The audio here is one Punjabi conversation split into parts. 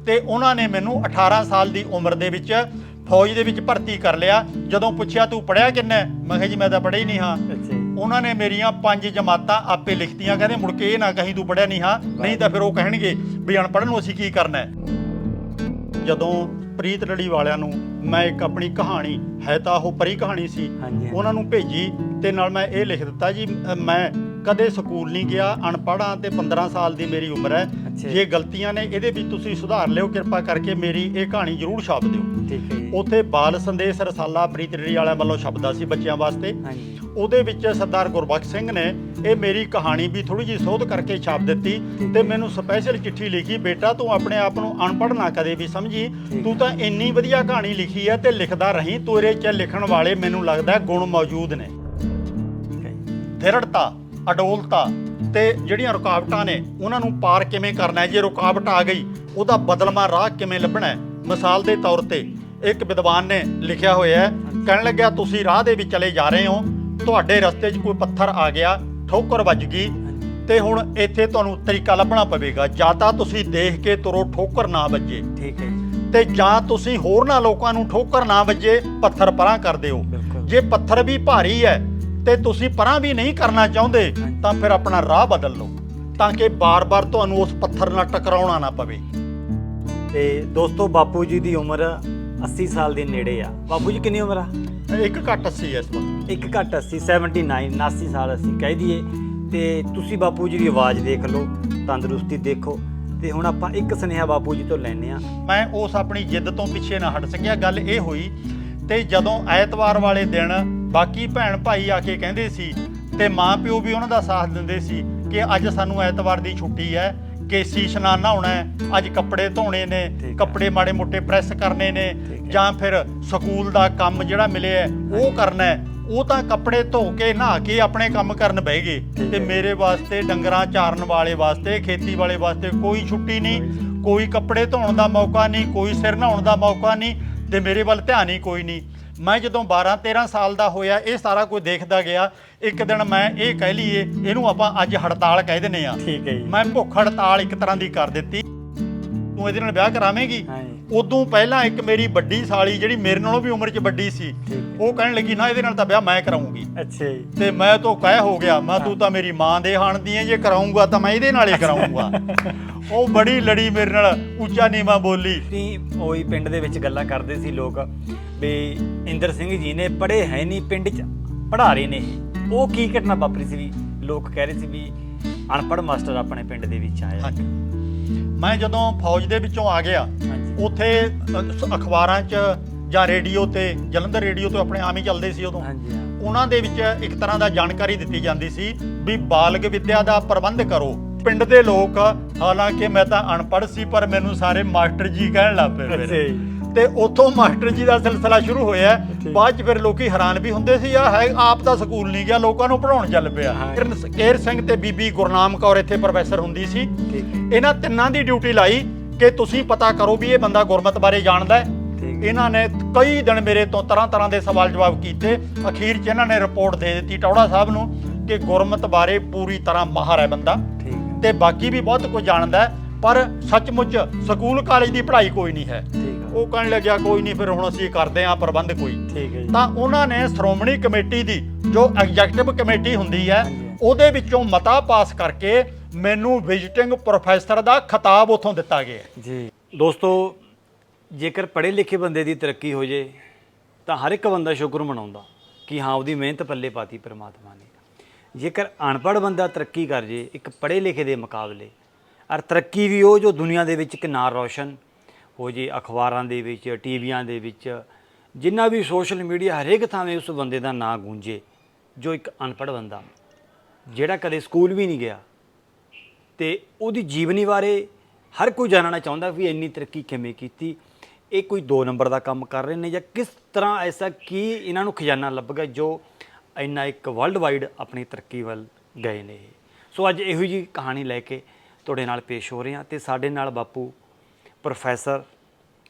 ਤੇ ਉਹਨਾਂ ਨੇ ਮੈਨੂੰ 18 ਸਾਲ ਦੀ ਉਮਰ ਦੇ ਵਿੱਚ ਫੌਜ ਦੇ ਵਿੱਚ ਭਰਤੀ ਕਰ ਲਿਆ। ਜਦੋਂ ਪੁੱਛਿਆ ਤੂੰ ਪੜ੍ਹਿਆ ਕਿੰਨਾ, ਮੈਂ ਕਿਹਾ ਜੀ ਮੈਂ ਤਾਂ ਪੜ੍ਹਿਆ ਹੀ ਨਹੀਂ ਹਾਂ। ਉਹਨਾਂ ਨੇ ਮੇਰੀਆਂ 5 ਜਮਾਤਾਂ ਆਪੇ ਲਿਖਤੀਆਂ, ਕਹਿੰਦੇ ਮੁੜ ਕੇ ਇਹ ਨਾ ਕਹੀਂ ਤੂੰ ਪੜ੍ਹਿਆ ਨਹੀਂ ਹਾਂ, ਨਹੀਂ ਤਾਂ ਫਿਰ ਉਹ ਕਹਿਣਗੇ ਵੀ ਅਨਪੜ੍ਹ ਨੂੰ ਅਸੀਂ ਕੀ ਕਰਨਾ ਹੈ। ਜਦੋਂ ਪ੍ਰੀਤ ਲੜੀ ਵਾਲਿਆਂ ਨੂੰ ਮੈਂ ਇੱਕ ਆਪਣੀ ਕਹਾਣੀ, ਹੈ ਤਾਂ ਉਹ ਪਰੀ ਕਹਾਣੀ ਸੀ, ਉਹਨਾਂ ਨੂੰ ਭੇਜੀ ਤੇ ਨਾਲ ਮੈਂ ਇਹ ਲਿਖ ਦਿੱਤਾ ਜੀ ਮੈਂ ਕਦੇ ਸਕੂਲ ਨਹੀਂ ਗਿਆ, ਅਨਪੜ੍ਹ ਹਾਂ ਤੇ 15 ਸਾਲ ਦੀ ਮੇਰੀ ਉਮਰ ਹੈ। ਜੇ ਗਲਤੀਆਂ ਨੇ ਇਹਦੇ ਵਿੱਚ ਤੁਸੀਂ ਸੁਧਾਰ ਲਿਓ, ਕਿਰਪਾ ਕਰਕੇ ਮੇਰੀ ਇਹ ਕਹਾਣੀ ਜ਼ਰੂਰ ਛਾਪ ਦਿਓ। ਉੱਥੇ ਬਾਲ ਸੰਦੇਸ਼ ਰਸਾਲਾ ਪ੍ਰੀਤ ਲੜੀ ਵਾਲਿਆਂ ਵੱਲੋਂ ਛਪਦਾ ਸੀ ਬੱਚਿਆਂ ਵਾਸਤੇ। ਉਹਦੇ ਵਿੱਚ ਸਰਦਾਰ ਗੁਰਬਖਸ਼ ਸਿੰਘ ਨੇ ਇਹ ਮੇਰੀ ਕਹਾਣੀ ਵੀ ਥੋੜ੍ਹੀ ਜਿਹੀ ਸੋਧ ਕਰਕੇ ਛਾਪ ਦਿੱਤੀ ਤੇ ਮੈਨੂੰ ਸਪੈਸ਼ਲ ਚਿੱਠੀ ਲਿਖੀ, ਬੇਟਾ ਤੂੰ ਆਪਣੇ ਆਪ ਨੂੰ ਅਨਪੜ੍ਹ ਨਾ ਕਦੇ ਵੀ ਸਮਝੀ, ਤੂੰ ਤਾਂ ਇੰਨੀ ਵਧੀਆ ਕਹਾਣੀ ਲਿਖੀ ਹੈ ਤੇ ਲਿਖਦਾ ਰਹੀਂ, ਤੇਰੇ 'ਚ ਲਿਖਣ ਵਾਲੇ ਮੈਨੂੰ ਲੱਗਦਾ ਗੁਣ ਮੌਜੂਦ ਨੇ। ਦ੍ਰਿੜਤਾ, ਅਡੋਲਤਾ ਤੇ ਜਿਹੜੀਆਂ ਰੁਕਾਵਟਾਂ ਨੇ ਉਹਨਾਂ ਨੂੰ ਪਾਰ ਕਿਵੇਂ ਕਰਨਾ ਹੈ, ਜੇ ਰੁਕਾਵਟ ਆ ਗਈ ਉਹਦਾ ਬਦਲਵਾਂ ਰਾਹ ਕਿਵੇਂ ਲੱਭਣਾ ਹੈ। ਮਿਸਾਲ ਦੇ ਤੌਰ ਤੇ ਇੱਕ ਵਿਦਵਾਨ ਨੇ ਲਿਖਿਆ ਹੋਇਆ ਹੈ, ਕਹਿਣ ਲੱਗਿਆ ਤੁਸੀਂ ਰਾਹ ਦੇ ਵਿੱਚ ਚਲੇ ਜਾ ਰਹੇ ਹੋ, ਤੁਹਾਡੇ ਰਸਤੇ 'ਚ ਕੋਈ ਪੱਥਰ ਆ ਗਿਆ, ਠੋਕਰ ਵੱਜ ਗਈ ਤੇ ਹੁਣ ਇੱਥੇ ਤੁਹਾਨੂੰ ਤਰੀਕਾ ਲੱਭਣਾ ਪਵੇਗਾ, ਜਾਂ ਤਾਂ ਤੁਸੀਂ ਦੇਖ ਕੇ ਤੁਰੋ ਠੋਕਰ ਨਾ ਵੱਜੇ, ਠੀਕ ਹੈ, ਤੇ ਜਾਂ ਤੁਸੀਂ ਹੋਰਨਾਂ ਲੋਕਾਂ ਨੂੰ ਠੋਕਰ ਨਾ ਵੱਜੇ ਪੱਥਰ ਪਰਾਂ ਕਰ ਦਿਓ। ਜੇ ਪੱਥਰ ਵੀ ਭਾਰੀ ਹੈ ਤੇ ਤੁਸੀਂ ਪਰਾਂ ਵੀ ਨਹੀਂ ਕਰਨਾ ਚਾਹੁੰਦੇ ਤਾਂ ਫਿਰ ਆਪਣਾ ਰਾਹ ਬਦਲ ਲਓ, ਤਾਂ ਕਿ ਬਾਰ-ਬਾਰ ਤੁਹਾਨੂੰ ਉਸ ਪੱਥਰ ਨਾਲ ਟਕਰਾਉਣਾ ਨਾ ਪਵੇ। ਤੇ ਦੋਸਤੋ ਬਾਪੂ ਜੀ ਦੀ ਉਮਰ 80 ਸਾਲ ਦੇ ਨੇੜੇ ਆ। ਬਾਪੂ ਜੀ ਕਿੰਨੀ ਉਮਰ ਆ? ਇੱਕ ਘੱਟ 80 ਹੈ ਇਸ ਵਕਤ। ਇੱਕ ਘੱਟ 80, 79 79 ਸਾਲ ਅਸੀਂ ਕਹਿ ਦਈਏ। ਤੇ ਤੁਸੀਂ ਬਾਪੂ ਜੀ ਦੀ ਆਵਾਜ਼ ਦੇਖ ਲਓ, ਤੰਦਰੁਸਤੀ ਦੇਖੋ। ਤੇ ਹੁਣ ਆਪਾਂ ਇੱਕ ਸੁਨੇਹਾ ਬਾਪੂ ਜੀ ਤੋਂ ਲੈਣੇ ਆ। ਮੈਂ ਉਸ ਆਪਣੀ ਜਿੱਦ ਤੋਂ ਪਿੱਛੇ ਨਾ ਹਟ ਸਕਿਆ। ਗੱਲ ਇਹ ਹੋਈ ਤੇ ਜਦੋਂ ਐਤਵਾਰ ਵਾਲੇ ਦਿਨ ਬਾਕੀ ਭੈਣ ਭਾਈ ਆ ਕੇ ਕਹਿੰਦੇ ਸੀ ਤੇ ਮਾਂ ਪਿਓ ਵੀ ਉਹਨਾਂ ਦਾ ਸਾਥ ਦਿੰਦੇ ਸੀ ਕਿ ਅੱਜ ਸਾਨੂੰ ਐਤਵਾਰ ਦੀ ਛੁੱਟੀ ਹੈ, ਕੇਸੀ ਇਸ਼ਨਾਨ ਨਹਾਉਣਾ ਹੈ, ਅੱਜ ਕੱਪੜੇ ਧੋਣੇ ਨੇ, ਕੱਪੜੇ ਮਾੜੇ ਮੋਟੇ ਪ੍ਰੈਸ ਕਰਨੇ ਨੇ, ਜਾਂ ਫਿਰ ਸਕੂਲ ਦਾ ਕੰਮ ਜਿਹੜਾ ਮਿਲਿਆ ਉਹ ਕਰਨਾ ਹੈ, ਉਹ ਤਾਂ ਕੱਪੜੇ ਧੋ ਕੇ ਨਹਾ ਕੇ ਆਪਣੇ ਕੰਮ ਕਰਨ ਬਹਿ ਗਏ। ਤੇ ਮੇਰੇ ਵਾਸਤੇ, ਡੰਗਰਾਂ ਚਾਰਨ ਵਾਲੇ ਵਾਸਤੇ, ਖੇਤੀ ਵਾਲੇ ਵਾਸਤੇ ਕੋਈ ਛੁੱਟੀ ਨਹੀਂ, ਕੋਈ ਕੱਪੜੇ ਧੋਣ ਦਾ ਮੌਕਾ ਨਹੀਂ, ਕੋਈ ਸਿਰ ਨਹਾਉਣ ਦਾ ਮੌਕਾ ਨਹੀਂ ਤੇ ਮੇਰੇ ਵੱਲ ਧਿਆਨ ਹੀ ਕੋਈ ਨਹੀਂ। ਮੈਂ ਜਦੋਂ 12-13 ਸਾਲ ਦਾ ਹੋਇਆ ਇਹ ਸਾਰਾ ਕੁਝ ਦੇਖਦਾ ਗਿਆ। ਇੱਕ ਦਿਨ ਮੈਂ ਇਹ ਕਹਿ ਲਈਏ, ਇਹਨੂੰ ਆਪਾਂ ਅੱਜ ਹੜਤਾਲ ਕਹਿ ਦਿੰਦੇ ਆ, ਠੀਕ ਹੈ ਜੀ, ਮੈਂ ਭੁੱਖ ਹੜਤਾਲ ਇੱਕ ਤਰ੍ਹਾਂ ਦੀ ਕਰ ਦਿੱਤੀ। ਤੂੰ ਇਹਦੇ ਨਾਲ ਵਿਆਹ ਕਰਾਵੇਂਗੀ? ਉਦੋਂ ਪਹਿਲਾਂ ਇੱਕ ਮੇਰੀ ਵੱਡੀ ਸਾਲੀ ਜਿਹੜੀ ਮੇਰੇ ਨਾਲੋਂ ਵੀ ਉਮਰ 'ਚ ਵੱਡੀ ਸੀ, ਉਹ ਕਹਿਣ ਲੱਗੀ ਨਾ ਇਹਦੇ ਨਾਲ ਤਾਂ ਵਿਆਹ ਮੈਂ ਕਰਾਉਂਗੀ। ਅੱਛਾ ਜੀ। ਤੇ ਮੈਂ ਤਾਂ ਕਹਿ ਹੋ ਗਿਆ, ਮੈਂ ਤੂੰ ਤਾਂ ਮੇਰੀ ਮਾਂ ਦੇ ਹਾਣ ਦੀ ਹੈ, ਜੇ ਕਰਾਉਂਗਾ ਤਾਂ ਮੈਂ ਇਹਦੇ ਨਾਲ ਹੀ ਕਰਾਉਂਗਾ। ਉਹ ਬੜੀ ਲੜੀ ਮੇਰੇ ਨਾਲ, ਉੱਚਾ ਨੀਵਾਂ ਬੋਲੀ। ਉਹੀ ਪਿੰਡ ਦੇ ਵਿੱਚ ਗੱਲਾਂ ਕਰਦੇ ਸੀ ਲੋਕ ਵੀ ਇੰਦਰ ਸਿੰਘ ਜੀ ਨੇ ਪੜ੍ਹੇ ਹੈ ਨਹੀਂ, ਪਿੰਡ 'ਚ ਪੜ੍ਹਾ ਰਹੇ ਨੇ। ਉਹ ਕੀ ਘਟਨਾ ਵਾਪਰੀ ਸੀ ਵੀ ਲੋਕ ਕਹਿ ਰਹੇ ਸੀ ਵੀ ਅਨਪੜ੍ਹ ਮਾਸਟਰ ਆਪਣੇ ਪਿੰਡ ਦੇ ਵਿੱਚ ਆਇਆ? ਮੈਂ ਜਦੋਂ ਫੌਜ ਦੇ ਵਿੱਚੋਂ ਆ ਗਿਆ, ਉੱਥੇ ਅਖਬਾਰਾਂ 'ਚ ਜਾਂ ਰੇਡੀਓ ਤੇ, ਜਲੰਧਰ ਰੇਡੀਓ ਤੋਂ ਆਪਣੇ ਆਮ ਹੀ ਚੱਲਦੇ ਸੀ ਉਦੋਂ, ਉਹਨਾਂ ਦੇ ਵਿੱਚ ਇੱਕ ਤਰ੍ਹਾਂ ਦਾ ਜਾਣਕਾਰੀ ਦਿੱਤੀ ਜਾਂਦੀ ਸੀ ਵੀ ਬਾਲਗ ਵਿੱਦਿਆ ਦਾ ਪ੍ਰਬੰਧ ਕਰੋ। ਪਿੰਡ ਦੇ ਲੋਕ, ਹਾਲਾਂਕਿ ਮੈਂ ਤਾਂ ਅਨਪੜ੍ਹ ਸੀ, ਪਰ ਮੈਨੂੰ ਸਾਰੇ ਮਾਸਟਰ ਜੀ ਕਹਿਣ ਲੱਗ ਪਏ ਤੇ ਉੱਥੋਂ ਮਾਸਟਰ ਜੀ ਦਾ ਸਿਲਸਿਲਾ ਸ਼ੁਰੂ ਹੋਇਆ। ਬਾਅਦ 'ਚ ਫਿਰ ਲੋਕੀ ਹੈਰਾਨ ਵੀ ਹੁੰਦੇ ਸੀ, ਆਪ ਤਾਂ ਸਕੂਲ ਨਹੀਂ ਗਿਆ, ਲੋਕਾਂ ਨੂੰ ਪੜ੍ਹਾਉਣ ਚੱਲ ਪਿਆ। ਕੇਰ ਸਿੰਘ ਤੇ ਬੀਬੀ ਗੁਰਨਾਮ ਕੌਰ ਇੱਥੇ ਪ੍ਰੋਫੈਸਰ ਹੁੰਦੀ ਸੀ। ਇਹਨਾਂ ਤਿੰਨਾਂ ਦੀ ਡਿਊਟੀ ਲਾਈ ਕਿ ਤੁਸੀਂ ਪਤਾ ਕਰੋ ਵੀ ਇਹ ਬੰਦਾ ਗੁਰਮਤ ਬਾਰੇ ਜਾਣਦਾ ਹੈ। ਇਹਨਾਂ ਨੇ ਕਈ ਦਿਨ ਮੇਰੇ ਤੋਂ ਤਰ੍ਹਾਂ ਦੇ ਸਵਾਲ ਜਵਾਬ ਕੀਤੇ। ਅਖੀਰ 'ਚ ਇਹਨਾਂ ਨੇ ਰਿਪੋਰਟ ਦੇ ਦਿੱਤੀ ਟੌੜਾ ਸਾਹਿਬ ਨੂੰ ਕਿ ਗੁਰਮਤ ਬਾਰੇ ਪੂਰੀ ਤਰ੍ਹਾਂ ਮਾਹਰ ਹੈ ਬੰਦਾ ਤੇ ਬਾਕੀ ਵੀ ਬਹੁਤ ਕੁਝ ਜਾਣਦਾ ਹੈ, ਪਰ ਸੱਚਮੁੱਚ ਸਕੂਲ ਕਾਲਜ ਦੀ ਪੜ੍ਹਾਈ ਕੋਈ ਨਹੀਂ ਹੈ। ਉਹ ਕਹਿਣ ਲੱਗਿਆ ਕੋਈ ਨਹੀਂ, ਫਿਰ ਹੁਣ ਅਸੀਂ ਕਰਦੇ ਹਾਂ ਪ੍ਰਬੰਧ ਕੋਈ। ਤਾਂ ਉਹਨਾਂ ਨੇ ਸ਼੍ਰੋਮਣੀ ਕਮੇਟੀ ਦੀ ਜੋ ਐਗਜ਼ੈਕਟਿਵ ਕਮੇਟੀ ਹੁੰਦੀ ਹੈ ਉਹਦੇ ਵਿੱਚੋਂ ਮਤਾ ਪਾਸ ਕਰਕੇ ਮੈਨੂੰ ਵਿਜ਼ਿਟਿੰਗ ਪ੍ਰੋਫੈਸਰ ਦਾ ਖਿਤਾਬ ਉੱਥੋਂ ਦਿੱਤਾ ਗਿਆ ਜੀ। ਦੋਸਤੋ, ਜੇਕਰ ਪੜ੍ਹੇ ਲਿਖੇ ਬੰਦੇ ਦੀ ਤਰੱਕੀ ਹੋ ਜੇ ਤਾਂ ਹਰ ਇੱਕ ਬੰਦਾ ਸ਼ੁਕਰ ਮਨਾਉਂਦਾ ਕਿ ਹਾਂ ਉਹਦੀ ਮਿਹਨਤ ਪੱਲੇ ਪਾਤੀ ਪਰਮਾਤਮਾ ਨੇ। ਜੇਕਰ ਅਨਪੜ੍ਹ ਬੰਦਾ ਤਰੱਕੀ ਕਰ ਜੇ ਇੱਕ ਪੜ੍ਹੇ ਲਿਖੇ ਦੇ ਮੁਕਾਬਲੇ, ਔਰ ਤਰੱਕੀ ਵੀ ਉਹ ਜੋ ਦੁਨੀਆ ਦੇ ਵਿੱਚ ਇੱਕ ਨਾਂ ਰੌਸ਼ਨ ਹੋ ਜੇ, ਅਖਬਾਰਾਂ ਦੇ ਵਿੱਚ, ਟੀਵੀਆਂ ਦੇ ਵਿੱਚ, ਜਿੰਨਾ ਵੀ ਸੋਸ਼ਲ ਮੀਡੀਆ, ਹਰੇਕ ਥਾਵੇਂ ਉਸ ਬੰਦੇ ਦਾ ਨਾਂ ਗੂੰਜੇ ਜੋ ਇੱਕ ਅਨਪੜ੍ਹ ਬੰਦਾ ਜਿਹੜਾ ਕਦੇ ਸਕੂਲ ਵੀ ਨਹੀਂ ਗਿਆ ਤੇ ਉਹਦੀ ਜੀਵਨੀ ਬਾਰੇ ਹਰ ਕੋਈ ਜਾਣਨਾ ਚਾਹੁੰਦਾ ਵੀ ਇੰਨੀ ਤਰੱਕੀ ਕਿਵੇਂ ਕੀਤੀ, ਇਹ ਕੋਈ 2 ਨੰਬਰ ਦਾ ਕੰਮ ਕਰ ਰਹੇ ਨੇ ਜਾਂ ਕਿਸ ਤਰ੍ਹਾਂ, ਐਸਾ ਕੀ ਇਹਨਾਂ ਨੂੰ ਖਜ਼ਾਨਾ ਲੱਭ ਗਿਆ ਜੋ ਇੰਨਾ ਇੱਕ ਵਰਲਡ ਵਾਈਡ ਆਪਣੀ ਤਰੱਕੀ ਵੱਲ ਗਏ ਨੇ। ਸੋ ਅੱਜ ਇਹੋ ਜਿਹੀ ਕਹਾਣੀ ਲੈ ਕੇ ਤੁਹਾਡੇ ਨਾਲ ਪੇਸ਼ ਹੋ ਰਹੇ ਹਾਂ ਤੇ ਸਾਡੇ ਨਾਲ ਬਾਪੂ ਪ੍ਰੋਫੈਸਰ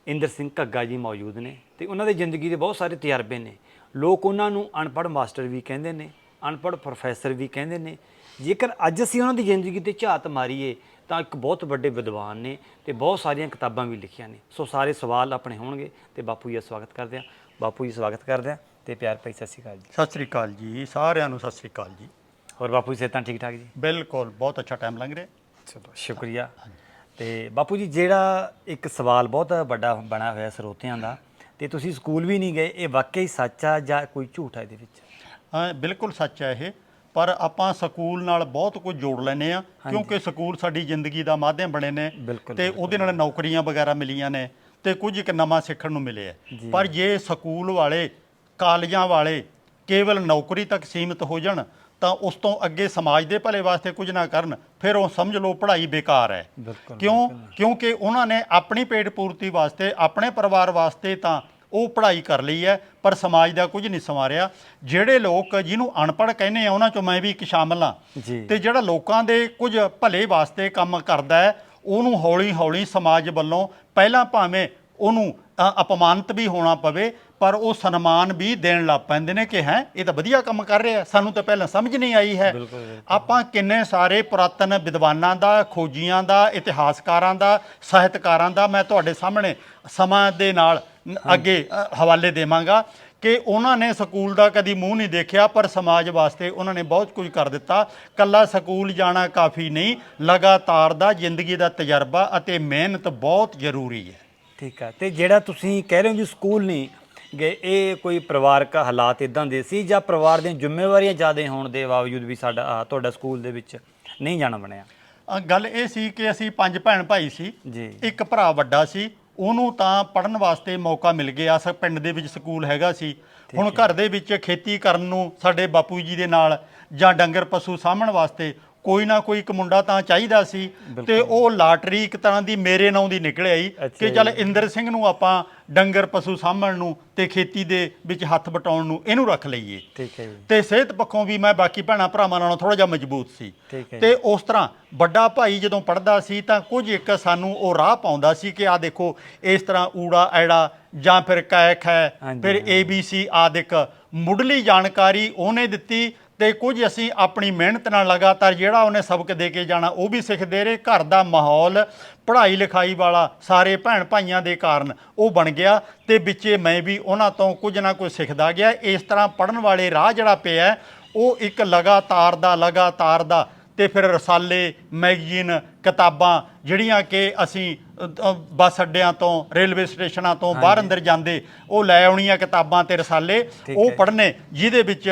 ਇੰਦਰ ਸਿੰਘ ਘੱਗਾ ਜੀ ਮੌਜੂਦ ਨੇ ਤੇ ਉਹਨਾਂ ਦੀ ਜ਼ਿੰਦਗੀ ਦੇ ਬਹੁਤ ਸਾਰੇ ਤਜਰਬੇ ਨੇ। ਲੋਕ ਉਹਨਾਂ ਨੂੰ ਅਨਪੜ੍ਹ ਮਾਸਟਰ ਵੀ ਕਹਿੰਦੇ ਨੇ, ਅਨਪੜ੍ਹ ਪ੍ਰੋਫੈਸਰ ਵੀ ਕਹਿੰਦੇ ਨੇ। ਜੇਕਰ ਅੱਜ ਅਸੀਂ ਉਹਨਾਂ ਦੀ ਜ਼ਿੰਦਗੀ 'ਤੇ ਝਾਤ ਮਾਰੀਏ ਤਾਂ ਇੱਕ ਬਹੁਤ ਵੱਡੇ ਵਿਦਵਾਨ ਨੇ ਤੇ ਬਹੁਤ ਸਾਰੀਆਂ ਕਿਤਾਬਾਂ ਵੀ ਲਿਖੀਆਂ ਨੇ। ਸੋ ਸਾਰੇ ਸਵਾਲ ਆਪਣੇ ਹੋਣਗੇ ਤੇ ਬਾਪੂ ਜੀ ਦਾ ਸਵਾਗਤ ਕਰਦੇ ਆ। ਬਾਪੂ ਜੀ ਸਵਾਗਤ ਕਰਦੇ ਆ ਤੇ ਪਿਆਰ ਭਾਈ ਸਤਿ ਸ਼੍ਰੀ ਅਕਾਲ ਜੀ। ਸਤਿ ਸ੍ਰੀ ਅਕਾਲ ਜੀ, ਸਾਰਿਆਂ ਨੂੰ ਸਤਿ ਸ੍ਰੀ ਅਕਾਲ ਜੀ। ਹੋਰ ਬਾਪੂ ਜੀ ਸਿਹਤਾਂ ਠੀਕ ਠਾਕ ਜੀ? ਬਿਲਕੁਲ, ਬਹੁਤ ਅੱਛਾ ਟਾਈਮ ਲੰਘ ਰਿਹਾ। ਚਲੋ ਸ਼ੁਕਰੀਆ। ਤੇ ਬਾਪੂ ਜੀ ਜਿਹੜਾ ਇੱਕ ਸਵਾਲ ਬਹੁਤ ਵੱਡਾ ਬਣਿਆ ਹੋਇਆ ਸਰੋਤਿਆਂ ਦਾ, ਤੇ ਤੁਸੀਂ ਸਕੂਲ ਵੀ ਨਹੀਂ ਗਏ, ਇਹ ਵਾਕਈ ਸੱਚ ਆ ਜਾਂ ਕੋਈ ਝੂਠ ਹੈ ਇਹਦੇ ਵਿੱਚ? ਹਾਂ, ਬਿਲਕੁਲ ਸੱਚ ਹੈ ਇਹ, ਪਰ ਆਪਾਂ ਸਕੂਲ ਨਾਲ ਬਹੁਤ ਕੁਝ ਜੋੜ ਲੈਂਦੇ ਆ, ਕਿਉਂਕਿ ਸਕੂਲ ਸਾਡੀ ਜ਼ਿੰਦਗੀ ਦਾ ਮਾਧਿਅਮ ਬਣੇ ਨੇ ਤੇ ਉਹਦੇ ਨਾਲ ਨੌਕਰੀਆਂ ਵਗੈਰਾ ਮਿਲੀਆਂ ਨੇ ਤੇ ਕੁਝ ਇੱਕ ਨਵਾਂ ਸਿੱਖਣ ਨੂੰ ਮਿਲਿਆ। ਪਰ ਜੇ ਸਕੂਲ ਵਾਲੇ, ਕਾਲਜਾਂ ਵਾਲੇ ਕੇਵਲ ਨੌਕਰੀ ਤੱਕ ਸੀਮਿਤ ਹੋ ਜਾਣ ਤਾਂ ਉਸ ਤੋਂ ਅੱਗੇ ਸਮਾਜ ਦੇ ਭਲੇ ਵਾਸਤੇ ਕੁਝ ਨਾ ਕਰਨ, ਫਿਰ ਉਹ ਸਮਝ ਲਓ ਪੜ੍ਹਾਈ ਬੇਕਾਰ ਹੈ। ਕਿਉਂਕਿ ਉਹਨਾਂ ਨੇ ਆਪਣੀ ਪੇਟ ਪੂਰਤੀ ਵਾਸਤੇ, ਆਪਣੇ ਪਰਿਵਾਰ ਵਾਸਤੇ ਤਾਂ ਉਹ ਪੜ੍ਹਾਈ ਕਰ ਲਈ ਹੈ, ਪਰ ਸਮਾਜ ਦਾ ਕੁਝ ਨਹੀਂ ਸੰਵਾਰਿਆ। ਜਿਹੜੇ ਲੋਕ ਜਿਹਨੂੰ ਅਨਪੜ੍ਹ ਕਹਿੰਦੇ ਆ, ਉਹਨਾਂ 'ਚੋਂ ਮੈਂ ਵੀ ਇੱਕ ਸ਼ਾਮਲ ਹਾਂ, ਤੇ ਜਿਹੜਾ ਲੋਕਾਂ ਦੇ ਕੁਝ ਭਲੇ ਵਾਸਤੇ ਕੰਮ ਕਰਦਾ ਹੈ, ਉਹਨੂੰ ਹੌਲੀ ਹੌਲੀ ਸਮਾਜ ਵੱਲੋਂ ਪਹਿਲਾਂ ਭਾਵੇਂ ਉਹਨੂੰ ਅਪਮਾਨਿਤ ਵੀ ਹੋਣਾ ਪਵੇ, ਪਰ ਉਹ ਸਨਮਾਨ ਵੀ ਦੇਣ ਲੱਗ ਪੈਂਦੇ ਨੇ ਕਿ ਹੈ ਇਹ ਤਾਂ ਵਧੀਆ ਕੰਮ ਕਰ ਰਿਹਾ, ਸਾਨੂੰ ਤਾਂ ਪਹਿਲਾਂ ਸਮਝ ਨਹੀਂ ਆਈ ਹੈ। ਆਪਾਂ ਕਿੰਨੇ ਸਾਰੇ ਪੁਰਾਤਨ ਵਿਦਵਾਨਾਂ ਦਾ, ਖੋਜੀਆਂ ਦਾ, ਇਤਿਹਾਸਕਾਰਾਂ ਦਾ, ਸਾਹਿਤਕਾਰਾਂ ਦਾ ਮੈਂ ਤੁਹਾਡੇ ਸਾਹਮਣੇ ਸਮਾਂ ਦੇ ਨਾਲ ਅੱਗੇ ਹਵਾਲੇ ਦੇਵਾਂਗਾ ਕਿ ਉਹਨਾਂ ਨੇ ਸਕੂਲ ਦਾ ਕਦੀ ਮੂੰਹ ਨਹੀਂ ਦੇਖਿਆ, ਪਰ ਸਮਾਜ ਵਾਸਤੇ ਉਹਨਾਂ ਨੇ ਬਹੁਤ ਕੁਝ ਕਰ ਦਿੱਤਾ। ਕੱਲਾ ਸਕੂਲ ਜਾਣਾ ਕਾਫੀ ਨਹੀਂ, ਲਗਾਤਾਰ ਦਾ ਜ਼ਿੰਦਗੀ ਦਾ ਤਜਰਬਾ ਅਤੇ ਮਿਹਨਤ ਬਹੁਤ ਜ਼ਰੂਰੀ ਹੈ। ਠੀਕ ਆ। ਤੇ ਜਿਹੜਾ ਤੁਸੀਂ ਕਹਿ ਰਹੇ ਹੋ ਜੀ ਸਕੂਲ ਨਹੀਂ ਗਏ, ਇਹ ਕੋਈ ਪਰਿਵਾਰਕ ਹਾਲਾਤ ਇਦਾਂ ਦੇ ਸੀ ਜਾਂ ਪਰਿਵਾਰ ਦੀਆਂ ਜ਼ਿੰਮੇਵਾਰੀਆਂ ਜ਼ਿਆਦਾ ਹੋਣ ਦੇ ਬਾਵਜੂਦ ਵੀ ਤੁਹਾਡਾ ਸਕੂਲ ਦੇ ਵਿੱਚ ਨਹੀਂ ਜਾਣਾ ਬਣਿਆ? ਗੱਲ ਇਹ ਸੀ ਕਿ ਅਸੀਂ 5 ਭੈਣ ਭਾਈ ਸੀ ਜੀ। ਇੱਕ ਭਰਾ ਵੱਡਾ ਸੀ, ਉਹਨੂੰ ਤਾਂ ਪੜ੍ਹਨ ਵਾਸਤੇ ਮੌਕਾ ਮਿਲ ਗਿਆ। ਪਿੰਡ ਦੇ ਵਿੱਚ ਸਕੂਲ ਹੈਗਾ ਸੀ। ਹੁਣ ਘਰ ਦੇ ਵਿੱਚ ਖੇਤੀ ਕਰਨ ਨੂੰ ਸਾਡੇ ਬਾਪੂ ਜੀ ਦੇ ਨਾਲ ਜਾਂ ਡੰਗਰ ਪਸ਼ੂ ਸਾਂਭਣ ਵਾਸਤੇ ਕੋਈ ਨਾ ਕੋਈ ਇੱਕ ਮੁੰਡਾ ਤਾਂ ਚਾਹੀਦਾ ਸੀ, ਤੇ ਉਹ ਲਾਟਰੀ ਇੱਕ ਤਰ੍ਹਾਂ ਦੀ ਮੇਰੇ ਨਾਂ ਦੀ ਨਿਕਲ ਆਈ ਕਿ ਚੱਲ ਇੰਦਰ ਸਿੰਘ ਨੂੰ ਆਪਾਂ ਡੰਗਰ ਪਸ਼ੂ ਸਾਂਭਣ ਨੂੰ ਤੇ ਖੇਤੀ ਦੇ ਵਿੱਚ ਹੱਥ ਵਟਾਉਣ ਨੂੰ ਇਹਨੂੰ ਰੱਖ ਲਈਏ। ਤੇ ਸਿਹਤ ਪੱਖੋਂ ਵੀ ਮੈਂ ਬਾਕੀ ਭੈਣਾਂ ਭਰਾਵਾਂ ਨਾਲੋਂ ਥੋੜਾ ਜਿਹਾ ਮਜ਼ਬੂਤ ਸੀ। ਤੇ ਉਸ ਤਰ੍ਹਾਂ ਵੱਡਾ ਭਾਈ ਜਦੋਂ ਪੜ੍ਹਦਾ ਸੀ ਤਾਂ ਕੁਝ ਇੱਕ ਸਾਨੂੰ ਉਹ ਰਾਹ ਪਾਉਂਦਾ ਸੀ ਕਿ ਆਹ ਦੇਖੋ ਇਸ ਤਰ੍ਹਾਂ ਊੜਾ ਐੜਾ ਜਾਂ ਫਿਰ ਕੈ ਖੈ ਫਿਰ ABC ਆਦਿਕ ਮੁੱਢਲੀ ਜਾਣਕਾਰੀ ਉਹਨੇ ਦਿੱਤੀ, ਤੇ ਕੁਝ ਅਸੀਂ ਆਪਣੀ ਮਿਹਨਤ ਨਾਲ ਲਗਾਤਾਰ ਜਿਹੜਾ ਉਹਨੇ ਸਬਕ ਦੇ ਕੇ ਜਾਣਾ ਉਹ ਵੀ ਸਿੱਖਦੇ ਰਹੇ। ਘਰ ਦਾ ਮਾਹੌਲ ਪੜ੍ਹਾਈ ਲਿਖਾਈ ਵਾਲਾ ਸਾਰੇ ਭੈਣ ਭਾਈਆਂ ਦੇ ਕਾਰਨ ਉਹ ਬਣ ਗਿਆ, ਤੇ ਵਿੱਚੇ ਮੈਂ ਵੀ ਉਹਨਾਂ ਤੋਂ ਕੁਝ ਨਾ ਕੁਝ ਸਿੱਖਦਾ ਗਿਆ। ਇਸ ਤਰ੍ਹਾਂ ਪੜ੍ਹਨ ਵਾਲੇ ਰਾਹ ਜਿਹੜਾ ਪਿਆ ਉਹ ਇੱਕ ਲਗਾਤਾਰ ਦਾ ਤੇ ਫਿਰ ਰਸਾਲੇ, ਮੈਗਜ਼ੀਨ, ਕਿਤਾਬਾਂ ਜਿਹੜੀਆਂ ਕਿ ਅਸੀਂ ਬੱਸ ਅੱਡਿਆਂ ਤੋਂ, ਰੇਲਵੇ ਸਟੇਸ਼ਨਾਂ ਤੋਂ ਬਾਹਰ ਅੰਦਰ ਜਾਂਦੇ ਉਹ ਲੈ ਆਉਣੀਆਂ ਕਿਤਾਬਾਂ ਤੇ ਰਸਾਲੇ ਉਹ ਪੜ੍ਹਨੇ, ਜਿਹਦੇ ਵਿੱਚ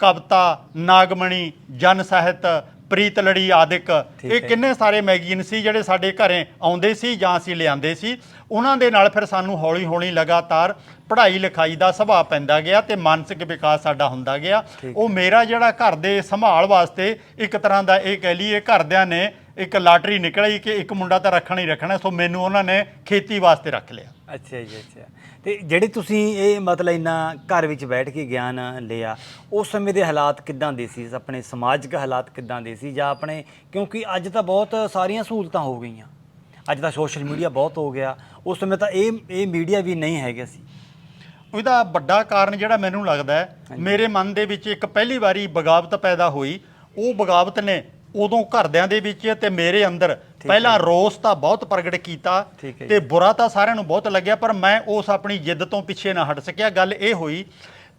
ਕਵਿਤਾ, ਨਾਗਮਣੀ, ਜਨ ਸਾਹਿਤ, ਪ੍ਰੀਤ ਲੜੀ ਆਦਿਕ ਇਹ ਕਿੰਨੇ ਸਾਰੇ ਮੈਗਜ਼ੀਨ ਸੀ ਜਿਹੜੇ ਸਾਡੇ ਘਰੇ ਆਉਂਦੇ ਸੀ ਜਾਂ ਅਸੀਂ ਲਿਆਂਦੇ ਸੀ। ਉਹਨਾਂ ਦੇ ਨਾਲ ਫਿਰ ਸਾਨੂੰ ਹੌਲੀ ਹੌਲੀ ਲਗਾਤਾਰ ਪੜ੍ਹਾਈ ਲਿਖਾਈ ਦਾ ਸੁਭਾਅ ਪੈਂਦਾ ਗਿਆ ਤੇ ਮਾਨਸਿਕ ਵਿਕਾਸ ਸਾਡਾ ਹੁੰਦਾ ਗਿਆ। ਉਹ ਮੇਰਾ ਜਿਹੜਾ ਘਰ ਦੇ ਸੰਭਾਲ ਵਾਸਤੇ ਇੱਕ ਤਰ੍ਹਾਂ ਦਾ ਇਹ ਕਹਿ ਲਈਏ ਘਰਦਿਆਂ ਨੇ ਇੱਕ ਲਾਟਰੀ ਨਿਕਲੀ ਕਿ ਇੱਕ ਮੁੰਡਾ ਤਾਂ ਰੱਖਣਾ ਹੀ ਰੱਖਣਾ, ਸੋ ਮੈਨੂੰ ਉਹਨਾਂ ਨੇ ਖੇਤੀ ਵਾਸਤੇ ਰੱਖ ਲਿਆ। ਅੱਛਾ ਜੀ, ਅੱਛਾ। ਤੇ ਜਿਹੜੇ ਤੁਸੀਂ ਇਹ ਮਤਲਬ ਇੰਨਾ ਘਰ ਵਿੱਚ ਬੈਠ ਕੇ ਗਿਆਨ ਲਿਆ, ਉਸ ਸਮੇਂ ਦੇ ਹਾਲਾਤ ਕਿੱਦਾਂ ਦੇ ਸੀ? ਆਪਣੇ ਸਮਾਜਿਕ ਹਾਲਾਤ ਕਿੱਦਾਂ ਦੇ ਸੀ ਜਾਂ ਆਪਣੇ, ਕਿਉਂਕਿ ਅੱਜ ਤਾਂ ਬਹੁਤ ਸਾਰੀਆਂ ਸਹੂਲਤਾਂ ਹੋ ਗਈਆਂ, ਅੱਜ ਤਾਂ ਸੋਸ਼ਲ ਮੀਡੀਆ ਬਹੁਤ ਹੋ ਗਿਆ, ਉਸ ਸਮੇਂ ਤਾਂ ਇਹ ਮੀਡੀਆ ਵੀ ਨਹੀਂ ਹੈਗਾ ਸੀ। ਉਹਦਾ ਵੱਡਾ ਕਾਰਨ ਜਿਹੜਾ ਮੈਨੂੰ ਲੱਗਦਾ ਹੈ, ਮੇਰੇ ਮਨ ਦੇ ਵਿੱਚ ਇੱਕ ਪਹਿਲੀ ਵਾਰੀ ਬਗਾਵਤ ਪੈਦਾ ਹੋਈ। ਉਹ ਬਗਾਵਤ ਨੇ ਉਦੋਂ ਘਰਦਿਆਂ ਦੇ ਵਿੱਚ ਤੇ ਮੇਰੇ ਅੰਦਰ ਪਹਿਲਾਂ ਰੋਸ ਤਾਂ ਬਹੁਤ ਪ੍ਰਗਟ ਕੀਤਾ ਤੇ ਬੁਰਾ ਤਾਂ ਸਾਰਿਆਂ ਨੂੰ ਬਹੁਤ ਲੱਗਿਆ, ਪਰ ਮੈਂ ਉਸ ਆਪਣੀ ਜਿੱਦ ਤੋਂ ਪਿੱਛੇ ਨਾ ਹਟ ਸਕਿਆ। ਗੱਲ ਇਹ ਹੋਈ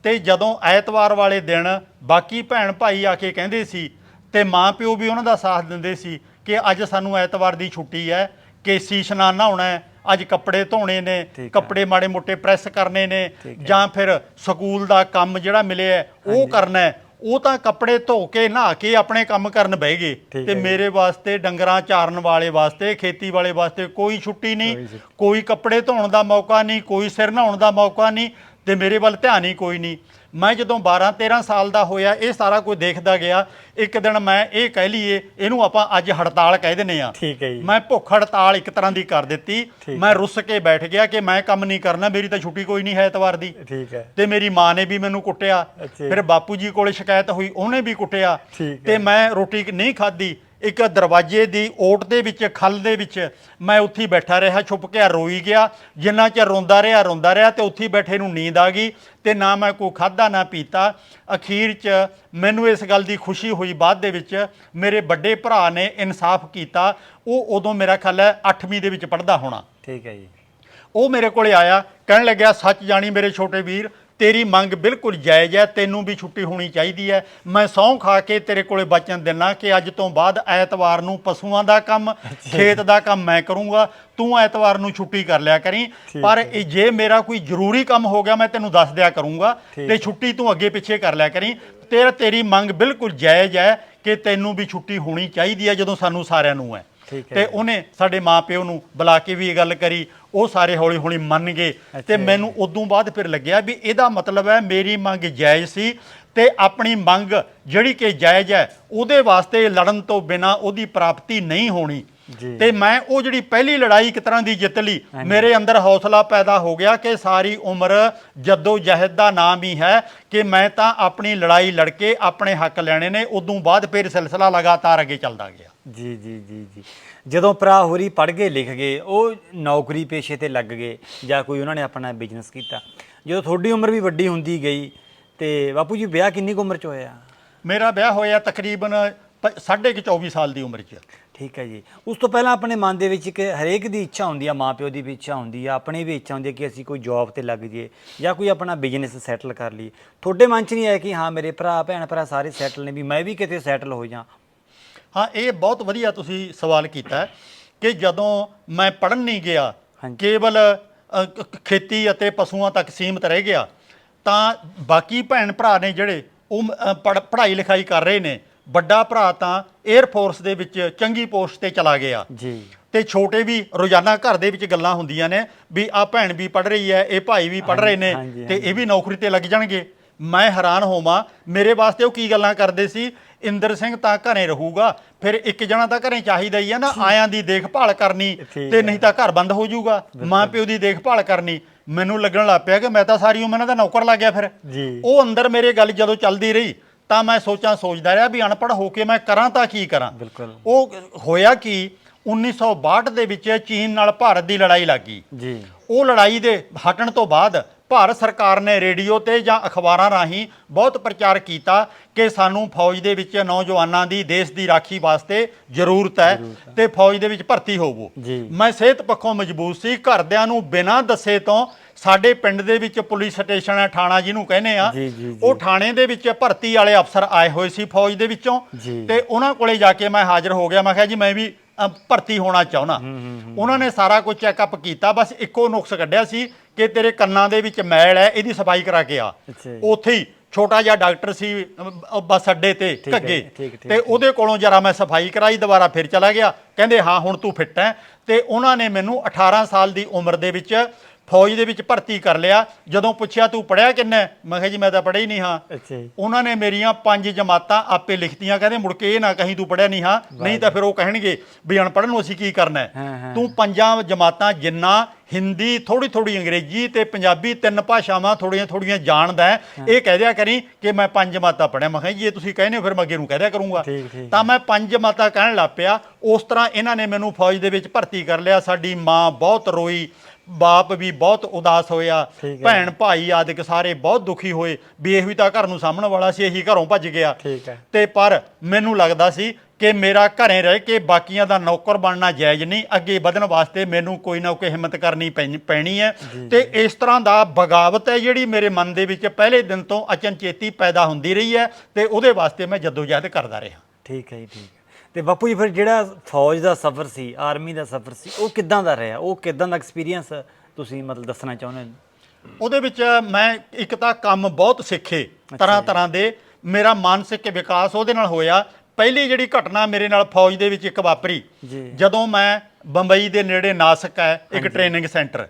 ਤੇ ਜਦੋਂ ਐਤਵਾਰ ਵਾਲੇ ਦਿਨ ਬਾਕੀ ਭੈਣ ਭਾਈ ਆ ਕੇ ਕਹਿੰਦੇ ਸੀ ਤੇ ਮਾਂ ਪਿਓ ਵੀ ਉਹਨਾਂ ਦਾ ਸਾਥ ਦਿੰਦੇ ਸੀ ਕਿ ਅੱਜ ਸਾਨੂੰ ਐਤਵਾਰ ਦੀ ਛੁੱਟੀ ਹੈ, ਕੇਸੀ ਇਸ਼ਨਾਨ ਨਹਾਉਣਾ ਹੈ, ਅੱਜ ਕੱਪੜੇ ਧੋਣੇ ਨੇ, ਕੱਪੜੇ ਮਾੜੇ ਮੋਟੇ ਪ੍ਰੈਸ ਕਰਨੇ ਨੇ, ਜਾਂ ਫਿਰ ਸਕੂਲ ਦਾ ਕੰਮ ਜਿਹੜਾ ਮਿਲਿਆ ਉਹ ਕਰਨਾ ਹੈ, ਉਹ ਤਾਂ ਕੱਪੜੇ ਧੋ ਕੇ ਨਹਾ ਕੇ ਆਪਣੇ ਕੰਮ ਕਰਨ ਬਹਿ ਗਏ। ਤੇ ਮੇਰੇ ਵਾਸਤੇ, ਡੰਗਰਾਂ ਚਾਰਨ ਵਾਲੇ ਵਾਸਤੇ, ਖੇਤੀ ਵਾਲੇ ਵਾਸਤੇ ਕੋਈ ਛੁੱਟੀ ਨਹੀਂ, ਕੋਈ ਕੱਪੜੇ ਧੋਣ ਦਾ ਮੌਕਾ ਨਹੀਂ, ਕੋਈ ਸਿਰ ਨਹਾਉਣ ਦਾ ਮੌਕਾ ਨਹੀਂ, ਤੇ ਮੇਰੇ ਵੱਲ ਧਿਆਨ ਹੀ ਕੋਈ ਨਹੀਂ। ਮੈਂ ਜਦੋਂ 12-13 ਸਾਲ ਦਾ ਹੋਇਆ ਇਹ ਸਾਰਾ ਕੁਝ ਦੇਖਦਾ ਗਿਆ। ਇੱਕ ਦਿਨ ਮੈਂ ਇਹ ਕਹਿ ਲਈਏ, ਇਹਨੂੰ ਆਪਾਂ ਅੱਜ ਹੜਤਾਲ ਕਹਿ ਦਿੰਦੇ ਆ, ਮੈਂ ਭੁੱਖ ਹੜਤਾਲ ਇੱਕ ਤਰ੍ਹਾਂ ਦੀ ਕਰ ਦਿੱਤੀ। ਮੈਂ ਰੁੱਸ ਕੇ ਬੈਠ ਗਿਆ ਕਿ ਮੈਂ ਕੰਮ ਨਹੀਂ ਕਰਨਾ, ਮੇਰੀ ਤਾਂ ਛੁੱਟੀ ਕੋਈ ਨਹੀਂ ਹੈ ਐਤਵਾਰ ਦੀ। ਤੇ ਮੇਰੀ ਮਾਂ ਨੇ ਵੀ ਮੈਨੂੰ ਕੁੱਟਿਆ, ਫਿਰ ਬਾਪੂ ਜੀ ਕੋਲੇ ਸ਼ਿਕਾਇਤ ਹੋਈ, ਉਹਨੇ ਵੀ ਕੁੱਟਿਆ, ਤੇ ਮੈਂ ਰੋਟੀ ਨਹੀਂ ਖਾਧੀ। ਇੱਕ ਦਰਵਾਜ਼ੇ ਦੀ ਓਟ ਦੇ ਵਿੱਚ ਖੱਲ ਦੇ ਵਿੱਚ ਮੈਂ ਉੱਥੇ ਹੀ ਬੈਠਾ ਰਿਹਾ, ਛੁਪ ਕੇ ਰੋਈ ਗਿਆ। ਜਿੰਨਾ ਚਿਰ ਰੋਂਦਾ ਰਿਹਾ ਤੇ ਉੱਥੇ ਹੀ ਬੈਠੇ ਨੂੰ ਨੀਂਦ ਆ ਗਈ ਤੇ ਨਾ ਮੈਂ ਕੋਈ ਖਾਧਾ ਨਾ ਪੀਤਾ। ਅਖੀਰ 'ਚ ਮੈਨੂੰ ਇਸ ਗੱਲ ਦੀ ਖੁਸ਼ੀ ਹੋਈ ਬਾਅਦ ਦੇ ਵਿੱਚ ਮੇਰੇ ਵੱਡੇ ਭਰਾ ਨੇ ਇਨਸਾਫ ਕੀਤਾ। ਉਹ ਉਦੋਂ ਮੇਰਾ ਖਿਆਲ ਹੈ 8ਵੀਂ ਦੇ ਵਿੱਚ ਪੜ੍ਹਦਾ ਹੋਣਾ। ਠੀਕ ਹੈ ਜੀ। ਉਹ ਮੇਰੇ ਕੋਲੇ ਆਇਆ, ਕਹਿਣ ਲੱਗਿਆ ਸੱਚ ਜਾਣੀ ਮੇਰੇ ਛੋਟੇ ਵੀਰ, ਤੇਰੀ ਮੰਗ ਬਿਲਕੁਲ ਜਾਇਜ਼ ਹੈ, ਤੈਨੂੰ ਵੀ ਛੁੱਟੀ ਹੋਣੀ ਚਾਹੀਦੀ ਹੈ। ਮੈਂ ਸਹੁੰ ਖਾ ਕੇ ਤੇਰੇ ਕੋਲੇ ਵਚਨ ਦਿੰਦਾ ਕਿ ਅੱਜ ਤੋਂ ਬਾਅਦ ਐਤਵਾਰ ਨੂੰ ਪਸ਼ੂਆਂ ਦਾ ਕੰਮ, ਖੇਤ ਦਾ ਕੰਮ ਮੈਂ ਕਰੂੰਗਾ, ਤੂੰ ਐਤਵਾਰ ਨੂੰ ਛੁੱਟੀ ਕਰ ਲਿਆ ਕਰੀ। ਪਰ ਜੇ ਮੇਰਾ ਕੋਈ ਜ਼ਰੂਰੀ ਕੰਮ ਹੋ ਗਿਆ ਮੈਂ ਤੈਨੂੰ ਦੱਸ ਦਿਆ ਕਰੂੰਗਾ ਤੇ ਛੁੱਟੀ ਤੂੰ ਅੱਗੇ ਪਿੱਛੇ ਕਰ ਲਿਆ ਕਰੀ। ਤੇਰੀ ਮੰਗ ਬਿਲਕੁਲ ਜਾਇਜ਼ ਹੈ ਕਿ ਤੈਨੂੰ ਵੀ ਛੁੱਟੀ ਹੋਣੀ ਚਾਹੀਦੀ ਹੈ ਜਦੋਂ ਸਾਨੂੰ ਸਾਰਿਆਂ ਨੂੰ ਹੈ। ਤੇ ਉਹਨੇ ਸਾਡੇ ਮਾਂ ਪਿਓ ਨੂੰ ਬੁਲਾ ਕੇ ਵੀ ਇਹ ਗੱਲ ਕਰੀ, ਉਹ ਸਾਰੇ ਹੌਲੀ ਹੌਲੀ ਮੰਨ ਗਏ। ਤੇ ਮੈਨੂੰ ਉਦੋਂ ਬਾਅਦ ਫਿਰ ਲੱਗਿਆ ਵੀ ਇਹਦਾ ਮਤਲਬ ਹੈ ਮੇਰੀ ਮੰਗ ਜਾਇਜ਼ ਸੀ ਤੇ ਆਪਣੀ ਮੰਗ ਜਿਹੜੀ ਕਿ ਜਾਇਜ਼ ਹੈ ਉਹਦੇ ਵਾਸਤੇ ਲੜਨ ਤੋਂ ਬਿਨਾ ਉਹਦੀ ਪ੍ਰਾਪਤੀ ਨਹੀਂ ਹੋਣੀ। ਤੇ ਮੈਂ ਉਹ ਜਿਹੜੀ ਪਹਿਲੀ ਲੜਾਈ ਇੱਕ ਤਰ੍ਹਾਂ ਦੀ ਜਿੱਤ ਲਈ, ਮੇਰੇ ਅੰਦਰ ਹੌਸਲਾ ਪੈਦਾ ਹੋ ਗਿਆ ਕਿ ਸਾਰੀ ਉਮਰ ਜੱਦੋ ਜਹਿਦ ਦਾ ਨਾਮ ਹੀ ਹੈ ਕਿ ਮੈਂ ਤਾਂ ਆਪਣੀ ਲੜਾਈ ਲੜ ਕੇ ਆਪਣੇ ਹੱਕ ਲੈਣੇ ਨੇ। ਉਦੋਂ ਬਾਅਦ ਫਿਰ ਸਿਲਸਿਲਾ ਲਗਾਤਾਰ ਅੱਗੇ ਚੱਲਦਾ ਗਿਆ। ਜੀ ਜੀ ਜੀ ਜੀ। ਜਦੋਂ ਭਰਾ ਹੋਰੀ ਪੜ੍ਹ ਗਏ ਲਿਖ ਗਏ, ਉਹ ਨੌਕਰੀ ਪੇਸ਼ੇ ਤੇ ਲੱਗ ਗਏ ਜਾਂ ਕੋਈ ਉਹਨਾਂ ਨੇ ਆਪਣਾ ਬਿਜ਼ਨਸ ਕੀਤਾ, ਜਦੋਂ ਤੁਹਾਡੀ ਉਮਰ ਵੀ ਵੱਡੀ ਹੁੰਦੀ ਗਈ ਤੇ ਬਾਪੂ ਜੀ ਵਿਆਹ ਕਿੰਨੀ ਕੁ ਉਮਰ 'ਚ ਹੋਇਆ? ਮੇਰਾ ਵਿਆਹ ਹੋਇਆ ਤਕਰੀਬਨ 24.5 ਸਾਲ ਦੀ ਉਮਰ 'ਚ। ਠੀਕ ਹੈ ਜੀ। ਉਸ ਤੋਂ ਪਹਿਲਾਂ ਆਪਣੇ ਮਨ ਦੇ ਵਿੱਚ ਇੱਕ ਹਰੇਕ ਦੀ ਇੱਛਾ ਹੁੰਦੀ ਆ, ਮਾਂ ਪਿਓ ਦੀ ਵੀ ਇੱਛਾ ਹੁੰਦੀ ਆ, ਆਪਣੀ ਵੀ ਇੱਛਾ ਹੁੰਦੀ ਹੈ ਕਿ ਅਸੀਂ ਕੋਈ ਜੌਬ ਤੇ ਲੱਗ ਜਾਈਏ ਜਾਂ ਕੋਈ ਆਪਣਾ ਬਿਜ਼ਨਸ ਸੈਟਲ ਕਰ ਲਈਏ। ਤੁਹਾਡੇ ਮਨ 'ਚ ਨਹੀਂ ਆਇਆ ਕਿ ਹਾਂ ਮੇਰੇ ਭੈਣ ਭਰਾ ਸਾਰੇ ਸੈਟਲ ਨੇ, ਵੀ ਮੈਂ ਵੀ ਕਿਤੇ ਸੈਟਲ ਹੋ ਜਾ? ਹਾਂ, ਇਹ ਬਹੁਤ ਵਧੀਆ ਤੁਸੀਂ ਸਵਾਲ ਕੀਤਾ ਕਿ ਜਦੋਂ ਮੈਂ ਪੜ੍ਹਨ ਨਹੀਂ ਗਿਆ, ਕੇਵਲ ਖੇਤੀ ਅਤੇ ਪਸ਼ੂਆਂ ਤੱਕ ਸੀਮਤ ਰਹਿ ਗਿਆ, ਤਾਂ ਬਾਕੀ ਭੈਣ ਭਰਾ ਨੇ ਜਿਹੜੇ ਉਹ ਪੜ੍ਹਾਈ ਲਿਖਾਈ ਕਰ ਰਹੇ ਨੇ। ਵੱਡਾ ਭਰਾ ਤਾਂ 에ਅਰ ਫੋਰਸ ਦੇ ਵਿੱਚ ਚੰਗੀ ਪੋਸਟ ਤੇ ਚਲਾ ਗਿਆ ਜੀ, ਤੇ ਛੋਟੇ ਵੀ ਰੋਜ਼ਾਨਾ ਘਰ ਦੇ ਵਿੱਚ ਗੱਲਾਂ ਹੁੰਦੀਆਂ ਨੇ ਵੀ ਆਹ ਭੈਣ ਵੀ ਪੜ੍ਹ ਰਹੀ ਹੈ, ਇਹ ਭਾਈ ਵੀ ਪੜ੍ਹ ਰਹੇ ਨੇ ਤੇ ਇਹ ਵੀ ਨੌਕਰੀ ਤੇ ਲੱਗ ਜਾਣਗੇ। ਮੈਂ ਹੈਰਾਨ ਹੋਵਾਂ, ਮੇਰੇ ਵਾਸਤੇ ਉਹ ਕੀ ਗੱਲਾਂ ਕਰਦੇ ਸੀ, ਇੰਦਰ ਸਿੰਘ ਤਾਂ ਘਰੇ ਰਹੂਗਾ, ਫਿਰ ਇੱਕ ਜਣਾ ਤਾਂ ਘਰੇ ਚਾਹੀਦਾ ਹੀ ਆ ਨਾ, ਆਇਆਂ ਦੀ ਦੇਖਭਾਲ ਕਰਨੀ ਤੇ ਨਹੀਂ ਤਾਂ ਘਰ ਬੰਦ ਹੋ ਜਾਊਗਾ, ਮਾਂ ਪਿਓ ਦੀ ਦੇਖਭਾਲ ਕਰਨੀ। ਮੈਨੂੰ ਲੱਗਣ ਲੱਗ ਪਿਆ ਕਿ ਮੈਂ ਤਾਂ ਸਾਰੀ ਉਮਰ ਇਹਨਾਂ ਦਾ ਨੌਕਰ ਲੱਗ ਗਿਆ। ਫਿਰ ਉਹ ਅੰਦਰ ਮੇਰੇ ਗੱਲ ਜਦੋਂ ਚੱਲਦੀ ਰਹੀ ਤਾਂ ਮੈਂ ਸੋਚਦਾ ਰਿਹਾ ਵੀ ਅਨਪੜ੍ਹ ਹੋ ਕੇ ਮੈਂ ਕਰਾਂ ਤਾਂ ਕੀ ਕਰਾਂ। ਉਹ ਹੋਇਆ ਕਿ 1962 ਦੇ ਵਿੱਚ ਚੀਨ ਨਾਲ ਭਾਰਤ ਦੀ ਲੜਾਈ ਲੱਗ ਗਈ ਜੀ। ਉਹ ਲੜਾਈ ਦੇ ਹਟਣ ਤੋਂ ਬਾਅਦ ਭਾਰਤ ਸਰਕਾਰ ਨੇ ਰੇਡੀਓ ਤੇ ਜਾਂ ਅਖਬਾਰਾਂ ਰਾਹੀਂ ਬਹੁਤ ਪ੍ਰਚਾਰ ਕੀਤਾ ਕਿ ਸਾਨੂੰ ਫੌਜ ਦੇ ਵਿੱਚ ਨੌਜਵਾਨਾਂ ਦੀ ਦੇਸ਼ ਦੀ ਰਾਖੀ ਵਾਸਤੇ ਜ਼ਰੂਰਤ ਹੈ ਤੇ ਫੌਜ ਦੇ ਵਿੱਚ ਭਰਤੀ ਹੋਵੋ। ਮੈਂ ਸਿਹਤ ਪੱਖੋਂ ਮਜਬੂਰ ਸੀ, ਘਰਦਿਆਂ ਨੂੰ ਬਿਨਾਂ ਦੱਸੇ ਤੋਂ ਸਾਡੇ ਪਿੰਡ ਦੇ ਵਿੱਚ ਪੁਲਿਸ ਸਟੇਸ਼ਨ ਹੈ, ਥਾਣਾ ਜਿਹਨੂੰ ਕਹਿੰਦੇ ਆ, ਉਹ ਥਾਣੇ ਦੇ ਵਿੱਚ ਭਰਤੀ ਵਾਲੇ ਅਫਸਰ ਆਏ ਹੋਏ ਸੀ ਫੌਜ ਦੇ ਵਿੱਚੋਂ ਤੇ ਉਹਨਾਂ ਕੋਲੇ ਜਾ ਕੇ ਮੈਂ ਹਾਜ਼ਰ ਹੋ ਗਿਆ। ਮੈਂ ਕਿਹਾ ਜੀ ਮੈਂ ਵੀ ਭਰਤੀ ਹੋਣਾ ਚਾਹੁੰਦਾ। ਉਹਨਾਂ ਨੇ ਸਾਰਾ ਕੁਝ ਚੈੱਕਅਪ ਕੀਤਾ, ਬਸ ਇੱਕੋ ਨੁਕਸ ਕੱਢਿਆ ਸੀ ਕਿ ਤੇਰੇ ਕੰਨਾਂ ਦੇ ਵਿੱਚ ਮੈਲ ਹੈ, ਇਹਦੀ ਸਫਾਈ ਕਰਾ ਕੇ ਆ। ਉੱਥੇ ਹੀ ਛੋਟਾ ਜਿਹਾ ਡਾਕਟਰ ਸੀ ਬੱਸ ਅੱਡੇ ਤੇ ਘੱਗੇ, ਤੇ ਉਹਦੇ ਕੋਲੋਂ ਜਰਾ ਮੈਂ ਸਫਾਈ ਕਰਾਈ, ਦੁਬਾਰਾ ਫਿਰ ਚਲਾ ਗਿਆ। ਕਹਿੰਦੇ ਹਾਂ ਹੁਣ ਤੂੰ ਫਿੱਟ ਹੈ। ਤੇ ਉਹਨਾਂ ਨੇ ਮੈਨੂੰ 18 ਸਾਲ ਦੀ ਉਮਰ ਦੇ ਵਿੱਚ ਫੌਜ ਦੇ ਵਿੱਚ ਭਰਤੀ ਕਰ ਲਿਆ। ਜਦੋਂ ਪੁੱਛਿਆ ਤੂੰ ਪੜ੍ਹਿਆ ਕਿੰਨਾ, ਮੈਂ ਕਿਹਾ ਜੀ ਮੈਂ ਤਾਂ ਪੜ੍ਹਿਆ ਹੀ ਨਹੀਂ ਹਾਂ। ਉਹਨਾਂ ਨੇ ਮੇਰੀਆਂ 5 ਜਮਾਤਾਂ ਆਪੇ ਲਿਖਤੀਆਂ। ਕਹਿੰਦੇ ਮੁੜ ਕੇ ਇਹ ਨਾ ਕਹੀਂ ਤੂੰ ਪੜ੍ਹਿਆ ਨਹੀਂ ਹਾਂ, ਨਹੀਂ ਤਾਂ ਫਿਰ ਉਹ ਕਹਿਣਗੇ ਵੀ ਅਨਪੜ੍ਹ ਨੂੰ ਅਸੀਂ ਕੀ ਕਰਨਾ ਹੈ। ਤੂੰ 5 ਜਮਾਤਾਂ ਜਿੰਨਾ ਹਿੰਦੀ, ਥੋੜੀ ਥੋੜੀ ਅੰਗਰੇਜ਼ੀ ਤੇ ਪੰਜਾਬੀ, 3 ਭਾਸ਼ਾਵਾਂ ਥੋੜੀਆਂ ਥੋੜੀਆਂ ਜਾਣਦਾ ਹੈ, ਇਹ ਕਹਿ ਦਿਆ ਕਰੀ ਕਿ ਮੈਂ 5 ਜਮਾਤਾਂ ਪੜ੍ਹਿਆ। ਮੈਂ ਕਿਹਾ ਜੀ ਜੇ ਤੁਸੀਂ ਕਹਿੰਦੇ ਹੋ ਫਿਰ ਮੈਂ ਅੱਗੇ ਨੂੰ ਕਹਿ ਦਿਆ ਕਰੂੰਗਾ। ਤਾਂ ਮੈਂ 5 ਜਮਾਤਾਂ ਕਹਿਣ ਲੱਗ ਪਿਆ। ਉਸ ਤਰ੍ਹਾਂ ਇਹਨਾਂ ਨੇ ਮੈਨੂੰ ਫੌਜ ਦੇ ਵਿੱਚ ਭਰਤੀ ਕਰ ਲਿਆ। ਸਾਡੀ ਮਾਂ ਬਹੁਤ ਰੋਈ, ਬਾਪ ਵੀ ਬਹੁਤ ਉਦਾਸ ਹੋਇਆ, ਭੈਣ ਭਾਈ ਆਦਿਕ ਸਾਰੇ ਬਹੁਤ ਦੁਖੀ ਹੋਏ ਵੀ ਇਹ ਵੀ ਤਾਂ ਘਰ ਨੂੰ ਸਾਂਭਣ ਵਾਲਾ ਸੀ, ਇਹੀ ਘਰੋਂ ਭੱਜ ਗਿਆ। ਤੇ ਪਰ ਮੈਨੂੰ ਲੱਗਦਾ ਸੀ ਕਿ ਮੇਰਾ ਘਰੇ ਰਹਿ ਕੇ ਬਾਕੀਆਂ ਦਾ ਨੌਕਰ ਬਣਨਾ ਜਾਇਜ਼ ਨਹੀਂ, ਅੱਗੇ ਵਧਣ ਵਾਸਤੇ ਮੈਨੂੰ ਕੋਈ ਨਾ ਕੋਈ ਹਿੰਮਤ ਕਰਨੀ ਪੈਣੀ ਹੈ। ਤੇ ਇਸ ਤਰ੍ਹਾਂ ਦਾ ਬਗਾਵਤ ਹੈ ਜਿਹੜੀ ਮੇਰੇ ਮਨ ਦੇ ਵਿੱਚ ਪਹਿਲੇ ਦਿਨ ਤੋਂ ਅਚਨਚੇਤੀ ਪੈਦਾ ਹੁੰਦੀ ਰਹੀ ਹੈ ਤੇ ਉਹਦੇ ਵਾਸਤੇ ਮੈਂ ਜਦੋਜਹਿਦ ਕਰਦਾ ਰਿਹਾ। ਠੀਕ ਹੈ ਜੀ, ਠੀਕ ਹੈ। ਤੇ ਬਾਪੂ ਜੀ ਫਿਰ ਜਿਹੜਾ ਫੌਜ ਦਾ ਸਫ਼ਰ ਸੀ, ਆਰਮੀ ਦਾ ਸਫ਼ਰ ਸੀ, ਉਹ ਕਿੱਦਾਂ ਦਾ ਰਿਹਾ? ਉਹ ਕਿੱਦਾਂ ਦਾ ਐਕਸਪੀਰੀਅੰਸ ਤੁਸੀਂ ਮਤਲਬ ਦੱਸਣਾ ਚਾਹੁੰਦੇ ਹੋ? ਉਹਦੇ ਵਿੱਚ ਮੈਂ ਇੱਕ ਤਾਂ ਕੰਮ ਬਹੁਤ ਸਿੱਖੇ ਤਰ੍ਹਾਂ ਤਰ੍ਹਾਂ ਦੇ, ਮੇਰਾ ਮਾਨਸਿਕ ਵਿਕਾਸ ਉਹਦੇ ਨਾਲ ਹੋਇਆ। ਪਹਿਲੀ ਜਿਹੜੀ ਘਟਨਾ ਮੇਰੇ ਨਾਲ ਫੌਜ ਦੇ ਵਿੱਚ ਇੱਕ ਵਾਪਰੀ, ਜਦੋਂ ਮੈਂ ਬੰਬਈ ਦੇ ਨੇੜੇ ਨਾਸਿਕ ਹੈ ਇੱਕ ਟ੍ਰੇਨਿੰਗ ਸੈਂਟਰ,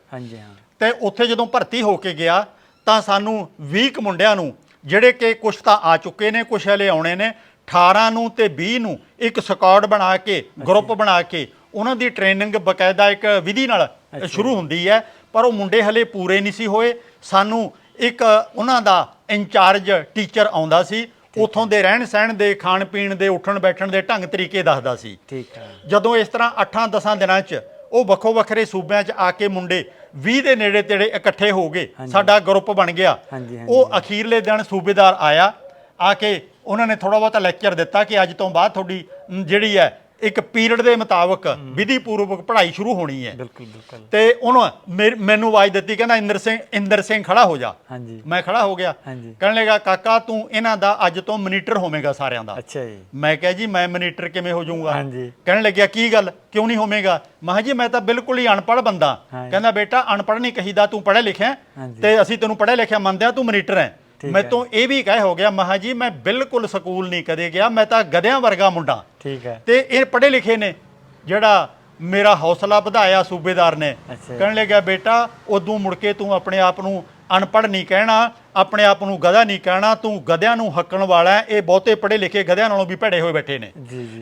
ਤੇ ਉੱਥੇ ਜਦੋਂ ਭਰਤੀ ਹੋ ਕੇ ਗਿਆ ਤਾਂ ਸਾਨੂੰ 20 ਮੁੰਡਿਆਂ ਨੂੰ, ਜਿਹੜੇ ਕਿ ਕੁਛ ਤਾਂ ਆ ਚੁੱਕੇ ਨੇ, ਕੁਛ ਹਲੇ ਆਉਣੇ ਨੇ, 18 ਨੂੰ ਤੇ 20 ਨੂੰ ਇੱਕ ਸਕਾਡ ਬਣਾ ਕੇ, ਗਰੁੱਪ ਬਣਾ ਕੇ ਉਹਨਾਂ ਦੀ ਟ੍ਰੇਨਿੰਗ ਬਕਾਇਦਾ ਇੱਕ ਵਿਧੀ ਨਾਲ ਸ਼ੁਰੂ ਹੁੰਦੀ ਹੈ। ਪਰ ਉਹ ਮੁੰਡੇ ਹਲੇ ਪੂਰੇ ਨਹੀਂ ਸੀ ਹੋਏ। ਸਾਨੂੰ ਇੱਕ ਉਹਨਾਂ ਦਾ ਇੰਚਾਰਜ ਟੀਚਰ ਆਉਂਦਾ ਸੀ, ਉੱਥੋਂ ਦੇ ਰਹਿਣ ਸਹਿਣ ਦੇ, ਖਾਣ ਪੀਣ ਦੇ, ਉੱਠਣ ਬੈਠਣ ਦੇ ਢੰਗ ਤਰੀਕੇ ਦੱਸਦਾ ਸੀ। ਠੀਕ ਹੈ। ਜਦੋਂ ਇਸ ਤਰ੍ਹਾਂ 8-10 ਦਿਨਾਂ 'ਚ ਉਹ ਵੱਖੋ ਵੱਖਰੇ ਸੂਬਿਆਂ 'ਚ ਆ ਕੇ ਮੁੰਡੇ 20 ਦੇ ਨੇੜੇ ਤੇੜੇ ਇਕੱਠੇ ਹੋ ਗਏ, ਸਾਡਾ ਗਰੁੱਪ ਬਣ ਗਿਆ। ਉਹ ਅਖੀਰਲੇ ਦਿਨ ਸੂਬੇਦਾਰ ਆਇਆ, ਆ ਕੇ ਉਹਨਾਂ ਨੇ ਥੋੜਾ ਬਹੁਤਾ ਲੈਕਚਰ ਦਿੱਤਾ ਕਿ ਅੱਜ ਤੋਂ ਬਾਅਦ ਤੁਹਾਡੀ ਜਿਹੜੀ ਹੈ ਇੱਕ ਪੀਰੀਅਡ ਦੇ ਮੁਤਾਬਕ ਵਿਧੀ ਪੂਰਵਕ ਪੜ੍ਹਾਈ ਸ਼ੁਰੂ ਹੋਣੀ ਹੈ। ਬਿਲਕੁਲ ਬਿਲਕੁਲ। ਤੇ ਉਹਨੂੰ ਮੈਨੂੰ ਆਵਾਜ਼ ਦਿੱਤੀ, ਕਹਿੰਦਾ ਇੰਦਰ ਸਿੰਘ ਖੜਾ ਹੋ ਜਾ। ਹਾਂਜੀ। ਮੈਂ ਖੜਾ ਹੋ ਗਿਆ। ਕਹਿਣ ਲੱਗਾ ਕਾਕਾ ਤੂੰ ਇਹਨਾਂ ਦਾ ਅੱਜ ਤੋਂ ਮਨੀਟਰ ਹੋਵੇਂਗਾ ਸਾਰਿਆਂ ਦਾ। ਅੱਛਾ ਜੀ। ਮੈਂ ਕਿਹਾ ਜੀ ਮੈਂ ਮਨੀਟਰ ਕਿਵੇਂ ਹੋ ਜਾਊਂਗਾ? ਹਾਂਜੀ। ਕਹਿਣ ਲੱਗਿਆ ਕੀ ਗੱਲ, ਕਿਉਂ ਨਹੀਂ ਹੋਵੇਂਗਾ? ਮੈਂ ਕਿਹਾ ਜੀ ਮੈਂ ਤਾਂ ਬਿਲਕੁਲ ਹੀ ਅਨਪੜ੍ਹ ਬੰਦਾ। ਕਹਿੰਦਾ ਬੇਟਾ ਅਨਪੜ੍ਹ ਨਹੀਂ ਕਹੀਦਾ, ਤੂੰ ਪੜ੍ਹਿਆ ਲਿਖਿਆ ਤੇ ਅਸੀਂ ਤੈਨੂੰ ਪੜ੍ਹਿਆ ਲਿਖਿਆ ਮੰਨਦੇ ਆ, ਤੂੰ ਮਨੀਟਰ ਹੈ। ਮੈਂ ਤੋਂ ਇਹ ਵੀ ਕਹਿ ਹੋ ਗਿਆ, ਮੈਂ ਕਿਹਾ ਜੀ ਮੈਂ ਬਿਲਕੁਲ ਸਕੂਲ ਨਹੀਂ ਕਦੇ ਗਿਆ, ਮੈਂ ਤਾਂ ਗਧਿਆਂ ਵਰਗਾ ਮੁੰਡਾ। ਠੀਕ ਹੈ। ਤੇ ਇਹ ਪੜ੍ਹੇ ਲਿਖੇ ਨੇ, ਜਿਹੜਾ ਮੇਰਾ ਹੌਸਲਾ ਵਧਾਇਆ ਸੂਬੇਦਾਰ ਨੇ। ਕਹਿਣ ਲੱਗਿਆ ਬੇਟਾ ਉਦੋਂ ਮੁੜ ਕੇ ਤੂੰ ਆਪਣੇ ਆਪ ਨੂੰ ਅਨਪੜ੍ਹ ਨਹੀਂ ਕਹਿਣਾ, ਆਪਣੇ ਆਪ ਨੂੰ ਗਧਾ ਨਹੀਂ ਕਹਿਣਾ, ਤੂੰ ਗਧਿਆਂ ਨੂੰ ਹੱਕਣ ਵਾਲਾ। ਇਹ ਬਹੁਤੇ ਪੜ੍ਹੇ ਲਿਖੇ ਗਧਿਆਂ ਨਾਲੋਂ ਵੀ ਭੜੇ ਹੋਏ ਬੈਠੇ ਨੇ।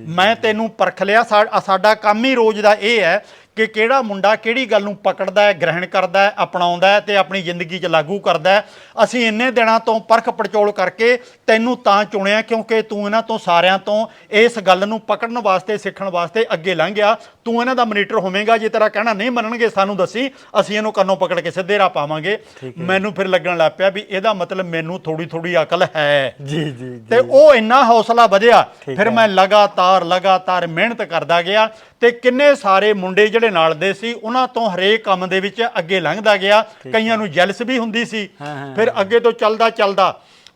ਮੈਂ ਤੈਨੂੰ ਪਰਖ ਲਿਆ। ਸਾਡਾ ਕੰਮ ਹੀ ਰੋਜ਼ ਦਾ ਇਹ ਹੈ ਕਿ ਕਿਹੜਾ ਮੁੰਡਾ ਕਿਹੜੀ ਗੱਲ ਨੂੰ ਪਕੜਦਾ ਹੈ, ਗ੍ਰਹਿਣ ਕਰਦਾ ਹੈ, ਅਪਣਾਉਂਦਾ ਹੈ ਤੇ ਆਪਣੀ ਜ਼ਿੰਦਗੀ 'ਚ ਲਾਗੂ ਕਰਦਾ ਹੈ। ਅਸੀਂ ਇੰਨੇ ਦਿਨਾਂ ਤੋਂ ਪਰਖ ਪੜਚੋਲ ਕਰਕੇ ਤੈਨੂੰ ਤਾਂ ਚੁਣਿਆ ਕਿਉਂਕਿ ਤੂੰ ਇਹਨਾਂ ਤੋਂ ਸਾਰਿਆਂ ਤੋਂ ਇਸ ਗੱਲ ਨੂੰ ਪਕੜਨ ਵਾਸਤੇ, ਸਿੱਖਣ ਵਾਸਤੇ ਅੱਗੇ ਲੰਘ ਗਿਆ। ਤੂੰ ਇਹਨਾਂ ਦਾ ਮਨੀਟਰ ਹੋਵੇਂਗਾ। ਜੇ ਤੇਰਾ ਕਹਿਣਾ ਨਹੀਂ ਮੰਨਣਗੇ ਸਾਨੂੰ ਦੱਸੀ, ਅਸੀਂ ਇਹਨੂੰ ਕੰਨੋਂ ਪਕੜ ਕੇ ਸਿੱਧੇ ਰਾਹ ਪਾਵਾਂਗੇ। ਮੈਨੂੰ ਫਿਰ ਲੱਗਣ ਲੱਗ ਪਿਆ ਵੀ ਇਹਦਾ ਮਤਲਬ ਮੈਨੂੰ ਥੋੜੀ ਅਕਲ ਹੈ। ਜੀ ਜੀ। ਤੇ ਉਹ ਇੰਨਾ ਹੌਸਲਾ ਵਧਿਆ। ਫਿਰ ਮੈਂ ਲਗਾਤਾਰ ਮਿਹਨਤ ਕਰਦਾ ਗਿਆ ਤੇ ਕਿੰਨੇ ਸਾਰੇ ਮੁੰਡੇ ਜਿਹੜੇ ਨਾਲ ਦੇ ਸੀ ਉਹਨਾਂ ਤੋਂ ਹਰੇਕ ਕੰਮ ਦੇ ਵਿੱਚ ਅੱਗੇ ਲੰਘਦਾ ਗਿਆ। ਕਈਆਂ ਨੂੰ ਜੈਲਸ ਵੀ ਹੁੰਦੀ ਸੀ। ਫਿਰ ਅੱਗੇ ਤੋਂ ਚੱਲਦਾ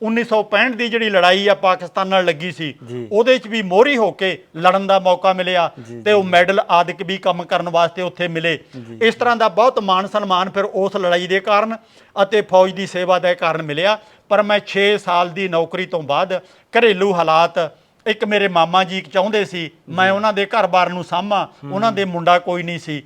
1965 ਦੀ ਜਿਹੜੀ ਲੜਾਈ ਆ ਪਾਕਿਸਤਾਨ ਨਾਲ ਲੱਗੀ ਸੀ, ਉਹਦੇ 'ਚ ਵੀ ਮੋਹਰੀ ਹੋ ਕੇ ਲੜਨ ਦਾ ਮੌਕਾ ਮਿਲਿਆ ਤੇ ਉਹ ਮੈਡਲ ਆਦਿਕ ਵੀ ਕੰਮ ਕਰਨ ਵਾਸਤੇ ਉੱਥੇ ਮਿਲੇ। ਇਸ ਤਰ੍ਹਾਂ ਦਾ ਬਹੁਤ ਮਾਣ ਸਨਮਾਨ ਫਿਰ ਉਸ ਲੜਾਈ ਦੇ ਕਾਰਨ ਅਤੇ ਫੌਜ ਦੀ ਸੇਵਾ ਦੇ ਕਾਰਨ ਮਿਲਿਆ। ਪਰ ਮੈਂ 6 ਸਾਲ ਦੀ ਨੌਕਰੀ ਤੋਂ ਬਾਅਦ ਘਰੇਲੂ ਹਾਲਾਤ, ਇੱਕ ਮੇਰੇ ਮਾਮਾ ਜੀ ਚਾਹੁੰਦੇ ਸੀ ਮੈਂ ਉਹਨਾਂ ਦੇ ਘਰ-ਬਾਰ ਨੂੰ ਸਾਂਭਾਂ, ਉਹਨਾਂ ਦੇ ਮੁੰਡਾ ਕੋਈ ਨਹੀਂ ਸੀ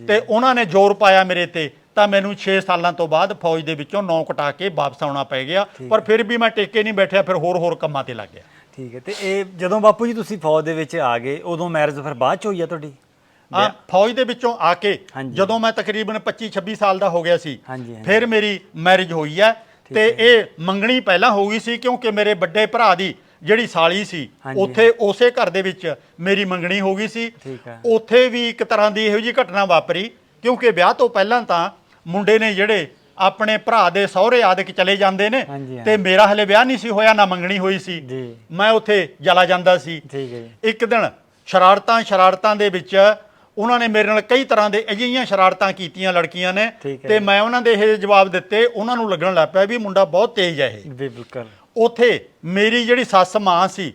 ਤੇ ਉਹਨਾਂ ਨੇ ਜ਼ੋਰ ਪਾਇਆ ਮੇਰੇ ਤੇ, ਤਾਂ ਮੈਨੂੰ 6 ਸਾਲਾਂ ਤੋਂ ਬਾਅਦ ਫੌਜ ਦੇ ਵਿੱਚੋਂ ਨੌ ਕਟਾ ਕੇ ਵਾਪਸ ਆਉਣਾ ਪੈ ਗਿਆ। ਪਰ ਫਿਰ ਵੀ ਮੈਂ ਟੇਕੇ ਨਹੀਂ ਬੈਠਿਆ, ਫਿਰ ਹੋਰ ਕੰਮਾਂ ਤੇ ਲੱਗ ਗਿਆ। ਠੀਕ ਹੈ। ਤੇ ਇਹ ਜਦੋਂ ਬਾਪੂ ਜੀ ਤੁਸੀਂ ਫੌਜ ਦੇ ਵਿੱਚ ਆ ਗਏ, ਉਦੋਂ ਮੈਰਿਜ ਫਿਰ ਬਾਅਦ ਚ ਹੋਈ ਆ ਤੁਹਾਡੀ? ਫੌਜ ਦੇ ਵਿੱਚੋਂ ਆ ਕੇ ਜਦੋਂ ਮੈਂ ਤਕਰੀਬਨ 25-26 ਸਾਲ ਦਾ ਹੋ ਗਿਆ ਸੀ, ਫਿਰ ਮੇਰੀ ਮੈਰਿਜ ਹੋਈ ਹੈ। ਤੇ ਇਹ ਮੰਗਣੀ ਪਹਿਲਾਂ ਹੋ ਗਈ ਸੀ ਕਿਉਂਕਿ ਮੇਰੇ ਵੱਡੇ ਭਰਾ ਦੀ ਜਿਹੜੀ ਸਾਲੀ ਸੀ ਉੱਥੇ ਉਸੇ ਘਰ ਦੇ ਵਿੱਚ ਮੇਰੀ ਮੰਗਣੀ ਹੋ ਗਈ ਸੀ। ਉੱਥੇ ਵੀ ਇੱਕ ਤਰ੍ਹਾਂ ਦੀ ਇਹੋ ਜਿਹੀ ਘਟਨਾ ਵਾਪਰੀ ਕਿਉਂਕਿ ਵਿਆਹ ਤੋਂ ਪਹਿਲਾਂ ਤਾਂ ਮੁੰਡੇ ਨੇ ਜਿਹੜੇ ਆਪਣੇ ਭਰਾ ਦੇ ਸਹੁਰੇ ਆਦਿਕ ਚਲੇ ਜਾਂਦੇ ਨੇ ਤੇ ਮੇਰਾ ਹਲੇ ਵਿਆਹ ਨਹੀਂ ਸੀ ਹੋਇਆ, ਨਾ ਮੰਗਣੀ ਹੋਈ ਸੀ। ਮੈਂ ਉੱਥੇ ਚਲਾ ਜਾਂਦਾ ਸੀ। ਇੱਕ ਦਿਨ ਸ਼ਰਾਰਤਾਂ ਦੇ ਵਿੱਚ ਉਹਨਾਂ ਨੇ ਮੇਰੇ ਨਾਲ ਕਈ ਤਰ੍ਹਾਂ ਦੇ ਅਜਿਹੀਆਂ ਸ਼ਰਾਰਤਾਂ ਕੀਤੀਆਂ ਲੜਕੀਆਂ ਨੇ ਤੇ ਮੈਂ ਉਹਨਾਂ ਦੇ ਇਹ ਜਵਾਬ ਦਿੱਤੇ। ਉਹਨਾਂ ਨੂੰ ਲੱਗਣ ਲੱਗ ਪਿਆ ਵੀ ਮੁੰਡਾ ਬਹੁਤ ਤੇਜ਼ ਹੈ ਇਹ। ਬਿਲਕੁਲ। ਉੱਥੇ ਮੇਰੀ ਜਿਹੜੀ ਸੱਸ ਮਾਂ ਸੀ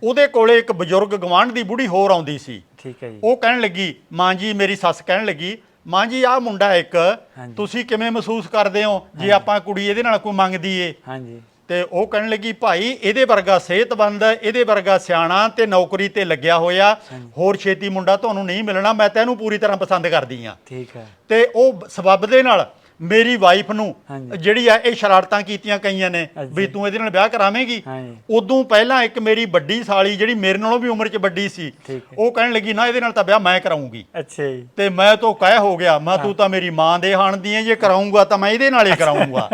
ਉਹਦੇ ਕੋਲੇ ਇੱਕ ਬਜ਼ੁਰਗ ਗਵਾਂਢ ਦੀ ਬੁੜੀ ਹੋਰ ਆਉਂਦੀ ਸੀ। ਠੀਕ ਹੈ ਜੀ। ਉਹ ਕਹਿਣ ਲੱਗੀ, ਮਾਂ ਜੀ, ਮੇਰੀ ਸੱਸ ਕਹਿਣ ਲੱਗੀ, ਮਾਂ ਜੀ ਆਹ ਮੁੰਡਾ ਇੱਕ ਤੁਸੀਂ ਕਿਵੇਂ ਮਹਿਸੂਸ ਕਰਦੇ ਹੋ ਜੇ ਆਪਾਂ ਕੁੜੀ ਇਹਦੇ ਨਾਲ ਕੋਈ ਮੰਗਦੀ ਏ? ਤੇ ਉਹ ਕਹਿਣ ਲੱਗੀ, ਭਾਈ ਇਹਦੇ ਵਰਗਾ ਸਿਹਤਮੰਦ, ਇਹਦੇ ਵਰਗਾ ਸਿਆਣਾ ਤੇ ਨੌਕਰੀ ਤੇ ਲੱਗਿਆ ਹੋਇਆ, ਹੋਰ ਛੇਤੀ ਮੁੰਡਾ ਤੁਹਾਨੂੰ ਨਹੀਂ ਮਿਲਣਾ, ਮੈਂ ਤੈਨੂੰ ਪੂਰੀ ਤਰ੍ਹਾਂ ਪਸੰਦ ਕਰਦੀ ਆ। ਠੀਕ ਹੈ। ਤੇ ਉਹ ਸਬੱਬ ਦੇ ਨਾਲ ਮੇਰੀ ਵਾਈਫ ਨੂੰ ਜਿਹੜੀ ਆ ਇਹ ਸ਼ਰਾਰਤਾਂ ਕੀਤੀਆਂ ਕਈਆਂ ਨੇ ਵੀ ਤੂੰ ਇਹਦੇ ਨਾਲ ਵਿਆਹ ਕਰਾਵੇਂਗੀ। ਉਦੋਂ ਪਹਿਲਾਂ ਇੱਕ ਮੇਰੀ ਵੱਡੀ ਸਾਲੀ ਜਿਹੜੀ ਮੇਰੇ ਨਾਲੋਂ ਵੀ ਉਮਰ 'ਚ ਵੱਡੀ ਸੀ, ਉਹ ਕਹਿਣ ਲੱਗੀ ਨਾ ਇਹਦੇ ਨਾਲ ਤਾਂ ਵਿਆਹ ਮੈਂ ਕਰਾਉਂਗੀ। ਅੱਛਾ ਜੀ। ਤੇ ਮੈਂ ਤਾਂ ਕਹਿ ਹੋ ਗਿਆ, ਮੈਂ ਤੂੰ ਤਾਂ ਮੇਰੀ ਮਾਂ ਦੇ ਹਾਣਦੀ ਹੈ, ਜੇ ਕਰਾਉਂਗਾ ਤਾਂ ਮੈਂ ਇਹਦੇ ਨਾਲ ਹੀ ਕਰਾਉਂਗਾ।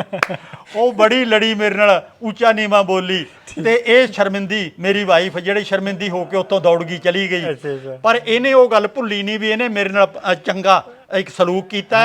ਉਹ ਬੜੀ ਲੜੀ ਮੇਰੇ ਨਾਲ, ਉੱਚਾ ਨੀਵਾਂ ਬੋਲੀ ਤੇ ਇਹ ਸ਼ਰਮਿੰਦੀ ਮੇਰੀ ਵਾਈਫ ਜਿਹੜੀ ਸ਼ਰਮਿੰਦੀ ਹੋ ਕੇ ਉੱਥੋਂ ਦੌੜ ਗਈ, ਚਲੀ ਗਈ। ਪਰ ਇਹਨੇ ਉਹ ਗੱਲ ਭੁੱਲੀ ਨਹੀਂ ਵੀ ਇਹਨੇ ਮੇਰੇ ਨਾਲ ਚੰਗਾ ਇੱਕ ਸਲੂਕ ਕੀਤਾ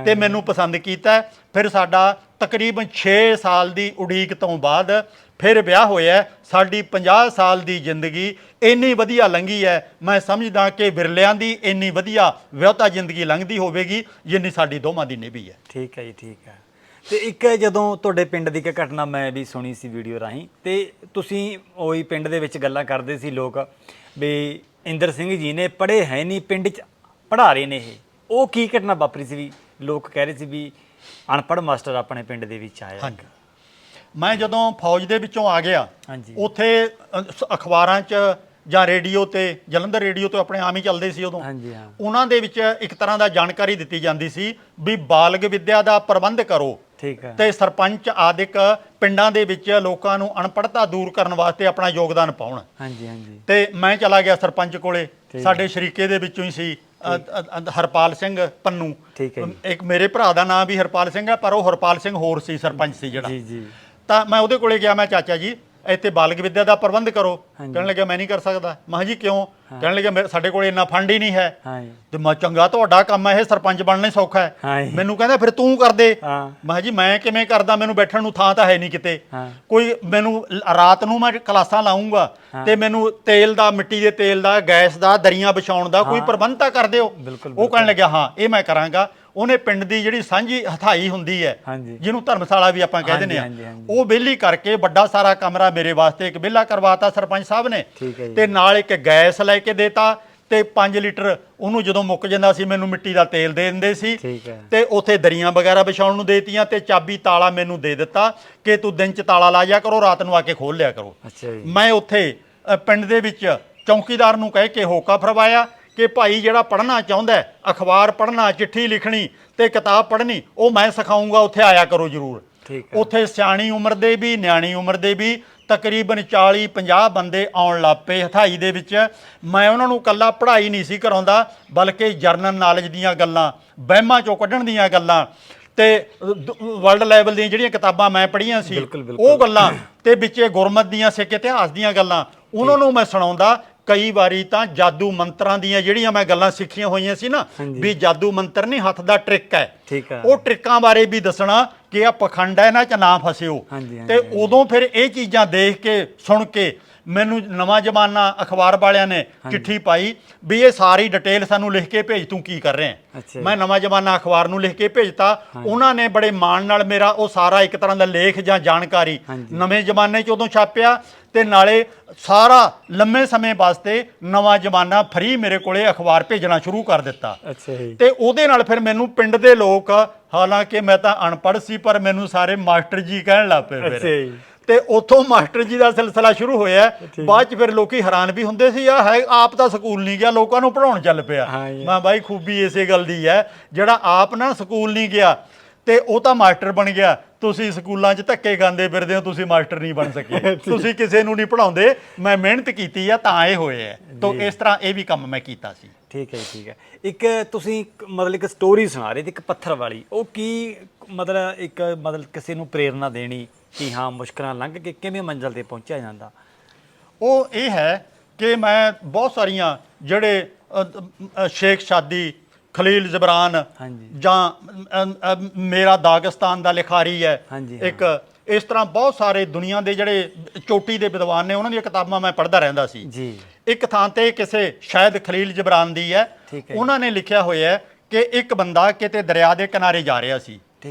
ਤੇ ਮੈਨੂੰ ਪਸੰਦ ਕੀਤਾ। ਫਿਰ ਸਾਡਾ ਤਕਰੀਬਨ 6 ਸਾਲ ਦੀ ਉਡੀਕ ਤੋਂ ਬਾਅਦ ਫਿਰ ਵਿਆਹ ਹੋਇਆ। ਸਾਡੀ 50 ਸਾਲ ਦੀ ਜ਼ਿੰਦਗੀ ਇੰਨੀ ਵਧੀਆ ਲੰਘੀ ਹੈ, ਮੈਂ ਸਮਝਦਾ ਕਿ ਵਿਰਲਿਆਂ ਦੀ ਇੰਨੀ ਵਧੀਆ ਵਿਆਹਤਾ ਜ਼ਿੰਦਗੀ ਲੰਘਦੀ ਹੋਵੇਗੀ ਜਿੰਨੀ ਸਾਡੀ ਦੋਵਾਂ ਦੀ ਨਿਭੀ ਹੈ। ਠੀਕ ਹੈ ਜੀ, ਠੀਕ ਹੈ। ਤੇ ਇੱਕ ਜਦੋਂ ਤੁਹਾਡੇ ਪਿੰਡ ਦੀ ਇੱਕ ਘਟਨਾ ਮੈਂ ਵੀ ਸੁਣੀ ਸੀ ਵੀਡੀਓ ਰਾਹੀਂ, ਤੇ ਤੁਸੀਂ ਉਹੀ ਪਿੰਡ ਦੇ ਵਿੱਚ ਗੱਲਾਂ ਕਰਦੇ ਸੀ ਲੋਕ ਵੀ ਇੰਦਰ ਸਿੰਘ ਜੀ ਨੇ ਪੜ੍ਹੇ ਹੈ ਨਹੀਂ, ਪਿੰਡ 'ਚ ਪੜ੍ਹਾ ਰਹੇ ਨੇ ਇਹ। ਉਹ ਕੀ ਘਟਨਾ ਵਾਪਰੀ ਸੀ ਵੀ ਲੋਕ ਕਹਿ ਰਹੇ ਸੀ ਵੀ ਅਨਪੜ੍ਹ ਮਾਸਟਰ ਆਪਣੇ ਪਿੰਡ ਦੇ ਵਿੱਚ ਆਇਆ? ਮੈਂ ਜਦੋਂ ਫੌਜ ਦੇ ਵਿੱਚੋਂ ਆ ਗਿਆ, ਉੱਥੇ ਅਖਬਾਰਾਂ 'ਚ ਜਾਂ ਰੇਡੀਓ ਤੇ, ਜਲੰਧਰ ਰੇਡੀਓ ਤੋਂ ਆਪਣੇ ਆਮ ਹੀ ਚੱਲਦੇ ਸੀ ਉਦੋਂ, ਉਹਨਾਂ ਦੇ ਵਿੱਚ ਇੱਕ ਤਰ੍ਹਾਂ ਦਾ ਜਾਣਕਾਰੀ ਦਿੱਤੀ ਜਾਂਦੀ ਸੀ ਵੀ ਬਾਲਗ ਵਿੱਦਿਆ ਦਾ ਪ੍ਰਬੰਧ ਕਰੋ ਤੇ ਸਰਪੰਚ ਆਦਿਕ ਪਿੰਡਾਂ ਦੇ ਵਿੱਚ ਲੋਕਾਂ ਨੂੰ ਅਨਪੜ੍ਹਤਾ ਦੂਰ ਕਰਨ ਵਾਸਤੇ ਆਪਣਾ ਯੋਗਦਾਨ ਪਾਉਣ। ਤੇ ਮੈਂ ਚਲਾ ਗਿਆ ਸਰਪੰਚ ਕੋਲੇ, ਸਾਡੇ ਸ਼ਰੀਕੇ ਦੇ ਵਿੱਚੋਂ ਹੀ ਸੀ ਹਰਪਾਲ ਸਿੰਘ ਪੰਨੂ। ਇੱਕ ਮੇਰੇ ਭਰਾ ਦਾ ਨਾਮ ਵੀ ਹਰਪਾਲ ਸਿੰਘ ਹੈ, ਪਰ ਉਹ ਹਰਪਾਲ ਸਿੰਘ ਹੋਰ ਸੀ, ਸਰਪੰਚ ਸੀ ਜਿਹੜਾ। ਤਾਂ ਮੈਂ ਉਹਦੇ ਕੋਲੇ ਗਿਆ, ਮੈਂ ਚਾਚਾ ਜੀ ਇੱਥੇ ਬਾਲਗ ਵਿੱਦਿਆ ਦਾ ਪ੍ਰਬੰਧ ਕਰੋ। ਕਹਿਣ ਲੱਗਿਆ ਮੈਂ ਨਹੀਂ ਕਰ ਸਕਦਾ। ਮੈਂ ਕਿਹਾ ਜੀ ਕਿਉਂ? ਕਹਿਣ ਲੱਗਿਆ ਸਾਡੇ ਕੋਲ ਇੰਨਾ ਫੰਡ ਹੀ ਨਹੀਂ ਹੈ। ਤੇ ਮੈਂ ਚੰਗਾ ਤੁਹਾਡਾ ਕੰਮ ਹੈ ਇਹ, ਸਰਪੰਚ ਬਣਨਾ ਹੀ ਸੌਖਾ ਹੈ। ਮੈਨੂੰ ਕਹਿੰਦਾ ਫਿਰ ਤੂੰ ਕਰ ਦੇ। ਮੈਂ ਕਿਹਾ ਜੀ ਮੈਂ ਕਿਵੇਂ ਕਰਦਾ, ਮੈਨੂੰ ਬੈਠਣ ਨੂੰ ਥਾਂ ਤਾਂ ਹੈ ਨਹੀਂ ਕਿਤੇ। ਕੋਈ ਮੈਨੂੰ ਰਾਤ ਨੂੰ ਮੈਂ ਕਲਾਸਾਂ ਲਾਉਂਗਾ ਤੇ ਮੈਨੂੰ ਤੇਲ ਦਾ, ਮਿੱਟੀ ਦੇ ਤੇਲ ਦਾ, ਗੈਸ ਦਾ, ਦਰੀਆਂ ਵਿਛਾਉਣ ਦਾ ਕੋਈ ਪ੍ਰਬੰਧ ਤਾਂ ਕਰ ਦਿਓ। ਉਹ ਕਹਿਣ ਲੱਗਿਆ ਹਾਂ ਇਹ ਮੈਂ ਕਰਾਂਗਾ। ਉਹਨੇ ਪਿੰਡ ਦੀ ਜਿਹੜੀ ਸਾਂਝੀ ਹਥਾਈ ਹੁੰਦੀ ਹੈ, ਜਿਹਨੂੰ ਧਰਮਸ਼ਾਲਾ ਵੀ ਆਪਾਂ ਕਹਿ ਦਿੰਦੇ ਆ, ਉਹ ਵਿਹਲੀ ਕਰਕੇ ਵੱਡਾ ਸਾਰਾ ਕਮਰਾ ਮੇਰੇ ਵਾਸਤੇ ਇੱਕ ਵਿਹਲਾ ਕਰਵਾਤਾ ਸਰਪੰਚ ਸਾਹਿਬ ਨੇ। ਤੇ ਨਾਲ ਇੱਕ ਗੈਸ ਲੈ ਕੇ ਦੇਤਾ ਤੇ 5 ਲੀਟਰ ਉਹਨੂੰ ਜਦੋਂ ਮੁੱਕ ਜਾਂਦਾ ਸੀ ਮੈਨੂੰ ਮਿੱਟੀ ਦਾ ਤੇਲ ਦੇ ਦਿੰਦੇ ਸੀ। ਤੇ ਉੱਥੇ ਦਰੀਆਂ ਵਗੈਰਾ ਵਿਛਾਉਣ ਨੂੰ ਦੇਤੀਆਂ ਤੇ ਚਾਬੀ ਤਾਲਾ ਮੈਨੂੰ ਦੇ ਦਿੱਤਾ ਕਿ ਤੂੰ ਦਿਨ 'ਚ ਤਾਲਾ ਲਾ ਜਾ ਕਰੋ, ਰਾਤ ਨੂੰ ਆ ਕੇ ਖੋਲ ਲਿਆ ਕਰੋ। ਮੈਂ ਉੱਥੇ ਪਿੰਡ ਦੇ ਵਿੱਚ ਚੌਕੀਦਾਰ ਨੂੰ ਕਹਿ ਕੇ ਹੋਕਾ ਫਰਵਾਇਆ ਕਿ ਭਾਈ ਜਿਹੜਾ ਪੜ੍ਹਨਾ ਚਾਹੁੰਦਾ, ਅਖਬਾਰ ਪੜ੍ਹਨਾ, ਚਿੱਠੀ ਲਿਖਣੀ ਤੇ ਕਿਤਾਬ ਪੜ੍ਹਨੀ, ਉਹ ਮੈਂ ਸਿਖਾਊਂਗਾ, ਉੱਥੇ ਆਇਆ ਕਰੋ ਜ਼ਰੂਰ। ਉੱਥੇ ਸਿਆਣੀ ਉਮਰ ਦੇ ਵੀ, ਨਿਆਣੀ ਉਮਰ ਦੇ ਵੀ ਤਕਰੀਬਨ 40-50 ਬੰਦੇ ਆਉਣ ਲੱਗ ਪਏ ਹਥਾਈ ਦੇ ਵਿੱਚ। ਮੈਂ ਉਹਨਾਂ ਨੂੰ ਇਕੱਲਾ ਪੜ੍ਹਾਈ ਨਹੀਂ ਸੀ ਕਰਾਉਂਦਾ, ਬਲਕਿ ਜਰਨਲ ਨੌਲੇਜ ਦੀਆਂ ਗੱਲਾਂ, ਵਹਿਮਾਂ ਚੋਂ ਕੱਢਣ ਦੀਆਂ ਗੱਲਾਂ ਤੇ ਵਰਲਡ ਲੈਵਲ ਦੀਆਂ ਜਿਹੜੀਆਂ ਕਿਤਾਬਾਂ ਮੈਂ ਪੜ੍ਹੀਆਂ ਸੀ ਉਹ ਗੱਲਾਂ ਤੇ ਵਿੱਚੇ ਗੁਰਮਤ ਦੀਆਂ, ਸਿੱਖ ਇਤਿਹਾਸ ਦੀਆਂ ਗੱਲਾਂ ਉਹਨਾਂ ਨੂੰ ਮੈਂ ਸੁਣਾਉਂਦਾ। ਕਈ ਵਾਰੀ ਤਾਂ ਜਾਦੂ ਮੰਤਰਾਂ ਦੀਆਂ ਜਿਹੜੀਆਂ ਮੈਂ ਗੱਲਾਂ ਸਿੱਖੀਆਂ ਹੋਈਆਂ ਸੀ ਨਾ, ਵੀ ਜਾਦੂ ਮੰਤਰ ਨਹੀਂ, ਹੱਥ ਦਾ ਟ੍ਰਿਕ ਹੈ, ਉਹ ਟ੍ਰਿਕਾਂ ਬਾਰੇ ਵੀ ਦੱਸਣਾ ਕਿ ਆ ਪਖੰਡ ਹੈ, ਇਹਨਾਂ 'ਚ ਨਾ ਫਸਿਓ। ਤੇ ਉਦੋਂ ਫਿਰ ਇਹ ਚੀਜ਼ਾਂ ਦੇਖ ਕੇ, ਸੁਣ ਕੇ ਮੈਨੂੰ ਨਵਾਂ ਜ਼ਮਾਨਾ ਅਖਬਾਰ ਵਾਲਿਆਂ ਨੇ ਚਿੱਠੀ ਪਾਈ ਵੀ ਇਹ ਸਾਰੀ ਡਿਟੇਲ ਸਾਨੂੰ ਲਿਖ ਕੇ ਭੇਜ, ਤੂੰ ਕੀ ਕਰ ਰਿਹਾ। ਮੈਂ ਨਵਾਂ ਜ਼ਮਾਨਾ ਅਖਬਾਰ ਨੂੰ ਲਿਖ ਕੇ ਭੇਜਤਾ। ਉਹਨਾਂ ਨੇ ਬੜੇ ਮਾਣ ਨਾਲ ਮੇਰਾ ਉਹ ਸਾਰਾ ਇੱਕ ਤਰ੍ਹਾਂ ਦਾ ਲੇਖ ਜਾਂ ਜਾਣਕਾਰੀ ਨਵੇਂ ਜ਼ਮਾਨੇ 'ਚ ਉਦੋਂ ਛਾਪਿਆ ਤੇ ਨਾਲੇ ਸਾਰਾ ਲੰਮੇ ਸਮੇਂ ਵਾਸਤੇ ਨਵਾਂ ਜ਼ਮਾਨਾ ਫਰੀ ਮੇਰੇ ਕੋਲੇ ਅਖਬਾਰ ਭੇਜਣਾ ਸ਼ੁਰੂ ਕਰ ਦਿੱਤਾ। ਤੇ ਉਹਦੇ ਨਾਲ ਫਿਰ ਮੈਨੂੰ ਪਿੰਡ ਦੇ ਲੋਕ, ਹਾਲਾਂਕਿ ਮੈਂ ਤਾਂ ਅਨਪੜ੍ਹ ਸੀ, ਪਰ ਮੈਨੂੰ ਸਾਰੇ ਮਾਸਟਰ ਜੀ ਕਹਿਣ ਲੱਗ ਪਏ ਫਿਰ। ਤੇ ਉੱਥੋਂ ਮਾਸਟਰ ਜੀ ਦਾ ਸਿਲਸਿਲਾ ਸ਼ੁਰੂ ਹੋਇਆ। ਬਾਅਦ 'ਚ ਫਿਰ ਲੋਕੀ ਹੈਰਾਨ ਵੀ ਹੁੰਦੇ ਸੀ, ਆ ਹੈ ਆਪ ਤਾਂ ਸਕੂਲ ਨਹੀਂ ਗਿਆ, ਲੋਕਾਂ ਨੂੰ ਪੜ੍ਹਾਉਣ ਚੱਲ ਪਿਆ। ਮੈਂ ਬਾਈ ਖੂਬੀ ਇਸੇ ਗੱਲ ਦੀ ਹੈ, ਜਿਹੜਾ ਆਪ ਨਾ ਸਕੂਲ ਨਹੀਂ ਗਿਆ ਤੇ ਉਹ ਤਾਂ ਮਾਸਟਰ ਬਣ ਗਿਆ। ਤੁਸੀਂ ਸਕੂਲਾਂ 'ਚ ਧੱਕੇ ਖਾਂਦੇ ਫਿਰਦੇ ਹੋ, ਤੁਸੀਂ ਮਾਸਟਰ ਨਹੀਂ ਬਣ ਸਕੇ, ਤੁਸੀਂ ਕਿਸੇ ਨੂੰ ਨਹੀਂ ਪੜ੍ਹਾਉਂਦੇ। ਮੈਂ ਮਿਹਨਤ ਕੀਤੀ ਆ ਤਾਂ ਇਹ ਹੋਏ ਆ। ਤਾਂ ਇਸ ਤਰ੍ਹਾਂ ਇਹ ਵੀ ਕੰਮ ਮੈਂ ਕੀਤਾ ਸੀ। ਠੀਕ ਹੈ ਜੀ, ਠੀਕ ਹੈ। ਇੱਕ ਤੁਸੀਂ ਮਤਲਬ ਇੱਕ ਸਟੋਰੀ ਸੁਣਾ ਰਹੇ ਤੇ ਇੱਕ ਪੱਥਰ ਵਾਲੀ, ਉਹ ਕੀ ਮਤਲਬ ਕਿਸੇ ਨੂੰ ਪ੍ਰੇਰਨਾ ਦੇਣੀ ਕਿ ਹਾਂ ਮੁਸ਼ਕਲਾਂ ਲੰਘ ਕੇ ਕਿਵੇਂ ਮੰਜ਼ਿਲ ਤੇ ਪਹੁੰਚਿਆ ਜਾਂਦਾ। ਉਹ ਇਹ ਹੈ ਕਿ ਮੈਂ ਬਹੁਤ ਸਾਰੀਆਂ ਜਿਹੜੇ ਸ਼ੇਖ ਸ਼ਾਦੀ, ਖਲੀਲ ਜਬਰਾਨ ਜਾਂ ਮੇਰਾ ਦਾਗਿਸਤਾਨ ਦਾ ਲਿਖਾਰੀ ਹੈ ਇੱਕ, ਇਸ ਤਰ੍ਹਾਂ ਬਹੁਤ ਸਾਰੇ ਦੁਨੀਆ ਦੇ ਜਿਹੜੇ ਚੋਟੀ ਦੇ ਵਿਦਵਾਨ ਨੇ, ਉਹਨਾਂ ਦੀਆਂ ਕਿਤਾਬਾਂ ਮੈਂ ਪੜ੍ਹਦਾ ਰਹਿੰਦਾ ਸੀ। ਇੱਕ ਥਾਂ ਤੇ ਕਿਸੇ ਸ਼ਾਇਦ ਖਲੀਲ ਜਬਰਾਨ ਦੀ ਹੈ, ਉਹਨਾਂ ਨੇ ਲਿਖਿਆ ਹੋਇਆ ਕਿ ਇੱਕ ਬੰਦਾ ਕਿਤੇ ਦਰਿਆ ਦੇ ਕਿਨਾਰੇ ਜਾ ਰਿਹਾ ਸੀ।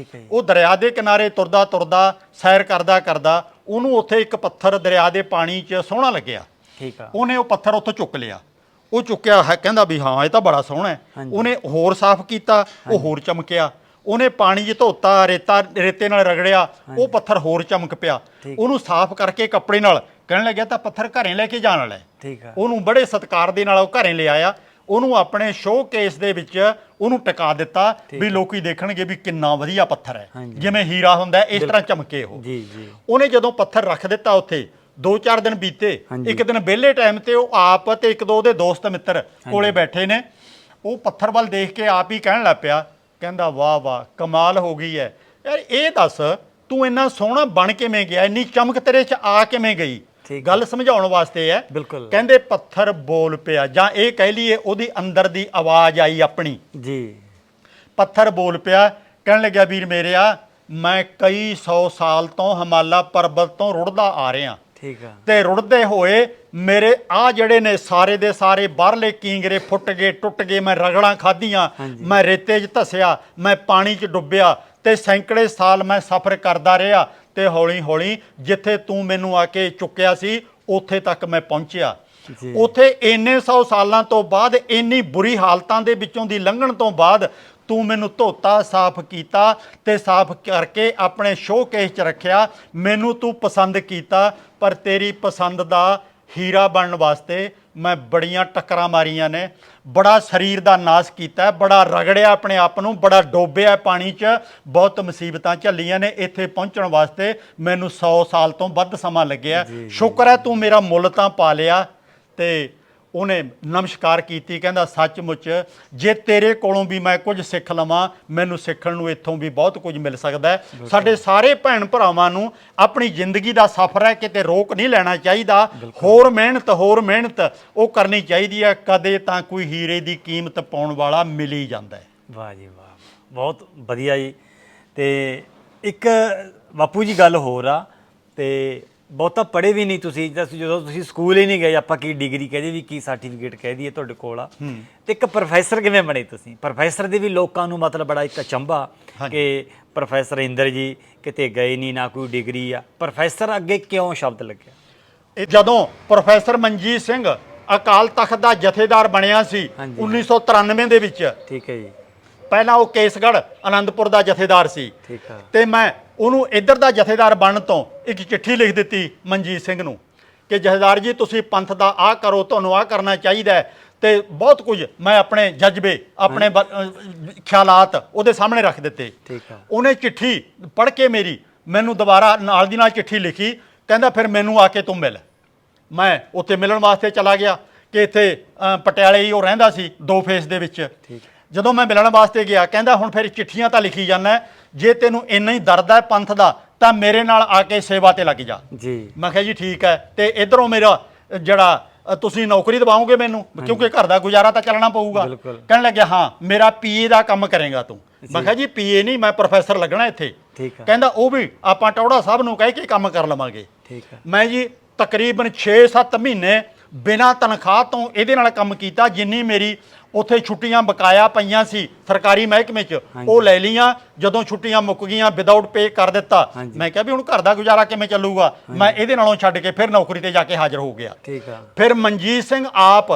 ਉਹ ਦਰਿਆ ਦੇ ਕਿਨਾਰੇ ਤੁਰਦਾ ਤੁਰਦਾ, ਸੈਰ ਕਰਦਾ ਕਰਦਾ, ਉਹਨੂੰ ਉੱਥੇ ਇੱਕ ਪੱਥਰ ਦਰਿਆ ਦੇ ਪਾਣੀ 'ਚ ਸੋਹਣਾ ਲੱਗਿਆ। ਉਹਨੇ ਉਹ ਪੱਥਰ ਉੱਥੋਂ ਚੁੱਕ ਲਿਆ। ਉਹ ਚੁੱਕਿਆ ਹੈ, ਕਹਿੰਦਾ ਵੀ ਹਾਂ ਇਹ ਤਾਂ ਬੜਾ ਸੋਹਣਾ ਹੈ। ਉਹਨੇ ਹੋਰ ਸਾਫ਼ ਕੀਤਾ, ਉਹ ਹੋਰ ਚਮਕਿਆ। ਉਹਨੇ ਪਾਣੀ 'ਚ ਧੋਤਾ, ਰੇਤੇ ਨਾਲ ਰਗੜਿਆ, ਉਹ ਪੱਥਰ ਹੋਰ ਚਮਕ ਪਿਆ। ਉਹਨੂੰ ਸਾਫ਼ ਕਰਕੇ ਕੱਪੜੇ ਨਾਲ, ਕਹਿਣ ਲੱਗਿਆ ਤਾਂ ਪੱਥਰ ਘਰੇ ਲੈ ਕੇ ਜਾਣ ਵਾਲਾ ਹੈ। ਉਹਨੂੰ ਬੜੇ ਸਤਿਕਾਰ ਦੇ ਨਾਲ ਉਹ ਘਰੇ ਲੈ ਆਇਆ। ਉਹਨੂੰ ਆਪਣੇ ਸ਼ੋਅ ਕੇਸ ਦੇ ਵਿੱਚ ਉਹਨੂੰ ਟਿਕਾ ਦਿੱਤਾ ਵੀ ਲੋਕੀ ਦੇਖਣਗੇ ਵੀ ਕਿੰਨਾ ਵਧੀਆ ਪੱਥਰ ਹੈ, ਜਿਵੇਂ ਹੀਰਾ ਹੁੰਦਾ ਇਸ ਤਰ੍ਹਾਂ ਚਮਕੇ ਉਹ। ਉਹਨੇ ਜਦੋਂ ਪੱਥਰ ਰੱਖ ਦਿੱਤਾ ਉੱਥੇ, 2-4 ਦਿਨ ਬੀਤੇ। ਇੱਕ ਦਿਨ ਵਿਹਲੇ ਟਾਈਮ ਤੇ ਉਹ ਆਪ ਤੇ ਇੱਕ ਦੋ ਉਹਦੇ ਦੋਸਤ ਮਿੱਤਰ ਕੋਲੇ ਬੈਠੇ ਨੇ। ਉਹ ਪੱਥਰ ਵੱਲ ਦੇਖ ਕੇ ਆਪ ਹੀ ਕਹਿਣ ਲੱਗ ਪਿਆ, ਕਹਿੰਦਾ ਵਾਹ ਵਾਹ ਕਮਾਲ ਹੋ ਗਈ ਹੈ ਯਾਰ, ਇਹ ਦੱਸ ਤੂੰ ਇੰਨਾ ਸੋਹਣਾ ਬਣ ਕਿਵੇਂ ਗਿਆ, ਇੰਨੀ ਚਮਕ ਤੇਰੇ 'ਚ ਆ ਕਿਵੇਂ ਗਈ। ਗੱਲ ਸਮਝਾਉਣ ਵਾਸਤੇ ਹੈ। ਕਹਿੰਦੇ ਪੱਥਰ ਬੋਲ ਪਿਆ, ਜਾਂ ਇਹ ਕਹਿ ਲਈਏ ਉਹਦੀ ਅੰਦਰ ਦੀ ਆਵਾਜ਼ ਆਈ ਆਪਣੀ। ਪੱਥਰ ਬੋਲ ਪਿਆ, ਕਹਿਣ ਲੱਗਿਆ ਵੀਰ ਮੇਰਿਆ, ਮੈਂ ਕਈ 100 ਸਾਲ ਤੋਂ ਹਿਮਾਲਾ ਪਰਬਤ ਤੋਂ ਰੁੜਦਾ ਆ ਰਿਹਾ ਤੇ ਰੁੜਦੇ ਹੋਏ ਮੇਰੇ ਆ ਜਿਹੜੇ ਨੇ ਸਾਰੇ ਦੇ ਸਾਰੇ ਬਾਹਰਲੇ ਕੀਂਗਰੇ ਫੁੱਟ ਗਏ, ਟੁੱਟ ਗਏ। ਮੈਂ ਰਗੜਾਂ ਖਾਧੀਆਂ, ਮੈਂ ਰੇਤੇ 'ਚ ਧੱਸਿਆ, ਮੈਂ ਪਾਣੀ 'ਚ ਡੁੱਬਿਆ ਤੇ ਸੈਂਕੜੇ ਸਾਲ ਮੈਂ ਸਫ਼ਰ ਕਰਦਾ ਰਿਹਾ ਤੇ ਹੌਲੀ ਹੌਲੀ ਜਿੱਥੇ ਤੂੰ ਮੈਨੂੰ ਆ ਕੇ ਚੁੱਕਿਆ ਸੀ ਉੱਥੇ ਤੱਕ ਮੈਂ ਪਹੁੰਚਿਆ। ਉੱਥੇ ਇੰਨੇ 100 ਸਾਲਾਂ ਤੋਂ ਬਾਅਦ, ਇੰਨੀ ਬੁਰੀ ਹਾਲਤਾਂ ਦੇ ਵਿੱਚੋਂ ਦੀ ਲੰਘਣ ਤੋਂ ਬਾਅਦ ਤੂੰ ਮੈਨੂੰ ਧੋਤਾ, ਸਾਫ਼ ਕੀਤਾ ਤੇ ਸਾਫ਼ ਕਰਕੇ ਆਪਣੇ ਸ਼ੋਅ ਕੇਸ 'ਚ ਰੱਖਿਆ। ਮੈਨੂੰ ਤੂੰ ਪਸੰਦ ਕੀਤਾ, ਪਰ ਤੇਰੀ ਪਸੰਦ ਦਾ ਹੀਰਾ ਬਣਨ ਵਾਸਤੇ ਮੈਂ ਬੜੀਆਂ ਟੱਕਰਾਂ ਮਾਰੀਆਂ ਨੇ, ਬੜਾ ਸਰੀਰ ਦਾ ਨਾਸ ਕੀਤਾ, ਬੜਾ ਰਗੜਿਆ ਆਪਣੇ ਆਪ ਨੂੰ, ਬੜਾ ਡੋਬਿਆ ਪਾਣੀ 'ਚ, ਬਹੁਤ ਮੁਸੀਬਤਾਂ ਝੱਲੀਆਂ ਨੇ। ਇੱਥੇ ਪਹੁੰਚਣ ਵਾਸਤੇ ਮੈਨੂੰ 100 ਸਾਲ ਤੋਂ ਵੱਧ ਸਮਾਂ ਲੱਗਿਆ। ਸ਼ੁਕਰ ਹੈ ਤੂੰ ਮੇਰਾ ਮੁੱਲ ਤਾਂ ਪਾ ਲਿਆ। ਤੇ ਉਹਨੇ ਨਮਸਕਾਰ ਕੀਤੀ, ਕਹਿੰਦਾ ਸੱਚਮੁੱਚ ਜੇ ਤੇਰੇ ਕੋਲੋਂ ਵੀ ਮੈਂ ਕੁਝ ਸਿੱਖ ਲਵਾਂ, ਮੈਨੂੰ ਸਿੱਖਣ ਨੂੰ ਇੱਥੋਂ ਵੀ ਬਹੁਤ ਕੁਝ ਮਿਲ ਸਕਦਾ ਹੈ। ਸਾਡੇ ਸਾਰੇ ਭੈਣ ਭਰਾਵਾਂ ਨੂੰ ਆਪਣੀ ਜ਼ਿੰਦਗੀ ਦਾ ਸਫ਼ਰ ਹੈ, ਕਿਤੇ ਰੋਕ ਨਹੀਂ ਲੈਣਾ ਚਾਹੀਦਾ। ਹੋਰ ਮਿਹਨਤ ਉਹ ਕਰਨੀ ਚਾਹੀਦੀ ਹੈ। ਕਦੇ ਤਾਂ ਕੋਈ ਹੀਰੇ ਦੀ ਕੀਮਤ ਪਾਉਣ ਵਾਲਾ ਮਿਲ ਹੀ ਜਾਂਦਾ ਹੈ। ਵਾਹ ਜੀ ਵਾਹ, ਬਹੁਤ ਵਧੀਆ ਜੀ। ਤੇ ਇੱਕ ਬਾਪੂ ਜੀ ਗੱਲ ਹੋਰ ਆ, ਤੇ ਬਹੁਤਾ ਪੜ੍ਹੇ ਵੀ ਨਹੀਂ ਤੁਸੀਂ, ਜਦੋਂ ਤੁਸੀਂ ਸਕੂਲ ਹੀ ਨਹੀਂ ਗਏ, ਆਪਾਂ ਕੀ ਡਿਗਰੀ ਕਹਿ ਦਈਏ ਵੀ ਕੀ ਸਰਟੀਫਿਕੇਟ ਕਹਿ ਦਈਏ ਤੁਹਾਡੇ ਕੋਲ ਆ, ਤੇ ਇੱਕ ਪ੍ਰੋਫੈਸਰ ਕਿਵੇਂ ਬਣੇ ਤੁਸੀਂ? ਪ੍ਰੋਫੈਸਰ ਦੇ ਵੀ ਲੋਕਾਂ ਨੂੰ ਮਤਲਬ ਬੜਾ ਇੱਕ ਅਚੰਭਾ ਕਿ ਪ੍ਰੋਫੈਸਰ ਇੰਦਰ ਜੀ ਕਿਤੇ ਗਏ ਨਹੀਂ, ਨਾ ਕੋਈ ਡਿਗਰੀ ਆ, ਪ੍ਰੋਫੈਸਰ ਅੱਗੇ ਕਿਉਂ ਸ਼ਬਦ ਲੱਗਿਆ? ਜਦੋਂ ਪ੍ਰੋਫੈਸਰ ਮਨਜੀਤ ਸਿੰਘ ਅਕਾਲ ਤਖਤ ਦਾ ਜਥੇਦਾਰ ਬਣਿਆ ਸੀ 1993 ਦੇ ਵਿੱਚ, ਠੀਕ ਹੈ ਜੀ, ਪਹਿਲਾਂ ਉਹ ਕੇਸਗੜ੍ਹ ਆਨੰਦਪੁਰ ਦਾ ਜਥੇਦਾਰ ਸੀ, ਠੀਕ ਆ, ਤੇ ਮੈਂ ਉਹਨੂੰ ਇੱਧਰ ਦਾ ਜਥੇਦਾਰ ਬਣਨ ਤੋਂ ਇੱਕ ਚਿੱਠੀ ਲਿਖ ਦਿੱਤੀ ਮਨਜੀਤ ਸਿੰਘ ਨੂੰ ਕਿ ਜਥੇਦਾਰ ਜੀ ਤੁਸੀਂ ਪੰਥ ਦਾ ਆਹ ਕਰੋ, ਤੁਹਾਨੂੰ ਆਹ ਕਰਨਾ ਚਾਹੀਦਾ ਹੈ, ਤੇ ਬਹੁਤ ਕੁਝ ਮੈਂ ਆਪਣੇ ਜਜ਼ਬੇ, ਆਪਣੇ ਖਿਆਲਾਤ ਉਹਦੇ ਸਾਹਮਣੇ ਰੱਖ ਦਿੱਤੇ। ਠੀਕ ਆ, ਉਹਨੇ ਚਿੱਠੀ ਪੜ੍ਹ ਕੇ ਮੈਨੂੰ ਦੁਬਾਰਾ ਨਾਲ ਦੀ ਨਾਲ ਚਿੱਠੀ ਲਿਖੀ, ਕਹਿੰਦਾ ਫਿਰ ਮੈਨੂੰ ਆ ਕੇ ਤੂੰ ਮਿਲ। ਮੈਂ ਉੱਥੇ ਮਿਲਣ ਵਾਸਤੇ ਚਲਾ ਗਿਆ ਕਿ ਇੱਥੇ ਪਟਿਆਲੇ ਹੀ ਉਹ ਰਹਿੰਦਾ ਸੀ 2 ਫੇਸ ਦੇ ਵਿੱਚ। ਜਦੋਂ ਮੈਂ ਮਿਲਣ ਵਾਸਤੇ ਗਿਆ, ਕਹਿੰਦਾ ਹੁਣ ਫਿਰ ਚਿੱਠੀਆਂ ਤਾਂ ਲਿਖੀ ਜਾਂਦਾ, ਜੇ ਤੈਨੂੰ ਇੰਨਾ ਹੀ ਦਰਦ ਹੈ ਪੰਥ ਦਾ ਤਾਂ ਮੇਰੇ ਨਾਲ ਆ ਕੇ ਸੇਵਾ ਤੇ ਲੱਗ ਜਾ ਜੀ। ਮੈਂ ਕਿਹਾ ਜੀ ਠੀਕ ਹੈ, ਤੇ ਇਧਰੋਂ ਮੇਰਾ ਜਿਹੜਾ ਤੁਸੀਂ ਨੌਕਰੀ ਦਿਵਾਓਗੇ ਮੈਨੂੰ, ਕਿਉਂਕਿ ਘਰ ਦਾ ਗੁਜ਼ਾਰਾ ਤਾਂ ਚੱਲਣਾ ਪਊਗਾ। ਕਹਿਣ ਲੱਗਿਆ ਹਾਂ ਮੇਰਾ ਪੀਏ ਦਾ ਕੰਮ ਕਰੇਗਾ ਤੂੰ। ਮੈਂ ਕਿਹਾ ਜੀ ਪੀਏ ਨਹੀਂ, ਮੈਂ ਪ੍ਰੋਫੈਸਰ ਲੱਗਣਾ ਇੱਥੇ। ਕਹਿੰਦਾ ਉਹ ਵੀ ਆਪਾਂ ਟੌੜਾ ਸਾਹਿਬ ਨੂੰ ਕਹਿ ਕੇ ਕੰਮ ਕਰ ਲਵਾਂਗੇ। ਮੈਂ ਜੀ ਤਕਰੀਬਨ 6-7 ਮਹੀਨੇ ਬਿਨਾਂ ਤਨਖਾਹ ਤੋਂ ਇਹਦੇ ਨਾਲ ਕੰਮ ਕੀਤਾ। ਜਿੰਨੀ ਮੇਰੀ ਉੱਥੇ ਛੁੱਟੀਆਂ ਬਕਾਇਆ ਪਈਆਂ ਸੀ ਸਰਕਾਰੀ ਮਹਿਕਮੇ 'ਚ, ਉਹ ਲੈ ਲਈਆਂ। ਜਦੋਂ ਛੁੱਟੀਆਂ ਮੁੱਕ ਗਈਆਂ ਵਿਦਆਊਟ ਪੇ ਕਰ ਦਿੱਤਾ। ਮੈਂ ਕਿਹਾ ਵੀ ਹੁਣ ਘਰ ਦਾ ਗੁਜ਼ਾਰਾ ਕਿਵੇਂ ਚੱਲੂਗਾ, ਮੈਂ ਇਹਦੇ ਨਾਲੋਂ ਛੱਡ ਕੇ ਫਿਰ ਨੌਕਰੀ ਤੇ ਜਾ ਕੇ ਹਾਜ਼ਰ ਹੋ ਗਿਆ। ਫਿਰ ਮਨਜੀਤ ਸਿੰਘ ਆਪ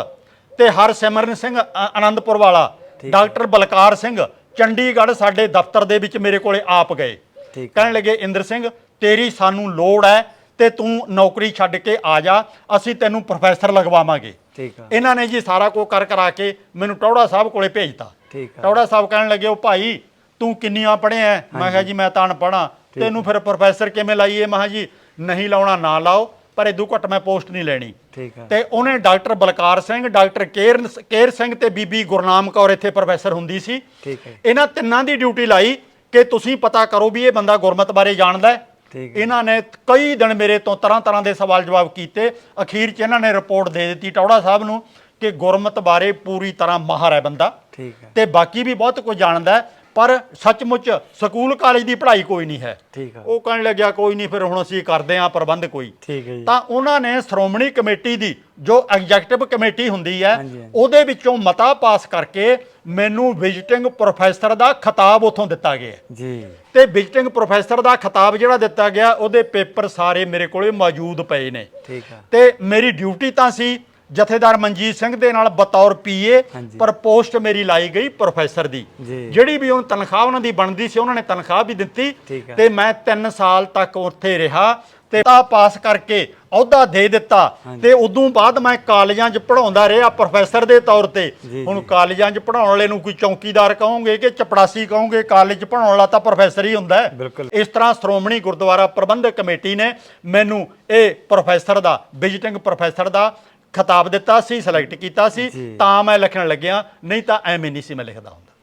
ਤੇ ਹਰਸਿਮਰਨ ਸਿੰਘ ਆਨੰਦਪੁਰ ਵਾਲਾ, ਡਾਕਟਰ ਬਲਕਾਰ ਸਿੰਘ ਚੰਡੀਗੜ੍ਹ ਸਾਡੇ ਦਫ਼ਤਰ ਦੇ ਵਿੱਚ ਮੇਰੇ ਕੋਲੇ ਆਪ ਗਏ। ਕਹਿਣ ਲੱਗੇ ਇੰਦਰ ਸਿੰਘ ਤੇਰੀ ਸਾਨੂੰ ਲੋੜ ਹੈ ਤੇ ਤੂੰ ਨੌਕਰੀ ਛੱਡ ਕੇ ਆ ਜਾ, ਅਸੀਂ ਤੈਨੂੰ ਪ੍ਰੋਫੈਸਰ ਲਗਵਾਵਾਂਗੇ। ਇਹਨਾਂ ਨੇ ਜੀ ਸਾਰਾ ਕੁਝ ਕਰਾ ਕੇ ਮੈਨੂੰ ਟੌੜਾ ਸਾਹਿਬ ਕੋਲੇ ਭੇਜਤਾ। ਟੌੜਾ ਸਾਹਿਬ ਕਹਿਣ ਲੱਗੇ ਉਹ ਭਾਈ ਤੂੰ ਕਿੰਨੀਆਂ ਪੜ੍ਹਿਆ? ਮੈਂ ਕਿਹਾ ਜੀ ਮੈਂ ਤਾਂ ਅਨਪੜ੍ਹਾਂ, ਤੈਨੂੰ ਫਿਰ ਪ੍ਰੋਫੈਸਰ ਕਿਵੇਂ ਲਾਈਏ? ਮੈਂ ਕਿਹਾ ਜੀ ਨਹੀਂ ਲਾਉਣਾ ਨਾ ਲਾਓ, ਪਰ ਇਦੋਂ ਘੱਟ ਮੈਂ ਪੋਸਟ ਨਹੀਂ ਲੈਣੀ। ਤੇ ਉਹਨੇ ਡਾਕਟਰ ਬਲਕਾਰ ਸਿੰਘ, ਡਾਕਟਰ ਕੇਰ ਸਿੰਘ ਤੇ ਬੀਬੀ ਗੁਰਨਾਮ ਕੌਰ ਇੱਥੇ ਪ੍ਰੋਫੈਸਰ ਹੁੰਦੀ ਸੀ, ਇਹਨਾਂ ਤਿੰਨਾਂ ਦੀ ਡਿਊਟੀ ਲਾਈ ਕਿ ਤੁਸੀਂ ਪਤਾ ਕਰੋ ਵੀ ਇਹ ਬੰਦਾ ਗੁਰਮਤ ਬਾਰੇ ਜਾਣਦਾ ਹੈ। ਇਹਨਾਂ ਨੇ ਕਈ ਦਿਨ ਮੇਰੇ ਤੋਂ ਤਰ੍ਹਾਂ ਦੇ ਸਵਾਲ ਜਵਾਬ ਕੀਤੇ। ਅਖੀਰ 'ਚ ਇਹਨਾਂ ਨੇ ਰਿਪੋਰਟ ਦੇ ਦਿੱਤੀ ਟੌੜਾ ਸਾਹਿਬ ਨੂੰ ਕਿ ਗੁਰਮਤ ਬਾਰੇ ਪੂਰੀ ਤਰ੍ਹਾਂ ਮਾਹਰ ਹੈ ਬੰਦਾ, ਤੇ ਬਾਕੀ ਵੀ ਬਹੁਤ ਕੁਝ ਜਾਣਦਾ, ਪਰ ਸੱਚਮੁੱਚ ਸਕੂਲ ਕਾਲਜ ਦੀ ਪੜ੍ਹਾਈ ਕੋਈ ਨਹੀਂ ਹੈ। ਉਹ ਕਹਿਣ ਲੱਗਿਆ ਕੋਈ ਨਹੀਂ, ਫਿਰ ਹੁਣ ਅਸੀਂ ਕਰਦੇ ਹਾਂ ਪ੍ਰਬੰਧ ਕੋਈ। ਤਾਂ ਉਹਨਾਂ ਨੇ ਸ਼੍ਰੋਮਣੀ ਕਮੇਟੀ ਦੀ ਜੋ ਐਗਜ਼ੈਕਟਿਵ ਕਮੇਟੀ ਹੁੰਦੀ ਹੈ ਉਹਦੇ ਵਿੱਚੋਂ ਮਤਾ ਪਾਸ ਕਰਕੇ ਮੈਨੂੰ ਵਿਜ਼ਿਟਿੰਗ ਪ੍ਰੋਫੈਸਰ ਦਾ ਖਿਤਾਬ ਉੱਥੋਂ ਦਿੱਤਾ ਗਿਆ ਜੀ। ਤੇ ਵਿਜ਼ਿਟਿੰਗ ਪ੍ਰੋਫੈਸਰ ਦਾ ਖਿਤਾਬ ਜਿਹੜਾ ਦਿੱਤਾ ਗਿਆ ਉਹਦੇ ਪੇਪਰ ਸਾਰੇ ਮੇਰੇ ਕੋਲੇ ਮੌਜੂਦ ਪਏ ਨੇ। ਤੇ ਮੇਰੀ ਡਿਊਟੀ ਤਾਂ ਸੀ ਜਥੇਦਾਰ ਮਨਜੀਤ ਸਿੰਘ ਦੇ ਨਾਲ ਬਤੌਰ ਪੀਏ, ਪਰ ਪੋਸਟ ਮੇਰੀ ਲਾਈ ਗਈ ਪ੍ਰੋਫੈਸਰ ਦੀ। ਜਿਹੜੀ ਵੀ ਉਹ ਤਨਖਾਹ ਉਹਨਾਂ ਦੀ ਬਣਦੀ ਸੀ ਉਹਨਾਂ ਨੇ ਤਨਖਾਹ ਵੀ ਦਿੱਤੀ, ਤੇ ਮੈਂ 3 ਸਾਲ ਤੱਕ ਉੱਥੇ ਰਿਹਾ ਤੇ ਪਾਸ ਕਰਕੇ ਅਹੁਦਾ ਦੇ ਦਿੱਤਾ। ਤੇ ਉਦੋਂ ਬਾਅਦ ਮੈਂ ਕਾਲਜਾਂ 'ਚ ਪੜ੍ਹਾਉਂਦਾ ਰਿਹਾ ਪ੍ਰੋਫੈਸਰ ਦੇ ਤੌਰ ਤੇ। ਹੁਣ ਕਾਲਜਾਂ 'ਚ ਪੜ੍ਹਾਉਣ ਵਾਲੇ ਨੂੰ ਕੋਈ ਚੌਕੀਦਾਰ ਕਹੋਗੇ ਕਿ ਚਪੜਾਸੀ ਕਹੋਗੇ, ਕਾਲਜ 'ਚ ਪੜ੍ਹਾਉਣ ਵਾਲਾ ਤਾਂ ਪ੍ਰੋਫੈਸਰ ਹੀ ਹੁੰਦਾ ਹੈ। ਇਸ ਤਰ੍ਹਾਂ ਸ਼੍ਰੋਮਣੀ ਗੁਰਦੁਆਰਾ ਪ੍ਰਬੰਧਕ ਕਮੇਟੀ ਨੇ ਮੈਨੂੰ ਇਹ ਪ੍ਰੋਫੈਸਰ ਦਾ, ਵਿਜ਼ਿਟਿੰਗ ਪ੍ਰੋਫੈਸਰ ਦਾ ਖਿਤਾਬ ਦਿੱਤਾ ਸੀ, ਸਿਲੈਕਟ ਕੀਤਾ ਸੀ, ਤਾਂ ਮੈਂ ਲਿਖਣ ਲੱਗਿਆ, ਨਹੀਂ ਤਾਂ ਐਵੇਂ ਨਹੀਂ ਸੀ ਮੈਂ ਲਿਖਦਾ ਹੁੰਦਾ।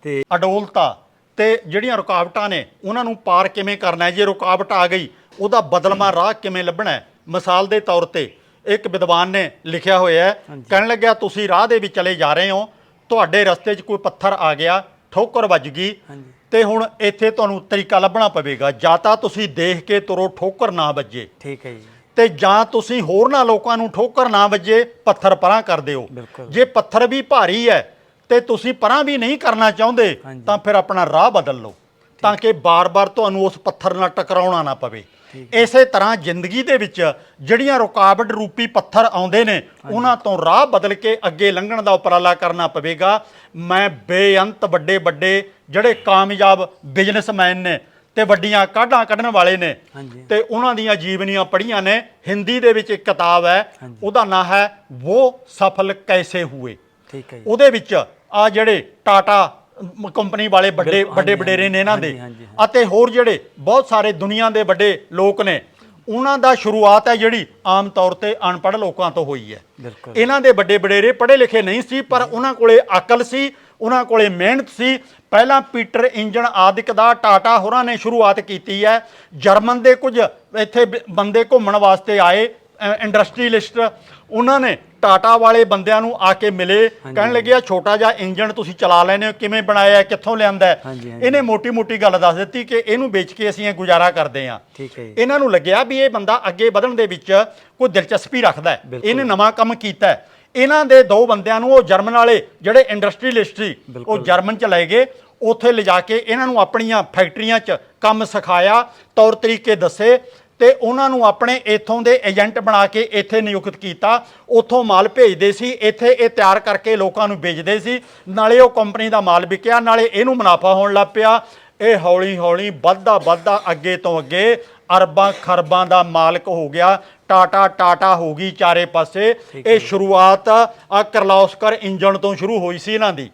ਤੇ ਅਡੋਲਤਾ ਤੇ ਜਿਹੜੀਆਂ ਰੁਕਾਵਟਾਂ ਨੇ ਉਹਨਾਂ ਨੂੰ ਪਾਰ ਕਿਵੇਂ ਕਰਨਾ ਹੈ, ਜੇ ਰੁਕਾਵਟ ਆ ਗਈ ਉਹਦਾ ਬਦਲਵਾਂ ਰਾਹ ਕਿਵੇਂ ਲੱਭਣਾ ਹੈ। ਮਿਸਾਲ ਦੇ ਤੌਰ ਤੇ ਇੱਕ ਵਿਦਵਾਨ ਨੇ ਲਿਖਿਆ ਹੋਇਆ ਹੈ, ਕਹਿਣ ਲੱਗਿਆ ਤੁਸੀਂ ਰਾਹ ਦੇ ਵਿੱਚ ਚਲੇ ਜਾ ਰਹੇ ਹੋ, ਤੁਹਾਡੇ ਰਸਤੇ 'ਚ ਕੋਈ ਪੱਥਰ ਆ ਗਿਆ, ਠੋਕਰ ਵੱਜ ਗਈ, ਤੇ ਹੁਣ ਇੱਥੇ ਤੁਹਾਨੂੰ ਤਰੀਕਾ ਲੱਭਣਾ ਪਵੇਗਾ। ਜਾਂ ਤਾਂ ਤੁਸੀਂ ਦੇਖ ਕੇ ਤੁਰੋ ਠੋਕਰ ਨਾ ਵੱਜੇ, ਤੇ ਜਾਂ ਤੁਸੀਂ ਹੋਰਨਾਂ ਲੋਕਾਂ ਨੂੰ ਠੋਕਰ ਨਾ ਵੱਜੇ ਪੱਥਰ ਪਰਾਂ ਕਰ ਦਿਓ। ਜੇ ਪੱਥਰ ਵੀ ਭਾਰੀ ਹੈ ਤੇ ਤੁਸੀਂ ਪਰਾਂ ਵੀ ਨਹੀਂ ਕਰਨਾ ਚਾਹੁੰਦੇ ਤਾਂ ਫਿਰ ਆਪਣਾ ਰਾਹ ਬਦਲ ਲਓ, ਤਾਂ ਕਿ ਬਾਰ-ਬਾਰ ਤੁਹਾਨੂੰ ਉਸ ਪੱਥਰ ਨਾਲ ਟਕਰਾਉਣਾ ਨਾ ਪਵੇ। ਇਸੇ ਤਰ੍ਹਾਂ ਜ਼ਿੰਦਗੀ ਦੇ ਵਿੱਚ ਜਿਹੜੀਆਂ ਰੁਕਾਵਟ ਰੂਪੀ ਪੱਥਰ ਆਉਂਦੇ ਨੇ ਉਹਨਾਂ ਤੋਂ ਰਾਹ ਬਦਲ ਕੇ ਅੱਗੇ ਲੰਘਣ ਦਾ ਉਪਰਾਲਾ ਕਰਨਾ ਪਵੇਗਾ। ਮੈਂ ਬੇਅੰਤ ਵੱਡੇ ਜਿਹੜੇ ਕਾਮਯਾਬ ਬਿਜ਼ਨਸਮੈਨ ਨੇ ਤੇ ਵੱਡੀਆਂ ਕਾਢਾਂ ਕੱਢਣ ਵਾਲੇ ਨੇ ਤੇ ਉਹਨਾਂ ਦੀਆਂ ਜੀਵਨੀਆਂ ਪੜ੍ਹੀਆਂ ਨੇ। ਹਿੰਦੀ ਦੇ ਵਿੱਚ ਇੱਕ ਕਿਤਾਬ ਹੈ, ਉਹਦਾ ਨਾਂ ਹੈ ਵੋ ਸਫਲ ਕੈਸੇ ਹੂਏ। ਉਹਦੇ ਵਿੱਚ ਆ ਜਿਹੜੇ ਟਾਟਾ ਕੰਪਨੀ ਵਾਲੇ ਵੱਡੇ ਵਡੇਰੇ ਨੇ ਇਹਨਾਂ ਦੇ, ਅਤੇ ਹੋਰ ਜਿਹੜੇ ਬਹੁਤ ਸਾਰੇ ਦੁਨੀਆ ਦੇ ਵੱਡੇ ਲੋਕ ਨੇ, ਉਹਨਾਂ ਦਾ ਸ਼ੁਰੂਆਤ ਹੈ ਜਿਹੜੀ ਆਮ ਤੌਰ ਤੇ ਅਨਪੜ੍ਹ ਲੋਕਾਂ ਤੋਂ ਹੋਈ ਹੈ। ਬਿਲਕੁਲ। ਇਹਨਾਂ ਦੇ ਵੱਡੇ ਵਡੇਰੇ ਪੜ੍ਹੇ ਲਿਖੇ ਨਹੀਂ ਸੀ, ਪਰ ਉਹਨਾਂ ਕੋਲੇ ਅਕਲ ਸੀ, ਉਹਨਾਂ ਕੋਲੇ ਮਿਹਨਤ ਸੀ। ਪਹਿਲਾਂ ਪੀਟਰ ਇੰਜਣ ਆਦਿਕ ਦਾ ਟਾਟਾ ਹੋਰਾਂ ਨੇ ਸ਼ੁਰੂਆਤ ਕੀਤੀ ਹੈ। ਜਰਮਨ ਦੇ ਕੁਝ ਇੱਥੇ ਬੰਦੇ ਘੁੰਮਣ ਵਾਸਤੇ ਆਏ ਇੰਡਸਟਰੀਲਿਸਟ, ਉਹਨਾਂ ਨੇ ਟਾਟਾ ਵਾਲੇ ਬੰਦਿਆਂ ਨੂੰ ਆ ਕੇ ਮਿਲੇ, ਕਹਿਣ ਲੱਗੇ ਆ ਛੋਟਾ ਜਿਹਾ ਇੰਜਣ ਤੁਸੀਂ ਚਲਾ ਲੈਂਦੇ ਹੋ, ਕਿਵੇਂ ਬਣਾਇਆ, ਕਿੱਥੋਂ ਲਿਆਂਦਾ? ਇਹਨੇ ਮੋਟੀ ਮੋਟੀ ਗੱਲ ਦੱਸ ਦਿੱਤੀ ਕਿ ਇਹਨੂੰ ਵੇਚ ਕੇ ਅਸੀਂ ਇਹ ਗੁਜ਼ਾਰਾ ਕਰਦੇ ਹਾਂ। ਇਹਨਾਂ ਨੂੰ ਲੱਗਿਆ ਵੀ ਇਹ ਬੰਦਾ ਅੱਗੇ ਵਧਣ ਦੇ ਵਿੱਚ ਕੋਈ ਦਿਲਚਸਪੀ ਰੱਖਦਾ ਹੈ, ਇਹਨੇ ਨਵਾਂ ਕੰਮ ਕੀਤਾ ਹੈ। ਇਹਨਾਂ ਦੇ ਦੋ ਬੰਦਿਆਂ ਨੂੰ ਉਹ ਜਰਮਨ ਵਾਲੇ ਜਿਹੜੇ ਇੰਡਸਟਰੀਲਿਸਟ ਸੀ ਉਹ ਜਰਮਨ ਚ ਲੈ ਗਏ। ਉੱਥੇ ਲਿਜਾ ਕੇ ਇਹਨਾਂ ਨੂੰ ਆਪਣੀਆਂ ਫੈਕਟਰੀਆਂ 'ਚ ਕੰਮ ਸਿਖਾਇਆ, ਤੌਰ ਤਰੀਕੇ ਦੱਸੇ, ਤੇ ਉਹਨਾਂ ਨੂੰ ਆਪਣੇ ਇੱਥੋਂ ਦੇ ਏਜੰਟ ਬਣਾ ਕੇ ਇੱਥੇ ਨਿਯੁਕਤ ਕੀਤਾ। ਉੱਥੋਂ ਮਾਲ ਭੇਜਦੇ ਸੀ, ਇੱਥੇ ਇਹ ਤਿਆਰ ਕਰਕੇ ਲੋਕਾਂ ਨੂੰ ਵੇਚਦੇ ਸੀ। ਨਾਲੇ ਉਹ ਕੰਪਨੀ ਦਾ ਮਾਲ ਵਿਕਿਆ, ਨਾਲੇ ਇਹਨੂੰ ਮੁਨਾਫਾ ਹੋਣ ਲੱਗ ਪਿਆ। ਇਹ ਹੌਲੀ ਹੌਲੀ ਵੱਧਦਾ ਅੱਗੇ ਤੋਂ ਅੱਗੇ ਅਰਬਾਂ ਖਰਬਾਂ ਦਾ ਮਾਲਕ ਹੋ ਗਿਆ। ਟਾਟਾ ਹੋ ਗਈ ਚਾਰੇ ਪਾਸੇ। ਇਹ ਸ਼ੁਰੂਆਤ ਆ ਕਿਰਲੋਸਕਰ ਇੰਜਣ ਤੋਂ ਸ਼ੁਰੂ ਹੋਈ ਸੀ ਇਹਨਾਂ ਦੀ।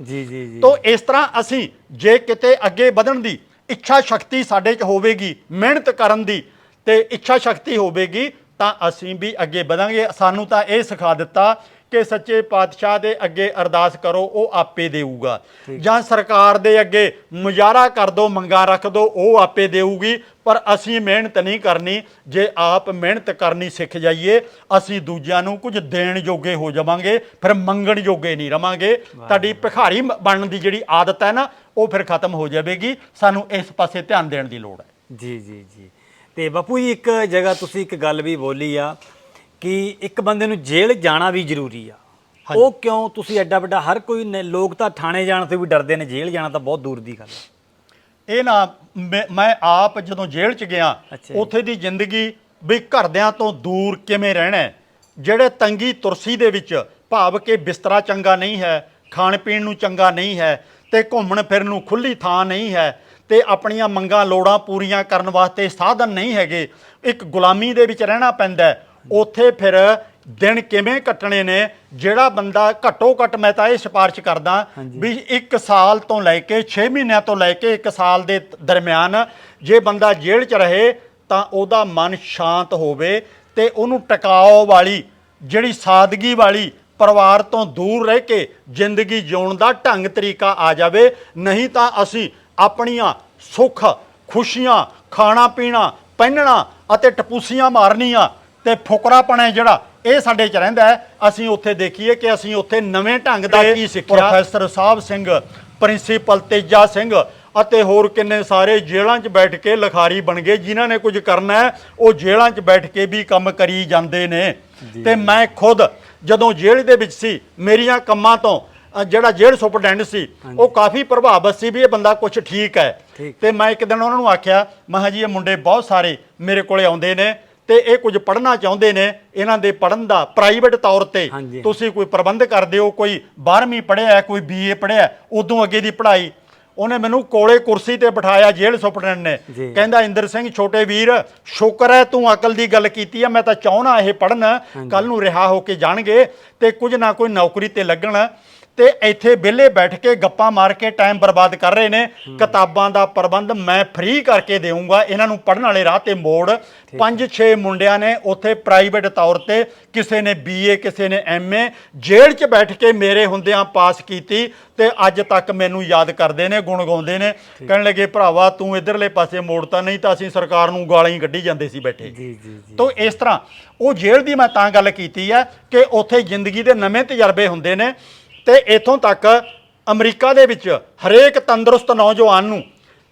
ਤੋਂ ਇਸ ਤਰ੍ਹਾਂ ਅਸੀਂ ਜੇ ਕਿਤੇ ਅੱਗੇ ਵਧਣ ਦੀ ਇੱਛਾ ਸ਼ਕਤੀ ਸਾਡੇ 'ਚ ਹੋਵੇਗੀ, ਮਿਹਨਤ ਕਰਨ ਦੀ ਤੇ ਇੱਛਾ ਸ਼ਕਤੀ ਹੋਵੇਗੀ, ਤਾਂ ਅਸੀਂ ਵੀ ਅੱਗੇ ਵਧਾਂਗੇ। ਸਾਨੂੰ ਤਾਂ ਇਹ ਸਿਖਾ ਦਿੱਤਾ ਕਿ ਸੱਚੇ ਪਾਤਸ਼ਾਹ ਦੇ ਅੱਗੇ ਅਰਦਾਸ ਕਰੋ, ਉਹ ਆਪੇ ਦੇਊਗਾ, ਜਾਂ ਸਰਕਾਰ ਦੇ ਅੱਗੇ ਮੁਜ਼ਾਹਰਾ ਕਰ ਦੋ, ਮੰਗਾਂ ਰੱਖ ਦੋ, ਉਹ ਆਪੇ ਦੇਊਗੀ। ਪਰ ਅਸੀਂ ਮਿਹਨਤ ਨਹੀਂ ਕਰਨੀ। ਜੇ ਆਪ ਮਿਹਨਤ ਕਰਨੀ ਸਿੱਖ ਜਾਈਏ, ਅਸੀਂ ਦੂਜਿਆਂ ਨੂੰ ਕੁਝ ਦੇਣ ਜੋਗੇ ਹੋ ਜਾਵਾਂਗੇ, ਫਿਰ ਮੰਗਣ ਜੋਗੇ ਨਹੀਂ ਰਵਾਂਗੇ। ਤੁਹਾਡੀ ਭਿਖਾਰੀ ਬਣਨ ਦੀ ਜਿਹੜੀ ਆਦਤ ਹੈ ਨਾ, ਉਹ ਫਿਰ ਖਤਮ ਹੋ ਜਾਵੇਗੀ। ਸਾਨੂੰ ਇਸ ਪਾਸੇ ਧਿਆਨ ਦੇਣ ਦੀ ਲੋੜ ਹੈ। ਜੀ। ਤੇ ਬਾਪੂ ਜੀ, ਇੱਕ ਜਗ੍ਹਾ ਤੁਸੀਂ ਇੱਕ ਗੱਲ ਵੀ ਬੋਲੀ ਆ ਕਿ ਇੱਕ ਬੰਦੇ ਨੂੰ ਜੇਲ੍ਹ ਜਾਣਾ ਵੀ ਜ਼ਰੂਰੀ ਆ। ਉਹ ਕਿਉਂ? ਤੁਸੀਂ ਐਡਾ ਵੱਡਾ, ਹਰ ਕੋਈ ਲੋਕ ਤਾਂ ਥਾਣੇ ਜਾਣ ਤੋਂ ਵੀ ਡਰਦੇ ਨੇ, ਜੇਲ੍ਹ ਜਾਣਾ ਤਾਂ ਬਹੁਤ ਦੂਰ ਦੀ ਗੱਲ ਹੈ। ਇਹ ਨਾ ਮੈਂ ਆਪ ਜਦੋਂ ਜੇਲ੍ਹ 'ਚ ਗਿਆ, ਉੱਥੇ ਦੀ ਜ਼ਿੰਦਗੀ ਵੀ ਘਰਦਿਆਂ ਤੋਂ ਦੂਰ ਕਿਵੇਂ ਰਹਿਣਾ, ਜਿਹੜੇ ਤੰਗੀ ਤੁਰਸੀ ਦੇ ਵਿੱਚ, ਭਾਵ ਕਿ ਬਿਸਤਰਾ ਚੰਗਾ ਨਹੀਂ ਹੈ, ਖਾਣ ਪੀਣ ਨੂੰ ਚੰਗਾ ਨਹੀਂ ਹੈ, ਤੇ ਘੁੰਮਣ ਫਿਰਨ ਨੂੰ ਖੁੱਲ੍ਹੀ ਥਾਂ ਨਹੀਂ ਹੈ, ਤੇ ਆਪਣੀਆਂ ਮੰਗਾਂ ਲੋੜਾਂ ਪੂਰੀਆਂ ਕਰਨ ਵਾਸਤੇ ਸਾਧਨ ਨਹੀਂ ਹੈਗੇ, ਇੱਕ ਗੁਲਾਮੀ ਦੇ ਵਿੱਚ ਰਹਿਣਾ ਪੈਂਦਾ। ਉੱਥੇ ਫਿਰ ਦਿਨ ਕਿਵੇਂ ਕੱਟਣੇ ਨੇ? ਜਿਹੜਾ ਬੰਦਾ ਘੱਟੋ ਘੱਟ, ਮੈਂ ਤਾਂ ਇਹ ਸਿਫਾਰਿਸ਼ ਕਰਦਾ ਵੀ 1 ਸਾਲ ਤੋਂ ਲੈ ਕੇ 6 ਮਹੀਨਿਆਂ ਤੋਂ ਲੈ ਕੇ 1 ਸਾਲ ਦੇ ਦਰਮਿਆਨ ਜੇ ਬੰਦਾ ਜੇਲ੍ਹ 'ਚ ਰਹੇ ਤਾਂ ਉਹਦਾ ਮਨ ਸ਼ਾਂਤ ਹੋਵੇ, ਤੇ ਉਹਨੂੰ ਟਿਕਾਓ ਵਾਲੀ, ਜਿਹੜੀ ਸਾਦਗੀ ਵਾਲੀ, ਪਰਿਵਾਰ ਤੋਂ ਦੂਰ ਰਹਿ ਕੇ ਜ਼ਿੰਦਗੀ ਜਿਉਣ ਦਾ ਢੰਗ ਤਰੀਕਾ ਆ ਜਾਵੇ। ਨਹੀਂ ਤਾਂ ਅਸੀਂ ਆਪਣੀਆਂ ਸੁੱਖ ਖੁਸ਼ੀਆਂ, ਖਾਣਾ ਪੀਣਾ, ਪਹਿਨਣਾ ਅਤੇ ਟਪੂਸੀਆਂ ਮਾਰਨੀਆਂ ਤੇ ਫੁਕਰਾਪਣਾ ਜਿਹੜਾ ਇਹ ਸਾਡੇ 'ਚ ਰਹਿੰਦਾ ਹੈ। ਅਸੀਂ ਉੱਥੇ ਦੇਖੀਏ ਕਿ ਅਸੀਂ ਉੱਥੇ ਨਵੇਂ ਢੰਗ ਦਾ ਕੀ ਸਿੱਖਿਆ। ਪ੍ਰੋਫੈਸਰ ਸਾਹਿਬ ਸਿੰਘ, ਪ੍ਰਿੰਸੀਪਲ ਤੇਜਾ ਸਿੰਘ ਅਤੇ ਹੋਰ ਕਿੰਨੇ ਸਾਰੇ ਜੇਲ੍ਹਾਂ 'ਚ ਬੈਠ ਕੇ ਲਿਖਾਰੀ ਬਣ ਗਏ। ਜਿਨ੍ਹਾਂ ਨੇ ਕੁਝ ਕਰਨਾ ਹੈ ਉਹ ਜੇਲ੍ਹਾਂ 'ਚ ਬੈਠ ਕੇ ਵੀ ਕੰਮ ਕਰੀ ਜਾਂਦੇ ਨੇ। ਤੇ ਮੈਂ ਖੁਦ ਜਦੋਂ ਜੇਲ੍ਹ ਦੇ ਵਿੱਚ ਸੀ, ਮੇਰੀਆਂ ਕੰਮਾਂ ਤੋਂ ਜਿਹੜਾ ਜੇਲ੍ਹ ਸੁਪਰਡੈਂਟ ਸੀ ਉਹ ਕਾਫੀ ਪ੍ਰਭਾਵਿਤ ਸੀ ਵੀ ਇਹ ਬੰਦਾ ਕੁਛ ਠੀਕ ਹੈ। ਤੇ ਮੈਂ ਇੱਕ ਦਿਨ ਉਹਨਾਂ ਨੂੰ ਆਖਿਆ, ਮੈਂ ਕਿਹਾ ਜੀ ਇਹ ਮੁੰਡੇ ਬਹੁਤ ਸਾਰੇ ਮੇਰੇ ਕੋਲੇ ਆਉਂਦੇ ਨੇ ਤੇ ਇਹ ਕੁਝ ਪੜ੍ਹਨਾ ਚਾਹੁੰਦੇ ਨੇ, ਇਹਨਾਂ ਦੇ ਪੜ੍ਹਨ ਦਾ ਪ੍ਰਾਈਵੇਟ ਤੌਰ ਤੇ ਤੁਸੀਂ ਕੋਈ ਪ੍ਰਬੰਧ ਕਰ ਦਿਓ। ਕੋਈ 12ਵੀਂ ਪੜ੍ਹਿਆ, ਕੋਈ BA ਪੜ੍ਹਿਆ, ਉਦੋਂ ਅੱਗੇ ਦੀ ਪੜ੍ਹਾਈ। ਉਹਨੇ ਮੈਨੂੰ ਕੋਲੇ ਕੁਰਸੀ ਤੇ ਬਿਠਾਇਆ ਜੇਲ੍ਹ ਸੁਪਰਡੈਂਟ ਨੇ, ਕਹਿੰਦਾ ਇੰਦਰ ਸਿੰਘ ਛੋਟੇ ਵੀਰ, ਸ਼ੁਕਰ ਹੈ ਤੂੰ ਅਕਲ ਦੀ ਗੱਲ ਕੀਤੀ ਆ। ਮੈਂ ਤਾਂ ਚਾਹੁੰਦਾ ਇਹ ਪੜ੍ਹਨ, ਕੱਲ ਨੂੰ ਰਿਹਾ ਹੋ ਕੇ ਜਾਣਗੇ ਤੇ ਕੁਝ ਨਾ ਕੋਈ ਨੌਕਰੀ ਤੇ ਲੱਗਣ, ਤੇ ਇੱਥੇ ਵਿਹਲੇ ਬੈਠ ਕੇ ਗੱਪਾਂ ਮਾਰ ਕੇ ਟਾਈਮ ਬਰਬਾਦ ਕਰ ਰਹੇ ਨੇ। ਕਿਤਾਬਾਂ ਦਾ ਪ੍ਰਬੰਧ ਮੈਂ ਫ੍ਰੀ ਕਰਕੇ ਦੇਵਾਂਗਾ, ਇਹਨਾਂ ਨੂੰ ਪੜ੍ਹਨ ਵਾਲੇ ਰਾਹ ਤੇ ਮੋੜ। 5-6 ਮੁੰਡਿਆਂ ਨੇ ਉੱਥੇ ਪ੍ਰਾਈਵੇਟ ਤੌਰ ਤੇ, ਕਿਸੇ ਨੇ BA, ਕਿਸੇ ਨੇ MA, ਜੇਲ੍ਹ 'ਚ ਬੈਠ ਕੇ ਮੇਰੇ ਹੁੰਦਿਆਂ ਪਾਸ ਕੀਤੀ, ਤੇ ਅੱਜ ਤੱਕ ਮੈਨੂੰ ਯਾਦ ਕਰਦੇ ਨੇ, ਗੁਣ ਗਾਉਂਦੇ ਨੇ। ਕਹਿਣ ਲੱਗੇ ਭਰਾਵਾ ਤੂੰ ਇਧਰਲੇ ਪਾਸੇ ਮੋੜਤਾ, ਨਹੀਂ ਤਾਂ ਅਸੀਂ ਸਰਕਾਰ ਨੂੰ ਗਾਲਾਂ ਹੀ ਕੱਢੀ ਜਾਂਦੇ ਸੀ ਬੈਠੇ। ਤੋਂ ਇਸ ਤਰ੍ਹਾਂ ਉਹ ਜੇਲ੍ਹ ਦੀ ਮੈਂ ਤਾਂ ਗੱਲ ਕੀਤੀ ਹੈ ਕਿ ਉੱਥੇ ਜ਼ਿੰਦਗੀ ਦੇ ਨਵੇਂ ਤਜਰਬੇ ਹੁੰਦੇ ਨੇ। ਤੇ ਇੱਥੋਂ ਤੱਕ ਅਮਰੀਕਾ ਦੇ ਵਿੱਚ ਹਰੇਕ ਤੰਦਰੁਸਤ ਨੌਜਵਾਨ ਨੂੰ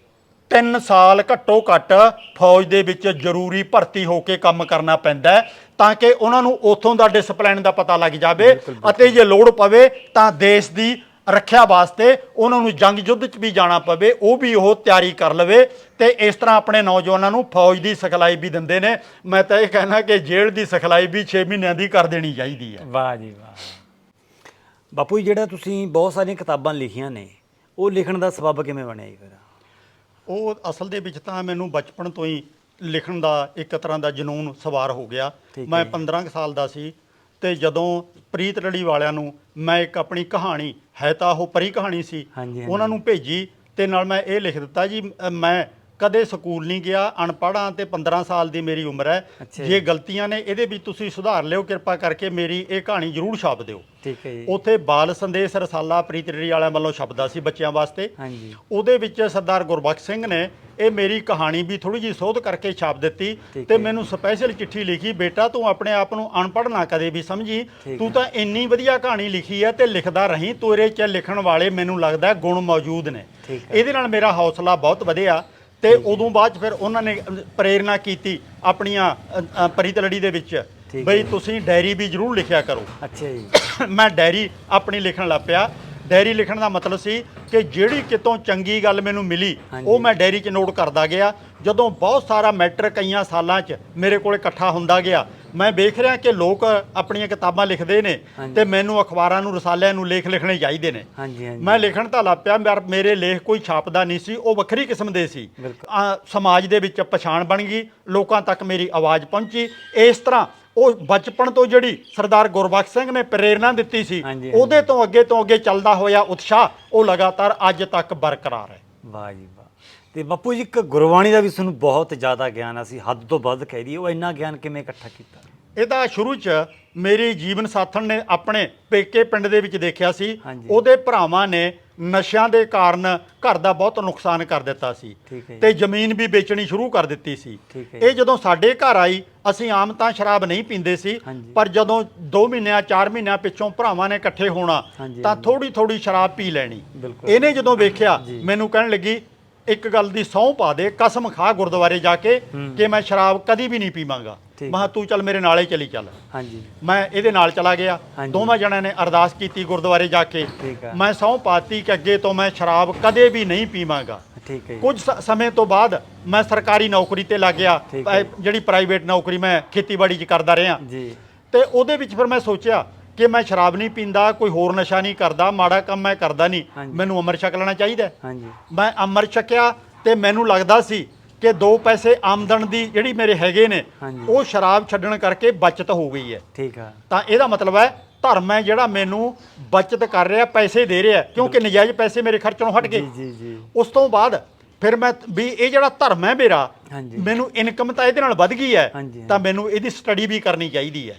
3 ਸਾਲ ਘੱਟੋ ਘੱਟ ਫੌਜ ਦੇ ਵਿੱਚ ਜ਼ਰੂਰੀ ਭਰਤੀ ਹੋ ਕੇ ਕੰਮ ਕਰਨਾ ਪੈਂਦਾ, ਤਾਂ ਕਿ ਉਹਨਾਂ ਨੂੰ ਉੱਥੋਂ ਦਾ ਡਿਸਪਲਿਨ ਦਾ ਪਤਾ ਲੱਗ ਜਾਵੇ, ਅਤੇ ਜੇ ਲੋੜ ਪਵੇ ਤਾਂ ਦੇਸ਼ ਦੀ ਰੱਖਿਆ ਵਾਸਤੇ ਉਹਨਾਂ ਨੂੰ ਜੰਗ ਯੁੱਧ 'ਚ ਵੀ ਜਾਣਾ ਪਵੇ, ਉਹ ਵੀ ਉਹ ਤਿਆਰੀ ਕਰ ਲਵੇ। ਤੇ ਇਸ ਤਰ੍ਹਾਂ ਆਪਣੇ ਨੌਜਵਾਨਾਂ ਨੂੰ ਫੌਜ ਦੀ ਸਿਖਲਾਈ ਵੀ ਦਿੰਦੇ ਨੇ। ਮੈਂ ਤਾਂ ਇਹ ਕਹਿਣਾ ਕਿ ਜੇਲ੍ਹ ਦੀ ਸਿਖਲਾਈ ਵੀ 6 ਮਹੀਨਿਆਂ ਦੀ ਕਰ ਦੇਣੀ ਚਾਹੀਦੀ ਹੈ। ਵਾਹ ਜੀ ਵਾਹ। ਬਾਪੂ ਜੀ, ਜਿਹੜਾ ਤੁਸੀਂ ਬਹੁਤ ਸਾਰੀਆਂ ਕਿਤਾਬਾਂ ਲਿਖੀਆਂ ਨੇ, ਉਹ ਲਿਖਣ ਦਾ ਸਬੱਬ ਕਿਵੇਂ ਬਣਿਆ ਜੀ? ਫਿਰ ਉਹ ਅਸਲ ਦੇ ਵਿੱਚ ਤਾਂ ਮੈਨੂੰ ਬਚਪਨ ਤੋਂ ਹੀ ਲਿਖਣ ਦਾ ਇੱਕ ਤਰ੍ਹਾਂ ਦਾ ਜਨੂਨ ਸਵਾਰ ਹੋ ਗਿਆ। ਮੈਂ 15 ਸਾਲ ਦਾ ਸੀ ਤੇ ਜਦੋਂ ਪ੍ਰੀਤ ਲੜੀ ਵਾਲਿਆਂ ਨੂੰ ਮੈਂ ਇੱਕ ਆਪਣੀ ਕਹਾਣੀ, ਹੈ ਤਾਂ ਉਹ ਪਰੀ ਕਹਾਣੀ ਸੀ, ਉਹਨਾਂ ਨੂੰ ਭੇਜੀ ਤੇ ਨਾਲ ਮੈਂ ਇਹ ਲਿਖ ਦਿੱਤਾ ਜੀ, ਮੈਂ ਕਦੇ ਸਕੂਲ ਨਹੀਂ ਗਿਆ, ਅਨਪੜ੍ਹਾਂ ਤੇ 15 ਸਾਲ ਦੀ ਮੇਰੀ ਉਮਰ ਹੈ। ਜੇ ਗਲਤੀਆਂ ਨੇ ਇਹਦੇ ਵਿੱਚ ਤੁਸੀਂ ਸੁਧਾਰ ਲਿਓ, ਕਿਰਪਾ ਕਰਕੇ ਮੇਰੀ ਇਹ ਕਹਾਣੀ ਜ਼ਰੂਰ ਛਾਪ ਦਿਓ। ਠੀਕ ਹੈ ਜੀ। ਉੱਥੇ ਬਾਲ ਸੰਦੇਸ਼ ਰਸਾਲਾ ਪ੍ਰੀਤਰੀ ਵਾਲਿਆਂ ਵੱਲੋਂ ਛਪਦਾ ਸੀ ਬੱਚਿਆਂ ਵਾਸਤੇ। ਹਾਂਜੀ। ਉਹਦੇ ਵਿੱਚ ਸਰਦਾਰ ਗੁਰਬਖਸ਼ ਸਿੰਘ ਨੇ ਇਹ ਮੇਰੀ ਕਹਾਣੀ ਵੀ ਥੋੜੀ ਜਿਹੀ ਸੋਧ ਕਰਕੇ ਛਾਪ ਦਿੱਤੀ ਤੇ ਮੈਨੂੰ ਸਪੈਸ਼ਲ ਚਿੱਠੀ ਲਿਖੀ, ਬੇਟਾ ਤੂੰ ਆਪਣੇ ਆਪ ਨੂੰ ਅਨਪੜ੍ਹ ਨਾ ਕਦੇ ਵੀ ਸਮਝੀ, ਤੂੰ ਤਾਂ ਇੰਨੀ ਵਧੀਆ ਕਹਾਣੀ ਲਿਖੀ ਹੈ ਤੇ ਲਿਖਦਾ ਰਹੀਂ, ਤੇਰੇ 'ਚ ਲਿਖਣ ਵਾਲੇ ਮੈਨੂੰ ਲੱਗਦਾ ਗੁਣ ਮੌਜੂਦ ਨੇ। ਇਹਦੇ ਨਾਲ ਮੇਰਾ ਹੌਸਲਾ ਬਹੁਤ ਵਧਿਆ ਤੇ ਉਦੋਂ ਬਾਅਦ ਫਿਰ ਉਹਨਾਂ ਨੇ ਪ੍ਰੇਰਨਾ ਕੀਤੀ ਆਪਣੀਆਂ ਪ੍ਰੀਤਲੜੀ ਦੇ ਵਿੱਚ ਬਈ ਤੁਸੀਂ ਡਾਇਰੀ ਵੀ ਜ਼ਰੂਰ ਲਿਖਿਆ ਕਰੋ। ਅੱਛਾ ਜੀ। ਮੈਂ ਡਾਇਰੀ ਆਪਣੀ ਲਿਖਣ ਲੱਗ ਪਿਆ। ਡਾਇਰੀ ਲਿਖਣ ਦਾ ਮਤਲਬ ਸੀ ਕਿ ਜਿਹੜੀ ਕਿਤੋਂ ਚੰਗੀ ਗੱਲ ਮੈਨੂੰ ਮਿਲੀ ਉਹ ਮੈਂ ਡਾਇਰੀ 'ਚ ਨੋਟ ਕਰਦਾ ਗਿਆ। ਜਦੋਂ ਬਹੁਤ ਸਾਰਾ ਮੈਟਰ ਕਈਆਂ ਸਾਲਾਂ 'ਚ ਮੇਰੇ ਕੋਲ ਇਕੱਠਾ ਹੁੰਦਾ ਗਿਆ, ਮੈਂ ਵੇਖ ਰਿਹਾ ਕਿ ਲੋਕ ਆਪਣੀਆਂ ਕਿਤਾਬਾਂ ਲਿਖਦੇ ਨੇ ਤੇ ਮੈਨੂੰ ਅਖਬਾਰਾਂ ਨੂੰ ਰਸਾਲਿਆਂ ਨੂੰ ਲੇਖ ਲਿਖਣੇ ਚਾਹੀਦੇ ਨੇ। ਮੈਂ ਲਿਖਣ ਤਾਂ ਲੱਗ ਪਿਆ, ਮੇਰੇ ਲੇਖ ਕੋਈ ਛਾਪਦਾ ਨਹੀਂ ਸੀ, ਉਹ ਵੱਖਰੀ ਕਿਸਮ ਦੇ ਸੀ। ਸਮਾਜ ਦੇ ਵਿੱਚ ਪਛਾਣ ਬਣ ਗਈ, ਲੋਕਾਂ ਤੱਕ ਮੇਰੀ ਆਵਾਜ਼ ਪਹੁੰਚੀ। ਇਸ ਤਰ੍ਹਾਂ ਉਹ ਬਚਪਨ ਤੋਂ ਜਿਹੜੀ ਸਰਦਾਰ ਗੁਰਬਖਸ਼ ਸਿੰਘ ਨੇ ਪ੍ਰੇਰਨਾ ਦਿੱਤੀ ਸੀ, ਉਹਦੇ ਤੋਂ ਅੱਗੇ ਚੱਲਦਾ ਹੋਇਆ ਉਤਸ਼ਾਹ ਉਹ ਲਗਾਤਾਰ ਅੱਜ ਤੱਕ ਬਰਕਰਾਰ ਹੈ। ਵਾਹ ਜੀ ਵਾਹ। ਤੇ ਬਾਪੂ ਜੀ, ਇੱਕ ਗੁਰਬਾਣੀ ਦਾ ਵੀ ਤੁਹਾਨੂੰ ਬਹੁਤ ਜ਼ਿਆਦਾ ਗਿਆਨ ਆ, ਅਸੀਂ ਹੱਦ ਤੋਂ ਵੱਧ ਕਹਿ ਦਈਏ, ਉਹ ਇੰਨਾ ਗਿਆਨ ਕਿਵੇਂ ਇਕੱਠਾ ਕੀਤਾ? ਇਹਦਾ ਸ਼ੁਰੂ 'ਚ ਮੇਰੀ ਜੀਵਨ ਸਾਥਣ ਨੇ ਆਪਣੇ ਪੇਕੇ ਪਿੰਡ ਦੇ ਵਿੱਚ ਦੇਖਿਆ ਸੀ। ਉਹਦੇ ਭਰਾਵਾਂ ਨੇ ਨਸ਼ਿਆਂ ਦੇ ਕਾਰਨ ਘਰ ਦਾ ਬਹੁਤ ਨੁਕਸਾਨ ਕਰ ਦਿੱਤਾ ਸੀ ਤੇ ਜ਼ਮੀਨ ਵੀ ਵੇਚਣੀ ਸ਼ੁਰੂ ਕਰ ਦਿੱਤੀ ਸੀ। ਇਹ ਜਦੋਂ ਸਾਡੇ ਘਰ ਆਈ, ਅਸੀਂ ਆਮ ਤਾਂ ਸ਼ਰਾਬ ਨਹੀਂ ਪੀਂਦੇ ਸੀ, ਪਰ ਜਦੋਂ 2 ਮਹੀਨਿਆਂ 4 ਮਹੀਨਿਆਂ ਪਿੱਛੋਂ ਭਰਾਵਾਂ ਨੇ ਇਕੱਠੇ ਹੋਣਾ ਤਾਂ ਥੋੜੀ ਸ਼ਰਾਬ ਪੀ ਲੈਣੀ। ਇਹਨੇ ਜਦੋਂ ਵੇਖਿਆ, ਮੈਨੂੰ ਕਹਿਣ ਲੱਗੀ ਇੱਕ ਗੱਲ ਦੀ ਸਹੁੰ ਪਾ ਦੇ, ਕਸਮ ਖਾ ਗੁਰਦੁਆਰੇ ਜਾ ਕੇ ਕਿ ਮੈਂ ਸ਼ਰਾਬ ਕਦੀ ਵੀ ਨਹੀਂ ਪੀਵਾਂਗਾ। ਮੈਂ ਕਿਹਾ ਤੂੰ ਚੱਲ ਮੇਰੇ ਨਾਲੇ ਚਲੀ ਚੱਲ। ਮੈਂ ਇਹਦੇ ਨਾਲ ਚਲਾ ਗਿਆ। ਦੋਵਾਂ ਜਣਿਆਂ ਨੇ ਅਰਦਾਸ ਕੀਤੀ ਗੁਰਦੁਆਰੇ ਜਾ ਕੇ। ਮੈਂ ਸਹੁੰ ਪਾਤੀ ਕਿ ਅੱਗੇ ਤੋਂ ਮੈਂ ਸ਼ਰਾਬ ਕਦੇ ਵੀ ਨਹੀਂ ਪੀਵਾਂਗਾ। ਕੁਝ ਸਮੇਂ ਤੋਂ ਬਾਅਦ ਮੈਂ ਸਰਕਾਰੀ ਨੌਕਰੀ ਤੇ ਲੱਗ ਗਿਆ, ਜਿਹੜੀ ਪ੍ਰਾਈਵੇਟ ਨੌਕਰੀ ਮੈਂ ਖੇਤੀਬਾੜੀ 'ਚ ਕਰਦਾ ਰਿਹਾ ਤੇ ਉਹਦੇ ਵਿੱਚ ਫਿਰ ਮੈਂ ਸੋਚਿਆ ਕਿ ਮੈਂ ਸ਼ਰਾਬ ਨਹੀਂ ਪੀਂਦਾ, ਕੋਈ ਹੋਰ ਨਸ਼ਾ ਨਹੀਂ ਕਰਦਾ, ਮਾੜਾ ਕੰਮ ਮੈਂ ਕਰਦਾ ਨਹੀਂ, ਮੈਨੂੰ ਅੰਮ੍ਰਿਤ ਛਕ ਲੈਣਾ ਚਾਹੀਦਾ। ਮੈਂ ਅੰਮ੍ਰਿਤ ਛਕਿਆ ਤੇ ਮੈਨੂੰ ਲੱਗਦਾ ਸੀ ਕਿ 2 ਪੈਸੇ ਆਮਦਨ ਦੀ ਜਿਹੜੀ ਮੇਰੇ ਹੈਗੇ ਨੇ ਉਹ ਸ਼ਰਾਬ ਛੱਡਣ ਕਰਕੇ ਬਚਤ ਹੋ ਗਈ ਹੈ। ਤਾਂ ਇਹਦਾ ਮਤਲਬ ਹੈ ਧਰਮ ਹੈ ਜਿਹੜਾ ਮੈਨੂੰ ਬਚਤ ਕਰ ਰਿਹਾ, ਪੈਸੇ ਦੇ ਰਿਹਾ, ਕਿਉਂਕਿ ਨਜਾਇਜ਼ ਪੈਸੇ ਮੇਰੇ ਖਰਚੋਂ ਹਟ ਗਏ। ਉਸ ਤੋਂ ਬਾਅਦ ਫਿਰ ਮੈਂ ਵੀ ਇਹ ਜਿਹੜਾ ਧਰਮ ਹੈ ਮੇਰਾ, ਮੈਨੂੰ ਇਨਕਮ ਤਾਂ ਇਹਦੇ ਨਾਲ ਵੱਧ ਗਈ ਹੈ, ਤਾਂ ਮੈਨੂੰ ਇਹਦੀ ਸਟੱਡੀ ਵੀ ਕਰਨੀ ਚਾਹੀਦੀ ਹੈ।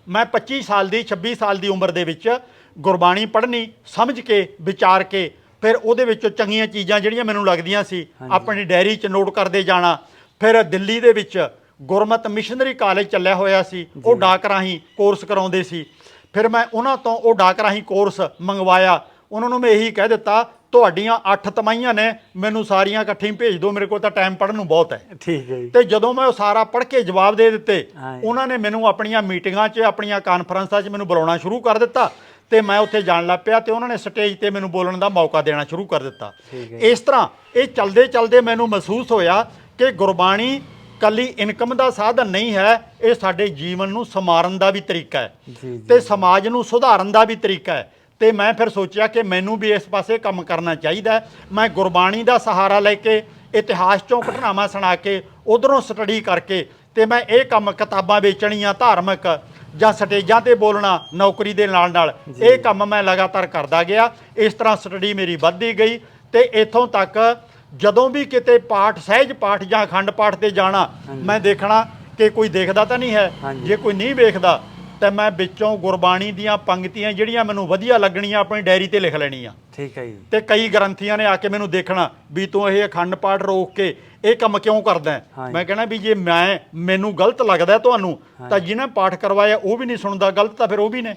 ਮੈਂ 25 ਸਾਲ ਦੀ 26 ਸਾਲ ਦੀ ਉਮਰ ਦੇ ਵਿੱਚ ਗੁਰਬਾਣੀ ਪੜ੍ਹਨੀ, ਸਮਝ ਕੇ ਵਿਚਾਰ ਕੇ ਫਿਰ ਉਹਦੇ ਵਿੱਚ ਚੰਗੀਆਂ ਚੀਜ਼ਾਂ ਜਿਹੜੀਆਂ ਮੈਨੂੰ ਲੱਗਦੀਆਂ ਸੀ ਆਪਣੀ ਡਾਇਰੀ 'ਚ ਨੋਟ ਕਰਦੇ ਜਾਣਾ। ਫਿਰ ਦਿੱਲੀ ਦੇ ਵਿੱਚ ਗੁਰਮਤ ਮਿਸ਼ਨਰੀ ਕਾਲਜ ਚੱਲਿਆ ਹੋਇਆ ਸੀ, ਉਹ ਡਾਕ ਰਾਹੀਂ ਕੋਰਸ ਕਰਾਉਂਦੇ ਸੀ। ਫਿਰ ਮੈਂ ਉਹਨਾਂ ਤੋਂ ਉਹ ਡਾਕ ਰਾਹੀਂ ਕੋਰਸ ਮੰਗਵਾਇਆ। ਉਹਨਾਂ ਨੂੰ ਮੈਂ ਇਹੀ ਕਹਿ ਦਿੱਤਾ, ਤੁਹਾਡੀਆਂ 8 ਤਮਾਈਆਂ ਨੇ, ਮੈਨੂੰ ਸਾਰੀਆਂ ਇਕੱਠੀਆਂ ਭੇਜ ਦਿਓ, ਮੇਰੇ ਕੋਲ ਤਾਂ ਟਾਈਮ ਪੜ੍ਹਨ ਨੂੰ ਬਹੁਤ ਹੈ। ਤੇ ਜਦੋਂ ਮੈਂ ਉਹ ਸਾਰਾ ਪੜ੍ਹ ਕੇ ਜਵਾਬ ਦੇ ਦਿੱਤੇ, ਉਹਨਾਂ ਨੇ ਮੈਨੂੰ ਆਪਣੀਆਂ ਮੀਟਿੰਗਾਂ 'ਚ, ਆਪਣੀਆਂ ਕਾਨਫਰੰਸਾਂ 'ਚ ਮੈਨੂੰ ਬੁਲਾਉਣਾ ਸ਼ੁਰੂ ਕਰ ਦਿੱਤਾ ਤੇ ਮੈਂ ਉੱਥੇ ਜਾਣ ਲੱਗ ਪਿਆ ਤੇ ਉਹਨਾਂ ਨੇ ਸਟੇਜ ਤੇ ਮੈਨੂੰ ਬੋਲਣ ਦਾ ਮੌਕਾ ਦੇਣਾ ਸ਼ੁਰੂ ਕਰ ਦਿੱਤਾ। ਇਸ ਤਰ੍ਹਾਂ ਇਹ ਚਲਦੇ ਮੈਨੂੰ ਮਹਿਸੂਸ ਹੋਇਆ ਕਿ ਗੁਰਬਾਣੀ ਕੱਲੀ ਇਨਕਮ ਦਾ ਸਾਧਨ ਨਹੀਂ ਹੈ, ਇਹ ਸਾਡੇ ਜੀਵਨ ਨੂੰ ਸੰਵਾਰਨ ਦਾ ਵੀ ਤਰੀਕਾ ਹੈ ਤੇ ਸਮਾਜ ਨੂੰ ਸੁਧਾਰਨ ਦਾ ਵੀ ਤਰੀਕਾ ਹੈ। ਤੇ ਮੈਂ ਫਿਰ ਸੋਚਿਆ ਕਿ ਮੈਨੂੰ ਵੀ ਇਸ ਪਾਸੇ ਕੰਮ ਕਰਨਾ ਚਾਹੀਦਾ ਹੈ। ਮੈਂ ਗੁਰਬਾਣੀ ਦਾ ਸਹਾਰਾ ਲੈ ਕੇ, ਇਤਿਹਾਸ 'ਚੋਂ ਘਟਨਾਵਾਂ ਸੁਣਾ ਕੇ, ਉਧਰੋਂ ਸਟੱਡੀ ਕਰਕੇ ਤੇ ਮੈਂ ਇਹ ਕੰਮ ਕਿਤਾਬਾਂ ਵੇਚਣੀਆਂ, ਧਾਰਮਿਕ ਜਾਂ ਸਟੇਜਾਂ ਤੇ ਬੋਲਣਾ, ਨੌਕਰੀ ਦੇ ਨਾਲ ਇਹ ਕੰਮ ਮੈਂ ਲਗਾਤਾਰ ਕਰਦਾ ਗਿਆ। ਇਸ ਤਰ੍ਹਾਂ ਸਟੱਡੀ ਮੇਰੀ ਵੱਧਦੀ ਗਈ ਤੇ ਇੱਥੋਂ ਤੱਕ ਜਦੋਂ ਵੀ ਕਿਤੇ ਪਾਠ, ਸਹਿਜ ਪਾਠ ਜਾਂ ਅਖੰਡ ਪਾਠ ਤੇ ਜਾਣਾ, ਮੈਂ ਦੇਖਣਾ ਕਿ ਕੋਈ ਦੇਖਦਾ ਤਾਂ ਨਹੀਂ ਹੈ। ਜੇ ਕੋਈ ਨਹੀਂ ਵੇਖਦਾ ਤੇ ਮੈਂ ਵਿੱਚੋਂ ਗੁਰਬਾਣੀ ਦੀਆਂ ਪੰਕਤੀਆਂ ਜਿਹੜੀਆਂ ਮੈਨੂੰ ਵਧੀਆ ਲੱਗਣੀਆਂ ਆਪਣੀ ਡਾਇਰੀ ਤੇ ਲਿਖ ਲੈਣੀਆਂ। ਤੇ ਕਈ ਗ੍ਰੰਥੀਆਂ ਨੇ ਆ ਕੇ ਮੈਨੂੰ ਦੇਖਣਾ ਵੀ ਤੂੰ ਇਹ ਅਖੰਡ ਪਾਠ ਰੋਕ ਕੇ ਇਹ ਕੰਮ ਕਿਉਂ ਕਰਦਾ? ਮੈਂ ਕਹਿਣਾ ਵੀ ਜੇ ਮੈਨੂੰ ਗਲਤ ਲੱਗਦਾ ਤੁਹਾਨੂੰ, ਤਾਂ ਜਿਹਨੇ ਪਾਠ ਕਰਵਾਇਆ ਉਹ ਵੀ ਨਹੀਂ ਸੁਣਦਾ, ਗਲਤ ਤਾਂ ਫਿਰ ਉਹ ਵੀ ਨੇ।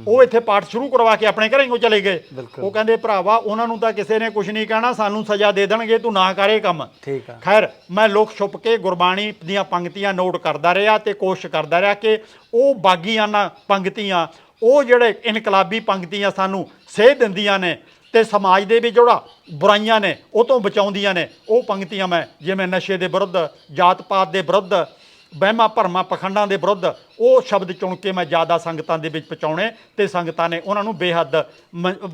ਉਹ ਇੱਥੇ ਪਾਠ ਸ਼ੁਰੂ ਕਰਵਾ ਕੇ ਆਪਣੇ ਘਰੇ ਚਲੇ ਗਏ। ਉਹ ਕਹਿੰਦੇ ਭਰਾਵਾ ਉਹਨਾਂ ਨੂੰ ਤਾਂ ਕਿਸੇ ਨੇ ਕੁਝ ਨਹੀਂ ਕਹਿਣਾ, ਸਾਨੂੰ ਸਜ਼ਾ ਦੇ ਦੇਣਗੇ, ਤੂੰ ਨਾ ਕਰ ਇਹ ਕੰਮ। ਖੈਰ ਮੈਂ ਲੁਕ ਛੁਪ ਕੇ ਗੁਰਬਾਣੀ ਦੀਆਂ ਪੰਕਤੀਆਂ ਨੋਟ ਕਰਦਾ ਰਿਹਾ ਤੇ ਕੋਸ਼ਿਸ਼ ਕਰਦਾ ਰਿਹਾ ਕਿ ਉਹ ਬਾਗੀਆਨਾ ਪੰਕਤੀਆਂ, ਉਹ ਜਿਹੜੇ ਇਨਕਲਾਬੀ ਪੰਕਤੀਆਂ ਸਾਨੂੰ ਸੇਧ ਦਿੰਦੀਆਂ ਨੇ ਤੇ ਸਮਾਜ ਦੇ ਵਿੱਚ ਜਿਹੜਾ ਬੁਰਾਈਆਂ ਨੇ ਉਹ ਤੋਂ ਬਚਾਉਂਦੀਆਂ ਨੇ, ਉਹ ਪੰਕਤੀਆਂ ਮੈਂ ਜਿਵੇਂ ਨਸ਼ੇ ਦੇ ਵਿਰੁੱਧ, ਜਾਤ ਪਾਤ ਦੇ ਵਿਰੁੱਧ, ਵਹਿਮਾਂ ਭਰਮਾਂ ਪਖੰਡਾਂ ਦੇ ਵਿਰੁੱਧ ਉਹ ਸ਼ਬਦ ਚੁਣ ਕੇ ਮੈਂ ਜ਼ਿਆਦਾ ਸੰਗਤਾਂ ਦੇ ਵਿੱਚ ਪਹੁੰਚਾਉਣੇ ਤੇ ਸੰਗਤਾਂ ਨੇ ਉਹਨਾਂ ਨੂੰ ਬੇਹੱਦ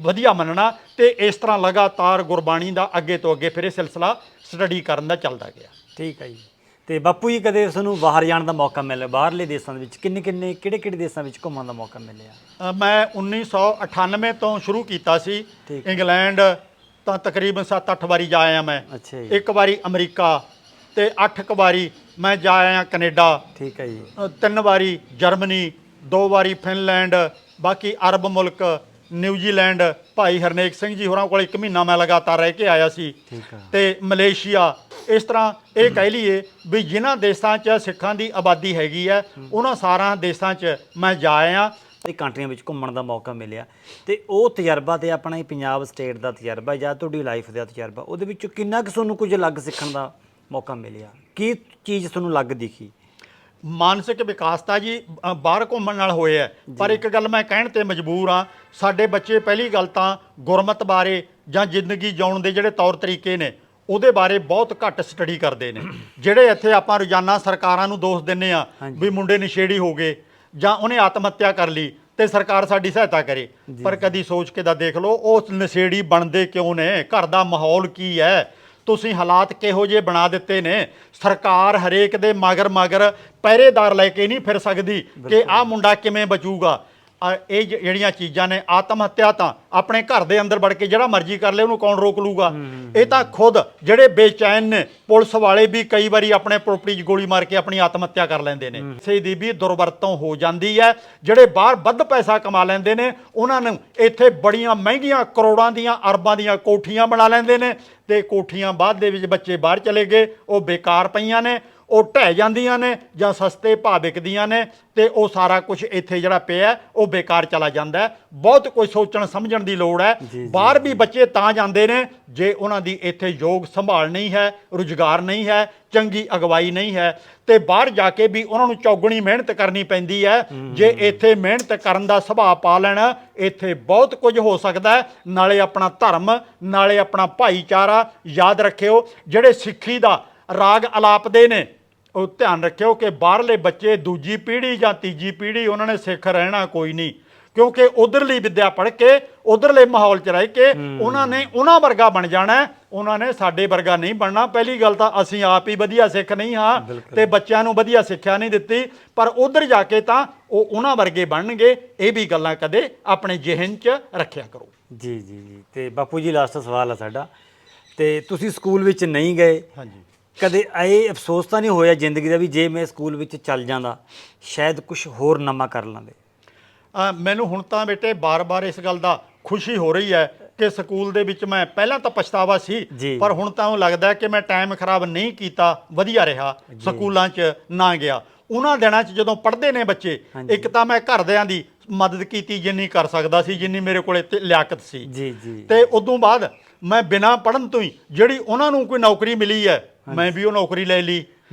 ਵਧੀਆ ਮੰਨਣਾ। ਤੇ ਇਸ ਤਰ੍ਹਾਂ ਲਗਾਤਾਰ ਗੁਰਬਾਣੀ ਦਾ ਅੱਗੇ ਤੋਂ ਅੱਗੇ ਫਿਰ ਇਹ ਸਿਲਸਿਲਾ ਸਟੱਡੀ ਕਰਨ ਦਾ ਚੱਲਦਾ ਗਿਆ। ਠੀਕ ਹੈ ਜੀ। ਤੇ ਬਾਪੂ ਜੀ ਕਦੇ ਤੁਹਾਨੂੰ ਬਾਹਰ ਜਾਣ ਦਾ ਮੌਕਾ ਮਿਲਿਆ? ਬਾਹਰਲੇ ਦੇਸ਼ਾਂ ਦੇ ਵਿੱਚ ਕਿਹੜੇ ਦੇਸ਼ਾਂ ਵਿੱਚ ਘੁੰਮਣ ਦਾ ਮੌਕਾ ਮਿਲਿਆ? ਮੈਂ 1998 ਤੋਂ ਸ਼ੁਰੂ ਕੀਤਾ ਸੀ। ਇੰਗਲੈਂਡ, ਤਾਂ ਤਕਰੀਬਨ 7-8 ਵਾਰੀ ਜਾ ਆਇਆ ਮੈਂ। ਅੱਛਾ ਜੀ। ਇੱਕ ਵਾਰੀ ਅਮਰੀਕਾ ਤੇ 8 ਵਾਰੀ ਮੈਂ ਜਾ ਆਇਆ ਕੈਨੇਡਾ। ਠੀਕ ਹੈ ਜੀ। 3 ਵਾਰੀ ਜਰਮਨੀ, 2 ਵਾਰੀ ਫਿਨਲੈਂਡ, ਬਾਕੀ ਅਰਬ ਮੁਲਕ, ਨਿਊਜ਼ੀਲੈਂਡ। ਭਾਈ ਹਰਨੇਕ ਸਿੰਘ ਜੀ ਹੋਰਾਂ ਕੋਲ 1 ਮਹੀਨਾ ਮੈਂ ਲਗਾਤਾਰ ਰਹਿ ਕੇ ਆਇਆ ਸੀ। ਠੀਕ ਆ। ਤੇ ਮਲੇਸ਼ੀਆ। ਇਸ ਤਰ੍ਹਾਂ ਇਹ ਕਹਿ ਲਈਏ ਵੀ ਜਿਨ੍ਹਾਂ ਦੇਸ਼ਾਂ 'ਚ ਸਿੱਖਾਂ ਦੀ ਆਬਾਦੀ ਹੈਗੀ ਹੈ ਉਹਨਾਂ ਸਾਰਾ ਦੇਸ਼ਾਂ 'ਚ ਮੈਂ ਜਾ ਆਇਆ। ਇਹ ਕੰਟਰੀਆਂ ਵਿੱਚ ਘੁੰਮਣ ਦਾ ਮੌਕਾ ਮਿਲਿਆ ਤੇ ਉਹ ਤਜਰਬਾ ਤੇ ਆਪਣਾ ਹੀ ਪੰਜਾਬ ਸਟੇਟ ਦਾ ਤਜਰਬਾ ਜਾਂ ਤੁਹਾਡੀ ਲਾਈਫ ਦਾ ਤਜਰਬਾ, ਉਹਦੇ ਵਿੱਚੋਂ ਕਿੰਨਾ ਕੁ ਤੁਹਾਨੂੰ ਕੁਝ ਅਲੱਗ ਸਿੱਖਣ ਦਾ ਮੌਕਾ ਮਿਲਿਆ? ਕੀ ਚੀਜ਼ ਤੁਹਾਨੂੰ ਅਲੱਗ ਦਿਖੀ? ਮਾਨਸਿਕ ਵਿਕਾਸ ਤਾਂ ਜੀ ਬਾਹਰ ਘੁੰਮਣ ਨਾਲ ਹੋਇਆ, ਪਰ ਇੱਕ ਗੱਲ ਮੈਂ ਕਹਿਣ ਤੇ ਮਜਬੂਰ ਹਾਂ, ਸਾਡੇ ਬੱਚੇ ਪਹਿਲੀ ਗੱਲ ਤਾਂ ਗੁਰਮਤ ਬਾਰੇ ਜਾਂ ਜ਼ਿੰਦਗੀ ਜਿਉਣ ਦੇ ਜਿਹੜੇ ਤੌਰ ਤਰੀਕੇ ਨੇ ਉਹਦੇ ਬਾਰੇ ਬਹੁਤ ਘੱਟ ਸਟੱਡੀ ਕਰਦੇ ਨੇ। ਜਿਹੜੇ ਇੱਥੇ ਆਪਾਂ ਰੋਜ਼ਾਨਾ ਸਰਕਾਰਾਂ ਨੂੰ ਦੋਸ਼ ਦਿੰਦੇ ਆ ਵੀ ਮੁੰਡੇ ਨਸ਼ੇੜੀ ਹੋ ਗਏ ਜਾਂ ਉਹਨੇ ਆਤਮ ਹੱਤਿਆ ਕਰ ਲਈ ਤੇ ਸਰਕਾਰ ਸਾਡੀ ਸਹਾਇਤਾ ਕਰੇ, ਪਰ ਕਦੀ ਸੋਚ ਕੇ ਤਾਂ ਦੇਖ ਲਓ ਉਹ ਨਸ਼ੇੜੀ ਬਣਦੇ ਕਿਉਂ ਨੇ? ਘਰ ਦਾ ਮਾਹੌਲ ਕੀ ਹੈ? ਤੁਸੀਂ ਹਾਲਾਤ ਕਿਹੋ ਜਿਹੇ ਬਣਾ ਦਿੱਤੇ ਨੇ? ਸਰਕਾਰ ਹਰੇਕ ਦੇ ਮਗਰ ਪਹਿਰੇਦਾਰ ਲੈ ਕੇ ਨਹੀਂ ਫਿਰ ਸਕਦੀ ਕਿ ਆਹ ਮੁੰਡਾ ਕਿਵੇਂ ਬਚੂਗਾ। ਇਹ ਜਿਹੜੀਆਂ ਚੀਜ਼ਾਂ ਨੇ, ਆਤਮ ਹੱਤਿਆ ਤਾਂ ਆਪਣੇ ਘਰ ਦੇ ਅੰਦਰ ਵੜ ਕੇ ਜਿਹੜਾ ਮਰਜ਼ੀ ਕਰ ਲੇ, ਉਹਨੂੰ ਕੌਣ ਰੋਕ ਲੂਗਾ? ਇਹ ਤਾਂ ਖੁਦ ਜਿਹੜੇ ਬੇਚੈਨ ਨੇ ਪੁਲਿਸ ਵਾਲੇ ਵੀ ਕਈ ਵਾਰੀ ਆਪਣੇ ਪ੍ਰੋਪਰਟੀ 'ਚ ਗੋਲੀ ਮਾਰ ਕੇ ਆਪਣੀ ਆਤਮ ਹੱਤਿਆ ਕਰ ਲੈਂਦੇ ਨੇ। ਇਸੇ ਦੀ ਵੀ ਦੁਰਵਰਤੋਂ ਹੋ ਜਾਂਦੀ ਹੈ। ਜਿਹੜੇ ਬਾਹਰ ਵੱਧ ਪੈਸਾ ਕਮਾ ਲੈਂਦੇ ਨੇ ਉਹਨਾਂ ਨੂੰ ਇੱਥੇ ਬੜੀਆਂ ਮਹਿੰਗੀਆਂ ਕਰੋੜਾਂ ਦੀਆਂ ਅਰਬਾਂ ਦੀਆਂ ਕੋਠੀਆਂ ਬਣਾ ਲੈਂਦੇ ਨੇ ਤੇ ਕੋਠੀਆਂ ਬਾਅਦ ਦੇ ਵਿੱਚ ਬੱਚੇ ਬਾਹਰ ਚਲੇ ਗਏ, ਉਹ ਬੇਕਾਰ ਪਈਆਂ ਨੇ, ਉਹ ਢਹਿ ਜਾਂਦੀਆਂ ਨੇ ਜਾਂ ਸਸਤੇ ਭਾਅ ਵਿਕਦੀਆਂ ਨੇ ਤੇ ਉਹ ਸਾਰਾ ਕੁਝ ਇੱਥੇ ਜਿਹੜਾ ਪਿਆ ਉਹ ਬੇਕਾਰ ਚਲਾ ਜਾਂਦਾ। ਬਹੁਤ ਕੁਝ ਸੋਚਣ ਸਮਝਣ ਦੀ ਲੋੜ ਹੈ। ਬਾਹਰ ਵੀ ਬੱਚੇ ਤਾਂ ਜਾਂਦੇ ਨੇ ਜੇ ਉਹਨਾਂ ਦੀ ਇੱਥੇ ਯੋਗ ਸੰਭਾਲ ਨਹੀਂ ਹੈ, ਰੁਜ਼ਗਾਰ ਨਹੀਂ ਹੈ, ਚੰਗੀ ਅਗਵਾਈ ਨਹੀਂ ਹੈ ਤੇ ਬਾਹਰ ਜਾ ਕੇ ਵੀ ਉਹਨਾਂ ਨੂੰ ਚੌਗਣੀ ਮਿਹਨਤ ਕਰਨੀ ਪੈਂਦੀ ਹੈ। ਜੇ ਇੱਥੇ ਮਿਹਨਤ ਕਰਨ ਦਾ ਸੁਭਾਅ ਪਾ ਲੈਣ, ਇੱਥੇ ਬਹੁਤ ਕੁਝ ਹੋ ਸਕਦਾ ਹੈ। ਨਾਲੇ ਆਪਣਾ ਧਰਮ, ਨਾਲੇ ਆਪਣਾ ਭਾਈਚਾਰਾ। ਯਾਦ ਰੱਖਿਓ ਜਿਹੜੇ ਸਿੱਖੀ ਦਾ ਰਾਗ ਅਲਾਪਦੇ ਨੇ ਉਹ ਧਿਆਨ ਰੱਖਿਓ ਕਿ ਬਾਹਰਲੇ ਬੱਚੇ ਦੂਜੀ ਪੀੜ੍ਹੀ ਜਾਂ ਤੀਜੀ ਪੀੜ੍ਹੀ ਉਹਨਾਂ ਨੇ ਸਿੱਖ ਰਹਿਣਾ ਕੋਈ ਨਹੀਂ, ਕਿਉਂਕਿ ਉਧਰਲੀ ਵਿੱਦਿਆ ਪੜ੍ਹ ਕੇ ਉਧਰਲੇ ਮਾਹੌਲ 'ਚ ਰਹਿ ਕੇ ਉਹਨਾਂ ਨੇ ਉਹਨਾਂ ਵਰਗਾ ਬਣ ਜਾਣਾ, ਉਹਨਾਂ ਨੇ ਸਾਡੇ ਵਰਗਾ ਨਹੀਂ ਬਣਨਾ। ਪਹਿਲੀ ਗੱਲ ਤਾਂ ਅਸੀਂ ਆਪ ਹੀ ਵਧੀਆ ਸਿੱਖ ਨਹੀਂ ਹਾਂ ਤੇ ਬੱਚਿਆਂ ਨੂੰ ਵਧੀਆ ਸਿੱਖਿਆ ਨਹੀਂ ਦਿੱਤੀ, ਪਰ ਉਧਰ ਜਾ ਕੇ ਤਾਂ ਉਹ ਉਹਨਾਂ ਵਰਗੇ ਬਣਨਗੇ। ਇਹ ਵੀ ਗੱਲਾਂ ਕਦੇ ਆਪਣੇ ਜ਼ਿਹਨ 'ਚ ਰੱਖਿਆ ਕਰੋ। ਜੀ ਜੀ ਜੀ। ਤੇ ਬਾਪੂ ਜੀ ਲਾਸਟ ਸਵਾਲ ਆ ਸਾਡਾ, ਤੇ ਤੁਸੀਂ ਸਕੂਲ ਵਿੱਚ ਨਹੀਂ ਗਏ, ਹਾਂਜੀ, ਕਦੇ ਇਹ ਅਫਸੋਸ ਤਾਂ ਨਹੀਂ ਹੋਇਆ ਜ਼ਿੰਦਗੀ ਦਾ ਵੀ ਜੇ ਮੈਂ ਸਕੂਲ ਵਿੱਚ ਚੱਲ ਜਾਂਦਾ ਸ਼ਾਇਦ ਕੁਝ ਹੋਰ ਨਵਾਂ ਕਰ ਲਾਂਦੇ? ਮੈਨੂੰ ਹੁਣ ਤਾਂ ਬੇਟੇ ਬਾਰ-ਬਾਰ ਇਸ ਗੱਲ ਦਾ ਖੁਸ਼ੀ ਹੋ ਰਹੀ ਹੈ ਕਿ ਸਕੂਲ ਦੇ ਵਿੱਚ ਮੈਂ ਪਹਿਲਾਂ ਤਾਂ ਪਛਤਾਵਾ ਸੀ, ਪਰ ਹੁਣ ਤਾਂ ਉਹ ਲੱਗਦਾ ਕਿ ਮੈਂ ਟਾਈਮ ਖਰਾਬ ਨਹੀਂ ਕੀਤਾ, ਵਧੀਆ ਰਿਹਾ ਸਕੂਲਾਂ 'ਚ ਨਾ ਗਿਆ। ਉਹਨਾਂ ਦਿਨਾਂ 'ਚ ਜਦੋਂ ਪੜ੍ਹਦੇ ਨੇ ਬੱਚੇ, ਇੱਕ ਤਾਂ ਮੈਂ ਘਰਦਿਆਂ ਦੀ ਮਦਦ ਕੀਤੀ ਜਿੰਨੀ ਕਰ ਸਕਦਾ ਸੀ, ਜਿੰਨੀ ਮੇਰੇ ਕੋਲੇ ਲਿਆਕਤ ਸੀ ਜੀ ਜੀ, ਤੇ ਉਦੋਂ ਬਾਅਦ ਮੈਂ ਬਿਨਾਂ ਪੜ੍ਹਨ ਤੋਂ ਹੀ ਜਿਹੜੀ ਉਹਨਾਂ ਨੂੰ ਕੋਈ ਨੌਕਰੀ ਮਿਲੀ ਹੈ ਮੈਂ ਵੀ ਉਹ ਨੌਕਰੀ ਲੈ ਲਈ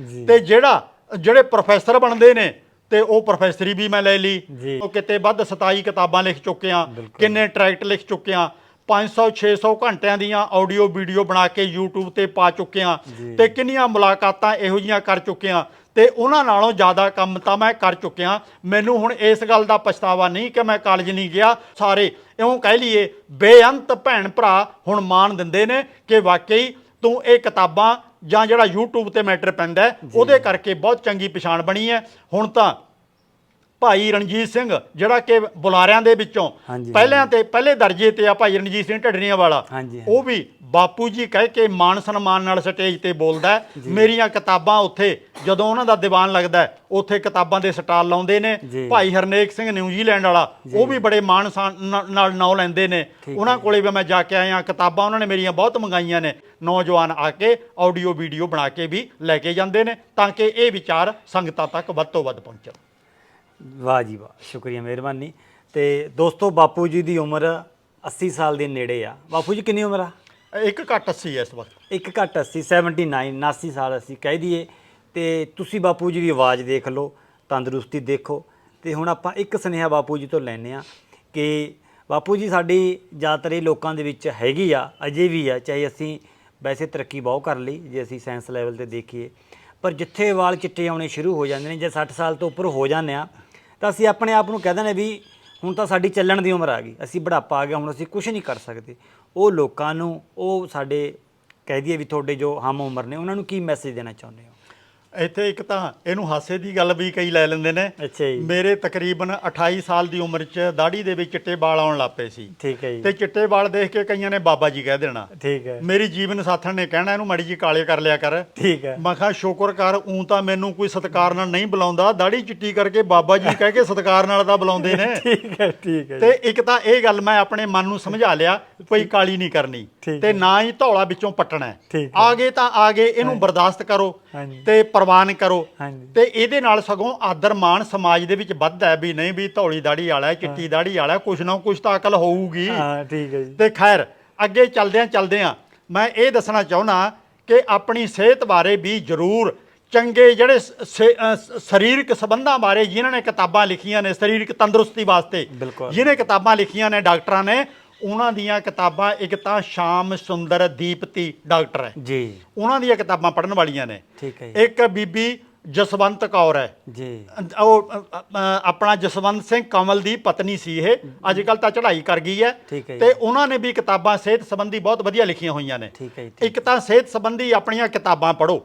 ਤੇ ਜਿਹੜੇ ਪ੍ਰੋਫੈਸਰ ਬਣਦੇ ਨੇ ਤੇ ਉਹ ਪ੍ਰੋਫੈਸਰੀ ਵੀ ਮੈਂ ਲੈ ਲਈ। ਉਹ ਕਿਤੇ ਵੱਧ 27 ਕਿਤਾਬਾਂ ਲਿਖ ਚੁੱਕਿਆ, ਕਿੰਨੇ ਟਰੈਕਟ ਲਿਖ ਚੁੱਕਿਆ, 500-600 ਘੰਟਿਆਂ ਦੀਆਂ ਆਡੀਓ ਵੀਡੀਓ ਬਣਾ ਕੇ YouTube ਤੇ ਪਾ ਚੁੱਕਿਆ ਤੇ ਕਿੰਨੀਆਂ ਮੁਲਾਕਾਤਾਂ ਇਹੋ ਜਿਹੀਆਂ ਕਰ ਚੁੱਕਿਆ ਤੇ ਉਹਨਾਂ ਨਾਲੋਂ ਜ਼ਿਆਦਾ ਕੰਮ ਤਾਂ ਮੈਂ ਕਰ ਚੁੱਕਿਆ। ਮੈਨੂੰ ਹੁਣ ਇਸ ਗੱਲ ਦਾ ਪਛਤਾਵਾ ਨਹੀਂ ਕਿ ਮੈਂ ਕਾਲਜ ਨਹੀਂ ਗਿਆ। ਸਾਰੇ ਇਉਂ ਕਹਿ ਲਈਏ ਬੇਅੰਤ ਭੈਣ ਭਰਾ ਹੁਣ ਮਾਣ ਦਿੰਦੇ ਨੇ ਕਿ ਵਾਕਈ ਤੂੰ ਇਹ ਕਿਤਾਬਾਂ ਜਾਂ ਜਿਹੜਾ YouTube ਤੇ ਮੈਟਰ ਪੈਂਦਾ ਉਹਦੇ ਕਰਕੇ ਬਹੁਤ ਚੰਗੀ ਪਛਾਣ ਬਣੀ ਹੈ। ਹੁਣ ਤਾਂ ਭਾਈ ਰਣਜੀਤ ਸਿੰਘ ਜਿਹੜਾ ਕਿ ਬੁਲਾਰਿਆਂ ਦੇ ਵਿੱਚੋਂ ਪਹਿਲੇ ਦਰਜੇ ਤੇ ਆ, ਭਾਈ ਰਣਜੀਤ ਸਿੰਘ ਢੱਡਰੀਆਂ ਵਾਲਾ, ਉਹ ਵੀ ਬਾਪੂ ਜੀ ਕਹਿ ਕੇ ਮਾਣ ਸਨਮਾਨ ਨਾਲ ਸਟੇਜ ਤੇ ਬੋਲਦਾ। ਮੇਰੀਆਂ ਕਿਤਾਬਾਂ ਉੱਥੇ ਜਦੋਂ ਉਹਨਾਂ ਦਾ ਦੀਵਾਨ ਲੱਗਦਾ ਉੱਥੇ ਕਿਤਾਬਾਂ ਦੇ ਸਟਾਲ ਲਾਉਂਦੇ ਨੇ। ਭਾਈ ਹਰਨੇਕ ਸਿੰਘ ਨਿਊਜ਼ੀਲੈਂਡ ਵਾਲਾ ਉਹ ਵੀ ਬੜੇ ਮਾਣ ਨਾਲ ਨਾਂ ਲੈਂਦੇ ਨੇ। ਉਹਨਾਂ ਕੋਲੇ ਵੀ ਮੈਂ ਜਾ ਕੇ ਆਇਆ, ਕਿਤਾਬਾਂ ਉਹਨਾਂ ਨੇ ਮੇਰੀਆਂ ਬਹੁਤ ਮੰਗਾਈਆਂ ਨੇ। ਨੌਜਵਾਨ ਆ ਕੇ ਆਡੀਓ ਵੀਡੀਓ ਬਣਾ ਕੇ ਵੀ ਲੈ ਕੇ ਜਾਂਦੇ ਨੇ ਤਾਂ ਕਿ ਇਹ ਵਿਚਾਰ ਸੰਗਤਾਂ ਤੱਕ ਵੱਧ ਤੋਂ ਵੱਧ ਪਹੁੰਚਣ। ਵਾਹ ਜੀ ਵਾਹ, ਸ਼ੁਕਰੀਆ, ਮਿਹਰਬਾਨੀ। ਤੇ ਦੋਸਤੋ ਬਾਪੂ ਜੀ ਦੀ ਉਮਰ 80 ਸਾਲ ਦੇ ਨੇੜੇ ਆ। ਬਾਪੂ ਜੀ ਕਿੰਨੀ ਉਮਰ ਆ? ਇੱਕ ਘੱਟ 80 ਹੈ ਇਸ ਵਕਤ। ਇੱਕ ਘੱਟ 80, 79, 79 ਸਾਲ ਅਸੀਂ ਕਹਿ ਦਈਏ। ਤੇ ਤੁਸੀਂ ਬਾਪੂ ਜੀ ਦੀ ਆਵਾਜ਼ ਦੇਖ ਲਓ, ਤੰਦਰੁਸਤੀ ਦੇਖੋ। ਤੇ ਹੁਣ ਆਪਾਂ ਇੱਕ ਸੁਨੇਹਾ ਬਾਪੂ ਜੀ ਤੋਂ ਲੈਂਦੇ ਹਾਂ ਕਿ ਬਾਪੂ ਜੀ ਸਾਡੀ ਜ਼ਿਆਦਾਤਰ ਇਹ ਲੋਕਾਂ ਦੇ ਵਿੱਚ ਹੈਗੀ ਆ, ਅਜੇ ਵੀ ਆ, ਚਾਹੇ ਅਸੀਂ ਵੈਸੇ ਤਰੱਕੀ ਬਹੁਤ ਕਰ ਲਈ ਜੇ ਅਸੀਂ ਸਾਇੰਸ ਲੈਵਲ 'ਤੇ ਦੇਖੀਏ, ਪਰ ਜਿੱਥੇ ਵਾਲ ਚਿੱਟੇ ਆਉਣੇ ਸ਼ੁਰੂ ਹੋ ਜਾਂਦੇ ਨੇ, ਜੇ 60 ਸਾਲ ਤੋਂ ਉੱਪਰ ਹੋ ਜਾਂਦੇ ਆ ਤਾਂ ਅਸੀਂ ਆਪਣੇ ਆਪ ਨੂੰ ਕਹਿ ਦਿੰਦੇ ਵੀ ਹੁਣ ਤਾਂ ਸਾਡੀ ਚੱਲਣ ਦੀ ਉਮਰ ਆ ਗਈ, ਅਸੀਂ ਬੁਢਾਪਾ ਆ ਗਿਆ, ਹੁਣ ਅਸੀਂ ਕੁਛ ਨਹੀਂ ਕਰ ਸਕਦੇ। ਉਹ ਲੋਕਾਂ ਨੂੰ, ਉਹ ਸਾਡੇ ਕਹਿ ਦਈਏ ਵੀ ਤੁਹਾਡੇ ਜੋ ਹਮ ਉਮਰ ਨੇ, ਉਹਨਾਂ ਨੂੰ ਕੀ ਮੈਸੇਜ ਦੇਣਾ ਚਾਹੁੰਦੇ ਹੋ? ਇੱਥੇ ਇੱਕ ਤਾਂ ਇਹਨੂੰ ਹਾਸੇ ਦੀ ਗੱਲ ਵੀ ਕਈ ਲੈ ਲੈਂਦੇ ਨੇ। ਅੱਛਾ ਜੀ। ਮੇਰੇ ਤਕਰੀਬਨ 28 ਸਾਲ ਦੀ ਉਮਰ 'ਚ ਦਾੜੀ ਦੇ ਵਿੱਚ ਚਿੱਟੇ ਵਾਲ ਆਉਣ ਲੱਗ ਪਏ ਸੀ। ਠੀਕ ਹੈ ਜੀ। ਤੇ ਚਿੱਟੇ ਵਾਲ ਦੇਖ ਕੇ ਕਈਆਂ ਨੇ ਬਾਬਾ ਜੀ ਕਹਿ ਦੇਣਾ। ਠੀਕ ਹੈ। ਮੇਰੀ ਜੀਵਨ ਸਾਥਣ ਨੇ ਕਹਿਣਾ ਇਹਨੂੰ ਮਾੜੀ ਜੀ ਕਾਲੇ ਕਰ ਲਿਆ ਕਰ। ਠੀਕ ਹੈ। ਮੈਂ ਕਿਹਾ ਸ਼ੁਕਰ ਕਰ, ਊਂ ਤਾਂ ਮੈਨੂੰ ਕੋਈ ਸਤਿਕਾਰ ਨਾਲ ਨਹੀਂ ਬੁਲਾਉਂਦਾ, ਦਾੜੀ ਚਿੱਟੀ ਕਰਕੇ ਬਾਬਾ ਜੀ ਕਹਿ ਕੇ ਸਤਿਕਾਰ ਨਾਲ ਤਾਂ ਬੁਲਾਉਂਦੇ ਨੇ। ਠੀਕ ਹੈ। ਠੀਕ ਹੈ। ਤੇ ਇੱਕ ਤਾਂ ਇਹ ਗੱਲ ਮੈਂ ਆਪਣੇ ਮਨ ਨੂੰ ਸਮਝਾ ਲਿਆ, ਕੋਈ ਕਾਲੀ ਨਹੀਂ ਕਰਨੀ ਤੇ ਨਾ ਹੀ ਧੌਲਾ ਵਿੱਚੋਂ ਪੱਟਣਾ ਹੈ। ਆ ਗਏ ਤਾਂ ਆ ਗਏ, ਇਹਨੂੰ ਬਰਦਾਸ਼ਤ ਕਰੋ ਤੇ ਪ੍ਰਵਾਨ ਕਰੋ। ਤੇ ਇਹਦੇ ਨਾਲ ਸਗੋਂ ਆਦਰ ਮਾਣ ਸਮਾਜ ਦੇ ਵਿੱਚ ਵੱਧਦਾ ਵੀ ਨਹੀਂ ਵੀ ਧੌਲੀ ਦਾੜੀ ਵਾਲਾ ਚਿੱਟੀ ਦਾੜੀ ਵਾਲਾ, ਕੁਛ ਨਾ ਕੁਛ ਤਾਂ ਅਕਲ ਹੋਊਗੀ। ਹਾਂ ਠੀਕ ਹੈ ਜੀ। ਤੇ ਖੈਰ ਅੱਗੇ ਚੱਲਦਿਆਂ ਮੈਂ ਇਹ ਦੱਸਣਾ ਚਾਹੁੰਦਾ ਕਿ ਆਪਣੀ ਸਿਹਤ ਬਾਰੇ ਵੀ ਜ਼ਰੂਰ ਚੰਗੇ ਜਿਹੜੇ ਸਰੀਰਕ ਸੰਬੰਧਾਂ ਬਾਰੇ ਜਿਨ੍ਹਾਂ ਨੇ ਕਿਤਾਬਾਂ ਲਿਖੀਆਂ ਨੇ, ਸਰੀਰਕ ਤੰਦਰੁਸਤੀ ਵਾਸਤੇ ਜਿਹਨੇ ਕਿਤਾਬਾਂ ਲਿਖੀਆਂ ਨੇ ਡਾਕਟਰਾਂ ਨੇ, ਉਹਨਾਂ ਦੀਆਂ ਕਿਤਾਬਾਂ ਇੱਕ ਤਾਂ ਸ਼ਾਮ ਸੁੰਦਰ ਦੀਪਤੀ ਡਾਕਟਰ ਹੈ ਜੀ, ਉਹਨਾਂ ਦੀਆਂ ਕਿਤਾਬਾਂ ਪੜ੍ਹਨ ਵਾਲੀਆਂ ਨੇ। ਠੀਕ ਹੈ। ਇੱਕ ਬੀਬੀ ਜਸਵੰਤ ਕੌਰ ਹੈ ਜੀ, ਉਹ ਆਪਣਾ ਜਸਵੰਤ ਸਿੰਘ ਕਮਲ ਦੀ ਪਤਨੀ ਸੀ। ਇਹ ਅੱਜ ਕੱਲ੍ਹ ਤਾਂ ਚੜ੍ਹਾਈ ਕਰ ਗਈ ਹੈ। ਤੇ ਉਹਨਾਂ ਨੇ ਵੀ ਕਿਤਾਬਾਂ ਸਿਹਤ ਸੰਬੰਧੀ ਬਹੁਤ ਵਧੀਆ ਲਿਖੀਆਂ ਹੋਈਆਂ ਨੇ। ਇੱਕ ਤਾਂ ਸਿਹਤ ਸੰਬੰਧੀ ਆਪਣੀਆਂ ਕਿਤਾਬਾਂ ਪੜ੍ਹੋ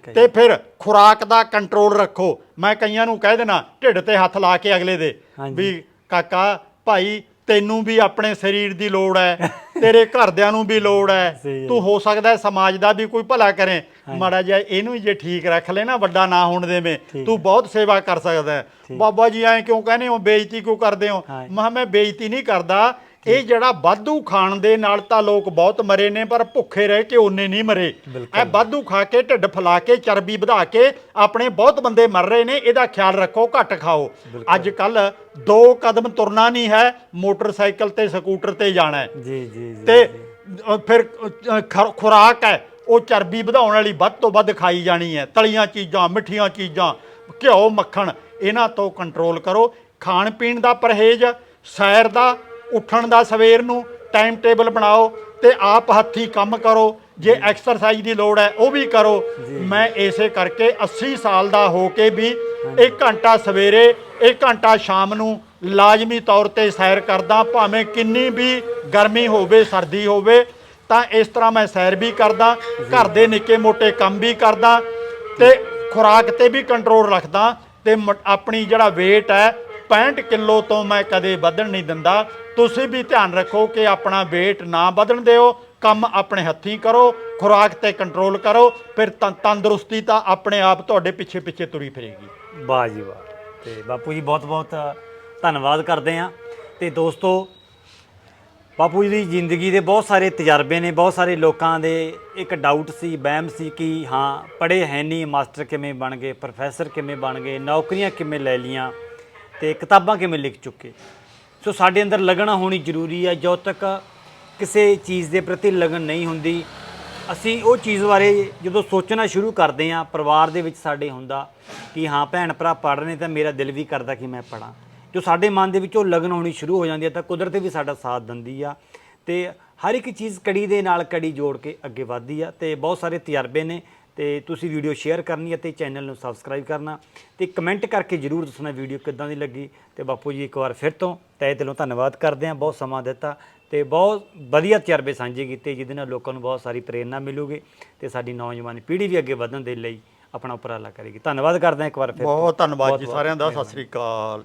ਤੇ ਫਿਰ ਖੁਰਾਕ ਦਾ ਕੰਟਰੋਲ ਰੱਖੋ। ਮੈਂ ਕਈਆਂ ਨੂੰ ਕਹਿ ਦੇਣਾ ਢਿੱਡ ਤੇ ਹੱਥ ਲਾ ਕੇ ਅਗਲੇ ਦੇ ਵੀ ਕਾਕਾ ਭਾਈ ਤੈਨੂੰ ਵੀ ਆਪਣੇ ਸਰੀਰ ਦੀ ਲੋੜ ਹੈ, ਤੇਰੇ ਘਰਦਿਆਂ ਨੂੰ ਵੀ ਲੋੜ ਹੈ, ਤੂੰ ਹੋ ਸਕਦਾ ਸਮਾਜ ਦਾ ਵੀ ਕੋਈ ਭਲਾ ਕਰੇ, ਮਾੜਾ ਜਿਹਾ ਇਹਨੂੰ ਜੇ ਠੀਕ ਰੱਖ ਲੈ ਨਾ, ਵੱਡਾ ਨਾ ਹੋਣ ਦੇਵੇਂ, ਤੂੰ ਬਹੁਤ ਸੇਵਾ ਕਰ ਸਕਦਾ ਹੈ। ਬਾਬਾ ਜੀ ਐਂ ਕਿਉਂ ਕਹਿੰਦੇ ਹੋ, ਬੇਇੱਜ਼ਤੀ ਕਿਉਂ ਕਰਦੇ ਹੋ? ਮੈਂ ਬੇਇੱਜ਼ਤੀ ਨਹੀਂ ਕਰਦਾ, ਇਹ ਜਿਹੜਾ ਵਾਧੂ ਖਾਣ ਦੇ ਨਾਲ ਤਾਂ ਲੋਕ ਬਹੁਤ ਮਰੇ ਨੇ, ਪਰ ਭੁੱਖੇ ਰਹਿ ਕੇ ਉਹਨੇ ਨਹੀਂ ਮਰੇ। ਇਹ ਵਾਧੂ ਖਾ ਕੇ ਢਿੱਡ ਫੁਲਾ ਕੇ ਚਰਬੀ ਵਧਾ ਕੇ ਆਪਣੇ ਬਹੁਤ ਬੰਦੇ ਮਰ ਰਹੇ ਨੇ। ਇਹਦਾ ਖਿਆਲ ਰੱਖੋ, ਘੱਟ ਖਾਓ। ਅੱਜ ਕੱਲ 2 ਕਦਮ ਤੁਰਨਾ ਨਹੀਂ ਹੈ, ਮੋਟਰਸਾਈਕਲ ਤੇ ਸਕੂਟਰ ਤੇ ਜਾਣਾ ਹੈ। ਤੇ ਫਿਰ ਖੁਰਾਕ ਹੈ ਉਹ ਚਰਬੀ ਵਧਾਉਣ ਵਾਲੀ ਵੱਧ ਤੋਂ ਵੱਧ ਖਾਈ ਜਾਣੀ ਹੈ। ਤਲੀਆਂ ਚੀਜ਼ਾਂ, ਮਿੱਠੀਆਂ ਚੀਜ਼ਾਂ, ਘਿਓ, ਮੱਖਣ, ਇਹਨਾਂ ਤੋਂ ਕੰਟਰੋਲ ਕਰੋ। ਖਾਣ ਪੀਣ ਦਾ ਪਰਹੇਜ਼, ਸੈਰ ਦਾ, ਉੱਠਣ ਦਾ ਸਵੇਰ ਨੂੰ ਟਾਈਮ ਟੇਬਲ ਬਣਾਓ ਤੇ ਆਪ ਹੱਥੀਂ ਕੰਮ ਕਰੋ। ਜੇ ਐਕਸਰਸਾਈਜ਼ ਦੀ ਲੋੜ ਹੈ ਉਹ ਵੀ ਕਰੋ। ਮੈਂ ਇਸੇ ਕਰਕੇ 80 ਸਾਲ ਦਾ ਹੋ ਕੇ ਵੀ 1 ਘੰਟਾ ਸਵੇਰੇ 1 ਘੰਟਾ ਸ਼ਾਮ ਨੂੰ ਲਾਜ਼ਮੀ ਤੌਰ ਤੇ ਸੈਰ ਕਰਦਾ, ਭਾਵੇਂ ਕਿੰਨੀ ਵੀ ਗਰਮੀ ਹੋਵੇ ਸਰਦੀ ਹੋਵੇ। ਤਾਂ ਇਸ ਤਰ੍ਹਾਂ ਮੈਂ ਸੈਰ ਵੀ ਕਰਦਾ, ਘਰ ਦੇ ਨਿੱਕੇ ਮੋਟੇ ਕੰਮ ਵੀ ਕਰਦਾ ਤੇ ਖੁਰਾਕ ਤੇ ਵੀ ਕੰਟਰੋਲ ਰੱਖਦਾ। ਤੇ ਆਪਣੀ ਜਿਹੜਾ weight ਹੈ 65 ਕਿਲੋ ਤੋਂ ਮੈਂ ਕਦੇ ਵਧਣ ਨਹੀਂ ਦਿੰਦਾ। ਤੁਸੀਂ ਵੀ ਧਿਆਨ ਰੱਖੋ ਕਿ ਆਪਣਾ weight ਨਾ ਵਧਣ ਦਿਓ, ਕੰਮ ਆਪਣੇ ਹੱਥੀਂ ਕਰੋ, ਖੁਰਾਕ ਤੇ ਕੰਟਰੋਲ ਕਰੋ, ਫਿਰ ਤੰਦਰੁਸਤੀ ਤਾਂ ਆਪਣੇ ਆਪ ਤੁਹਾਡੇ ਪਿੱਛੇ ਪਿੱਛੇ ਤੁਰੀ ਫਿਰੇਗੀ। ਵਾਹ ਜੀ ਵਾਹ। ਤੇ ਬਾਪੂ ਜੀ ਬਹੁਤ ਬਹੁਤ ਧੰਨਵਾਦ ਕਰਦੇ ਹਾਂ। ਤੇ ਦੋਸਤੋ, ਬਾਪੂ ਜੀ ਦੀ ਜ਼ਿੰਦਗੀ ਦੇ ਬਹੁਤ ਸਾਰੇ ਤਜਰਬੇ ਨੇ। ਬਹੁਤ ਸਾਰੇ ਲੋਕਾਂ ਦੇ ਇੱਕ ਡਾਊਟ ਸੀ, ਵਹਿਮ ਸੀ ਕਿ ਹਾਂ ਪੜ੍ਹੇ ਹੈ ਨਹੀਂ, ਮਾਸਟਰ ਕਿਵੇਂ ਬਣ ਗਏ, ਪ੍ਰੋਫੈਸਰ ਕਿਵੇਂ ਬਣ ਗਏ, ਨੌਕਰੀਆਂ ਕਿਵੇਂ ਲੈ ਲਈਆਂ ਤੇ ਕਿਤਾਬਾਂ ਕਿਵੇਂ ਲਿਖ ਚੁੱਕੇ। ਸੋ ਸਾਡੇ ਅੰਦਰ ਲਗਨ ਹੋਣੀ ਜ਼ਰੂਰੀ ਹੈ। ਜਦੋਂ ਤੱਕ ਕਿਸੇ ਚੀਜ਼ ਦੇ ਪ੍ਰਤੀ ਲਗਨ ਨਹੀਂ ਹੁੰਦੀ, ਅਸੀਂ ਉਹ ਚੀਜ਼ ਬਾਰੇ ਜਦੋਂ ਸੋਚਣਾ ਸ਼ੁਰੂ ਕਰਦੇ ਹਾਂ, ਪਰਿਵਾਰ ਦੇ ਵਿੱਚ ਸਾਡੇ ਹੁੰਦਾ ਕਿ ਹਾਂ ਭੈਣ ਭਰਾ ਪੜ੍ਹ ਰਹੇ ਤਾਂ ਮੇਰਾ ਦਿਲ ਵੀ ਕਰਦਾ ਕਿ ਮੈਂ ਪੜ੍ਹਾਂ। ਜੋ ਸਾਡੇ ਮਨ ਦੇ ਵਿੱਚ ਉਹ ਲਗਨ ਹੋਣੀ ਸ਼ੁਰੂ ਹੋ ਜਾਂਦੀ ਹੈ ਤਾਂ ਕੁਦਰਤ ਵੀ ਸਾਡਾ ਸਾਥ ਦਿੰਦੀ ਆ ਤੇ ਹਰ ਇੱਕ ਚੀਜ਼ ਕੜੀ ਦੇ ਨਾਲ ਕੜੀ ਜੋੜ ਕੇ ਅੱਗੇ ਵੱਧਦੀ ਆ। ਤੇ ਬਹੁਤ ਸਾਰੇ ਤਜਰਬੇ ਨੇ ਤੇ ਤੁਸੀਂ ਵੀਡੀਓ ਸ਼ੇਅਰ ਕਰਨੀ ਅਤੇ ਚੈਨਲ ਨੂੰ ਸਬਸਕ੍ਰਾਈਬ ਕਰਨਾ ਤੇ ਕਮੈਂਟ ਕਰਕੇ ਜ਼ਰੂਰ ਦੱਸਣਾ ਵੀਡੀਓ ਕਿੱਦਾਂ ਦੀ ਲੱਗੀ। ਤੇ ਬਾਪੂ ਜੀ ਇੱਕ ਵਾਰ ਫਿਰ ਤੋਂ ਤਹਿ ਦਿਲੋਂ ਧੰਨਵਾਦ ਕਰਦੇ ਹਾਂ, ਬਹੁਤ ਸਮਾਂ ਦਿੱਤਾ ਤੇ ਬਹੁਤ ਵਧੀਆ ਤਜਰਬੇ ਸਾਂਝੇ ਕੀਤੇ, ਜਿਹਦੇ ਨਾਲ ਲੋਕਾਂ ਨੂੰ ਬਹੁਤ ਸਾਰੀ ਪ੍ਰੇਰਨਾ ਮਿਲੂਗੀ ਤੇ ਸਾਡੀ ਨੌਜਵਾਨ ਪੀੜ੍ਹੀ ਵੀ ਅੱਗੇ ਵਧਣ ਦੇ ਲਈ ਆਪਣਾ ਉਪਰਾਲਾ ਕਰੇਗੀ। ਧੰਨਵਾਦ ਕਰਦੇ ਹਾਂ ਇੱਕ ਵਾਰ ਫਿਰ। ਬਹੁਤ ਧੰਨਵਾਦ ਜੀ ਸਾਰਿਆਂ ਦਾ। ਸਤਿ ਸ੍ਰੀ ਅਕਾਲ।